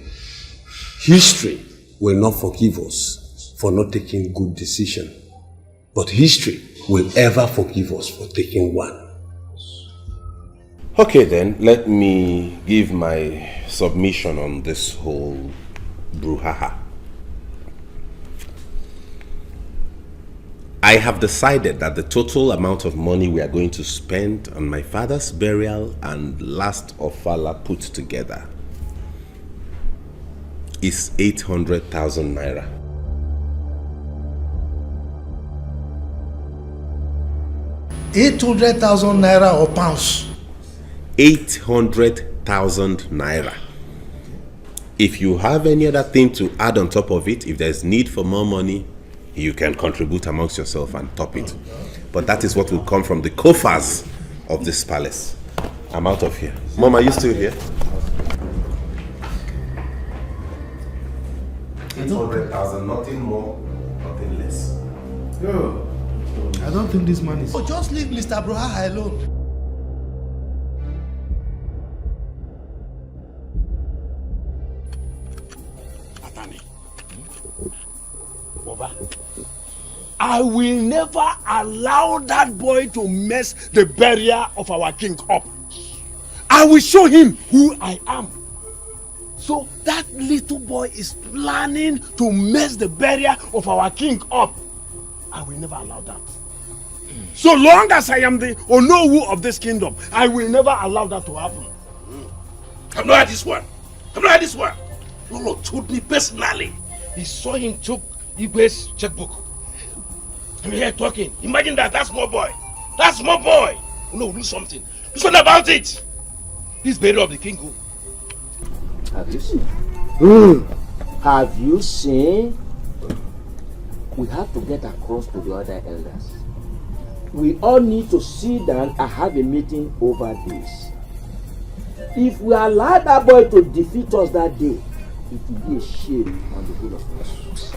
history will not forgive us for not taking good decision, but history will ever forgive us for taking one. Okay then, let me give my submission on this whole brouhaha. I have decided that the total amount of money we are going to spend on my father's burial and last ofala put together is 800,000 naira. 800,000 naira or pounds? 800,000 naira. If you have any other thing to add on top of it, if there's need for more money, you can contribute amongst yourself and top it. But that is what will come from the coffers of this palace. I'm out of here. Mom, are you still here? 800,000, nothing more, nothing less. No. I don't think this man is... Oh, just leave Mr. Broha alone. I will never allow that boy to mess the burial of our king up. I will show him who I am. So that little boy is planning to mess the burial of our king up. I will never allow that. So long as I am the Onowu of this kingdom, I will never allow that to happen. I've not had this one. I've not had this one. Lolo told me personally. He saw him took Igwe's checkbook. I'm here talking. Imagine that. That small boy. That small boy. No, do something. Do something about it. This burial of the king. Have you seen? Have you seen? we have to get across to the other elders. We all need to sit down and have a meeting over this. If we allow that boy to defeat us that day, it will be a shame on the whole of us.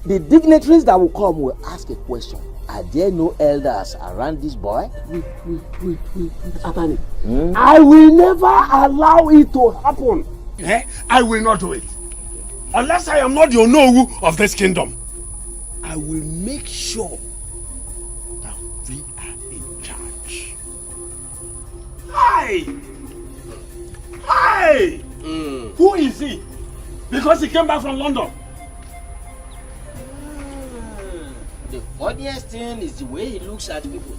The dignitaries that will come will ask a question. Are there no elders around this boy? Wait, Atani. I will never allow it to happen. I will not do it. Unless I am not the Onowu of this kingdom. I will make sure that we are in charge. Hi! Hi! Who is he? Because he came back from London. The funniest thing is the way he looks at people.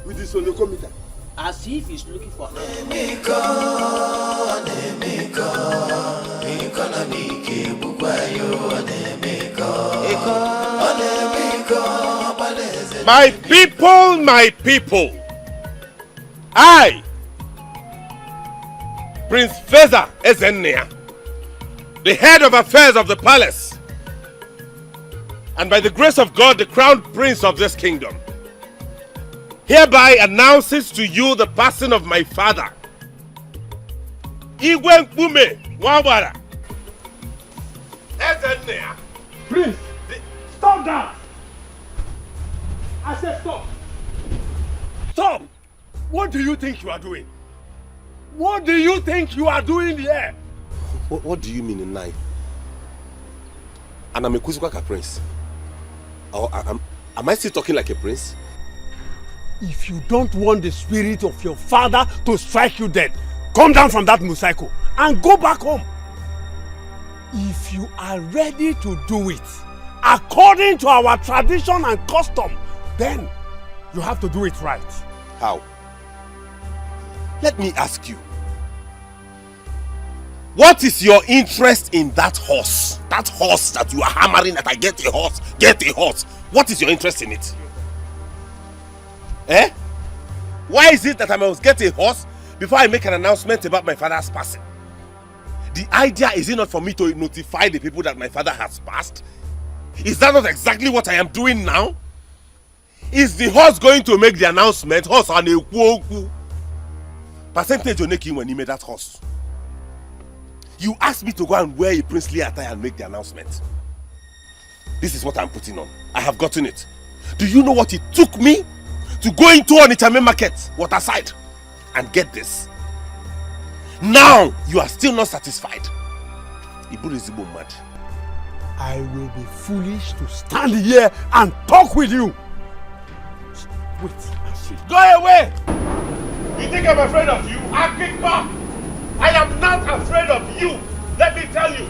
With his onokometer. As if he's looking for My people, my people. I, Prince Feza Ezennia, the head of affairs of the palace, and by the grace of God, the crown prince of this kingdom, hereby announces to you the passing of my father, Igwe Mpume Nwabara. Ezennia. Prince, stop that! I said stop! Stop! What do you think you are doing? What do you think you are doing here? What do you mean in line? And I'm a Kuzukaka prince. Or am I still talking like a prince? If you don't want the spirit of your father to strike you dead, come down from that motorcycle and go back home. If you are ready to do it according to our tradition and custom, then you have to do it right. How? Let me ask you. What is your interest in that horse? That horse that you are hammering that I get a horse, get a horse. What is your interest in it? Eh? Why is it that I must get a horse before I make an announcement about my father's passing? The idea is it not for me to notify the people that my father has passed? Is that not exactly what I am doing now? Is the horse going to make the announcement? Horse on a kuoku. Percentage on making when he made that horse. You asked me to go and wear a princely attire and make the announcement. This is what I'm putting on. I have gotten it. Do you know what it took me to go into Onitsha market, waterside, and get this? Now you are still not satisfied. Ibu is mad. I will be foolish to stand here and talk with you. Wait and see. Go away! You think I'm afraid of you? I kick back. I am not afraid of you. Let me tell you.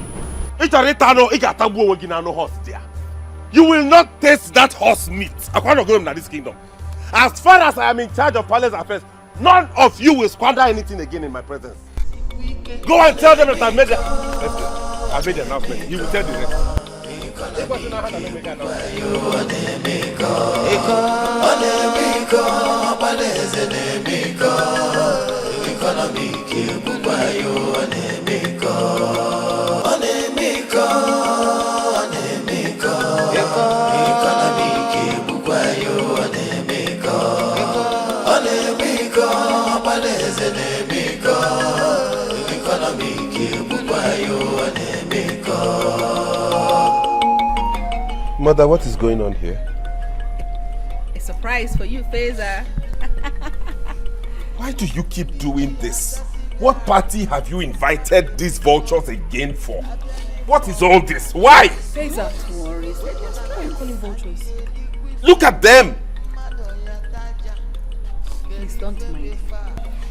You will not taste that horse meat. I cannot go in this kingdom. As far as I am in charge of palace affairs, none of you will squander anything again in my presence. Go and tell them that I made the announcement. You will tell the rest. Mother, what is going on here? A surprise for you, Feza. Why do you keep doing this? What party have you invited these vultures again for? What is all this? Why? Feza, don't worry. Why are you calling vultures? Look at them! Please don't mind.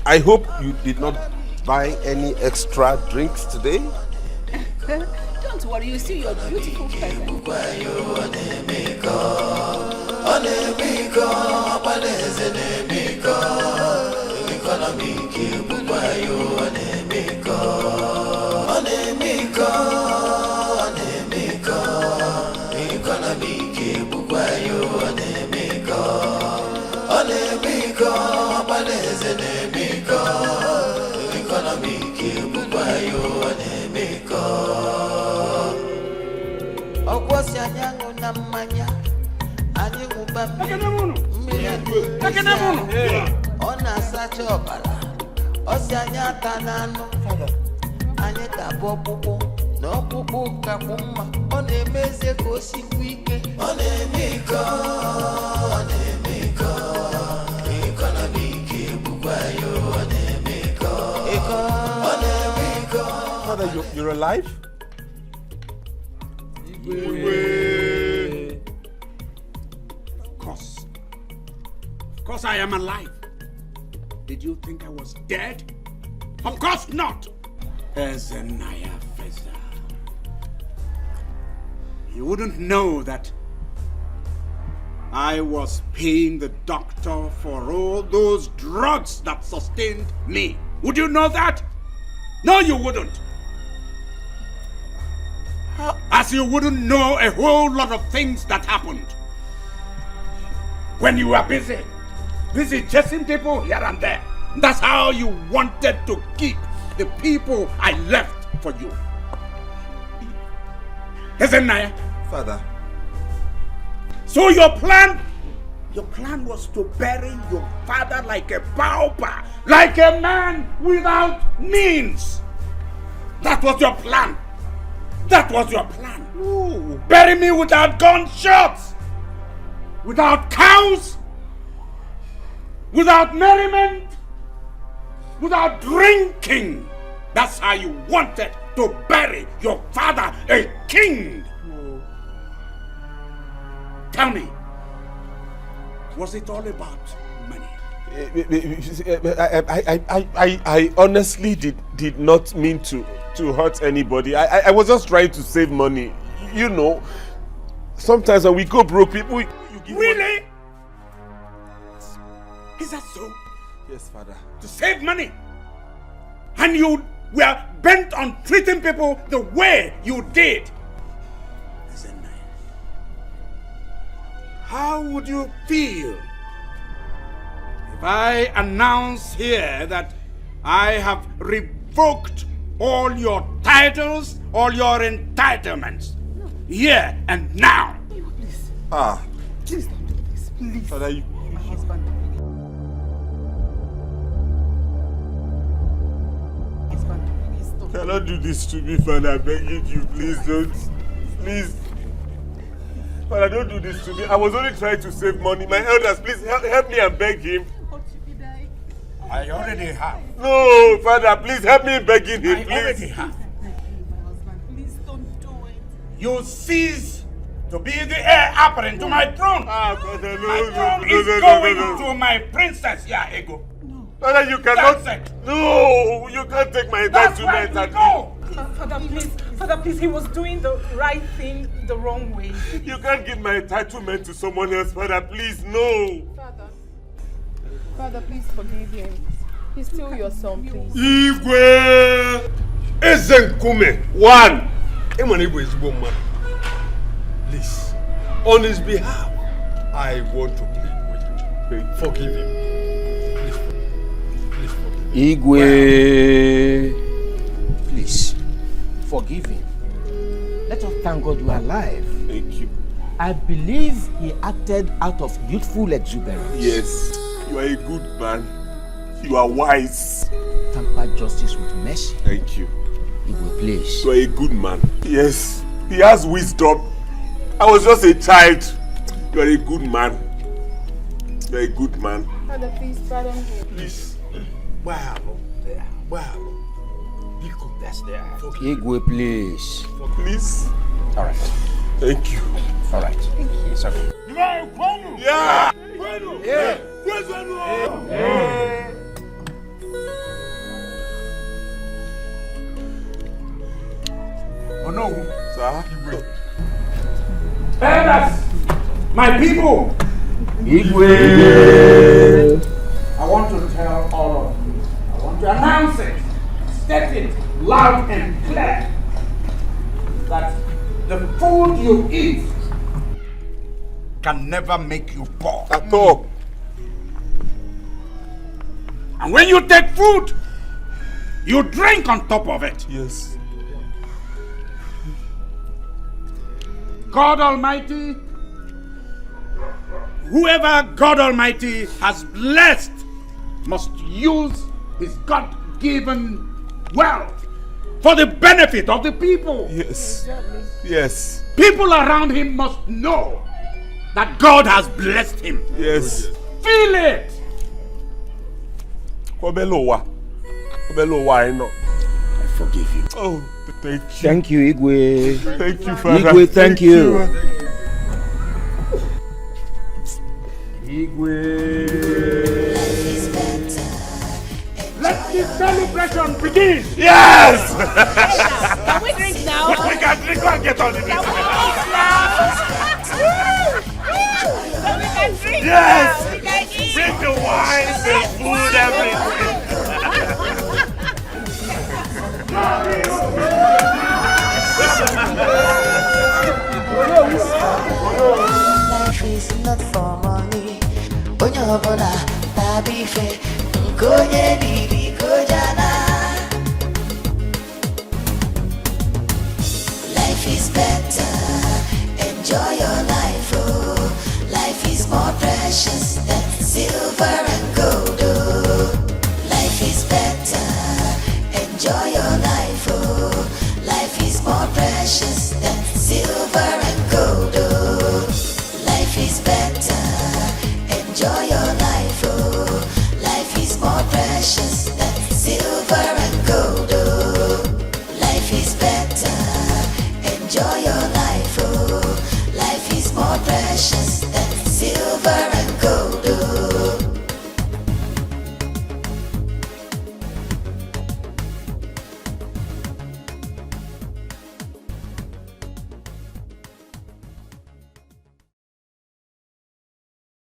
I hope you did not buy any extra drinks today. Don't worry, you see your beautiful present. ụba mmiri na-ekpozi arụ ọ na-asacha ọbara ọ sị anyị ata n'anụ anyị ga-abụ ọkpụkpụ na ọkpụkpụ kakwu mma ọ na-eme eze ka o sikwu ike ọ na-eme iko ọ na-eme iko iko na ike egbukwa ya ọ na-eme iko ọ na-eme iko. Father, you're alive? Of course I am alive. Did you think I was dead? Of course not. Ezenaya Feza. You wouldn't know that I was paying the doctor for all those drugs that sustained me. Would you know that? No, you wouldn't. As you wouldn't know a whole lot of things that happened when you were busy chasing people here and there. That's how you wanted to keep the people I left for you. Ezenaya? Father. So your plan was to bury your father like a pauper, like a man without means. That was your plan. That was your plan. No. Bury me without gunshots, without cows, without merriment, without drinking. That's how you wanted to bury your father, a king. No. Tell me, was it all about money? I honestly did not mean to hurt anybody. I was just trying to save money. You know, sometimes when we go broke, people... Really? Is that so? Yes, Father. To save money? And you were bent on treating people the way you did? How would you feel if I announce here that I have revoked all your titles, all your entitlements, here and now? Please. Please don't do this, please. Father, My husband. Please don't. Cannot do this to me, Father. I beg you, please don't. Please. Father, don't do this to me. I was only trying to save money. My elders, please help me and beg him. I already have. No, Father, please help me begging him, please. I already have. Please don't do it. You cease to be the heir apparent to my throne. Father, no, my throne is no, going to my princess, Ego. Father, you cannot. That's it. No, you can't take my entitlement. That's right, Father, please, he was doing the right thing the wrong way. You can't give my entitlement to someone else, Father, please, no. Father, please forgive him. He's still your son, please. Igwe Ezenkume. One. Please, on his behalf, I want to plead with you. Forgive him. Please forgive him. Igwe, please, forgive him. Let us thank God you are alive. Thank you. I believe he acted out of youthful exuberance. Yes, you are a good man. You are wise. Temper justice with mercy. Thank you. Igwe, please. You are a good man. Yes, he has wisdom. I was just a child. You are a good man. You are a good man. Father, please pardon him. Please. Wow. That's there. Igwe, please. Please. All right. Thank you. All right. Thank you. It's okay. Yeah. Yeah. Oh no, sir. Elders, my people, Igwe. I want to tell all of you, I want to announce it, state it loud and clear, that the food you eat can never make you poor. At all. And when you take food, you drink on top of it. Yes. God Almighty whoever God Almighty has blessed must use his God-given wealth for the benefit of the people. Yes. Yes. People around him must know that God has blessed him. Yes. Feel it. I forgive you. Oh, thank you. Thank you, Igwe. Thank you, Father. Igwe, thank you. Let the celebration begin. Yes. Can we drink now? We can drink and get on the Can we drink now? So we can drink Yes. now. We can eat. Bring the wine, the food, everything. Life is not for money. Onye ọbụla na-abịa ife nke onye riri kojana. Life is better. Enjoy your life, oh. Life is more precious than silver and gold, oh. Life is better. Enjoy your life, oh. Life is more precious than silver and gold, oh. Life is better. Enjoy your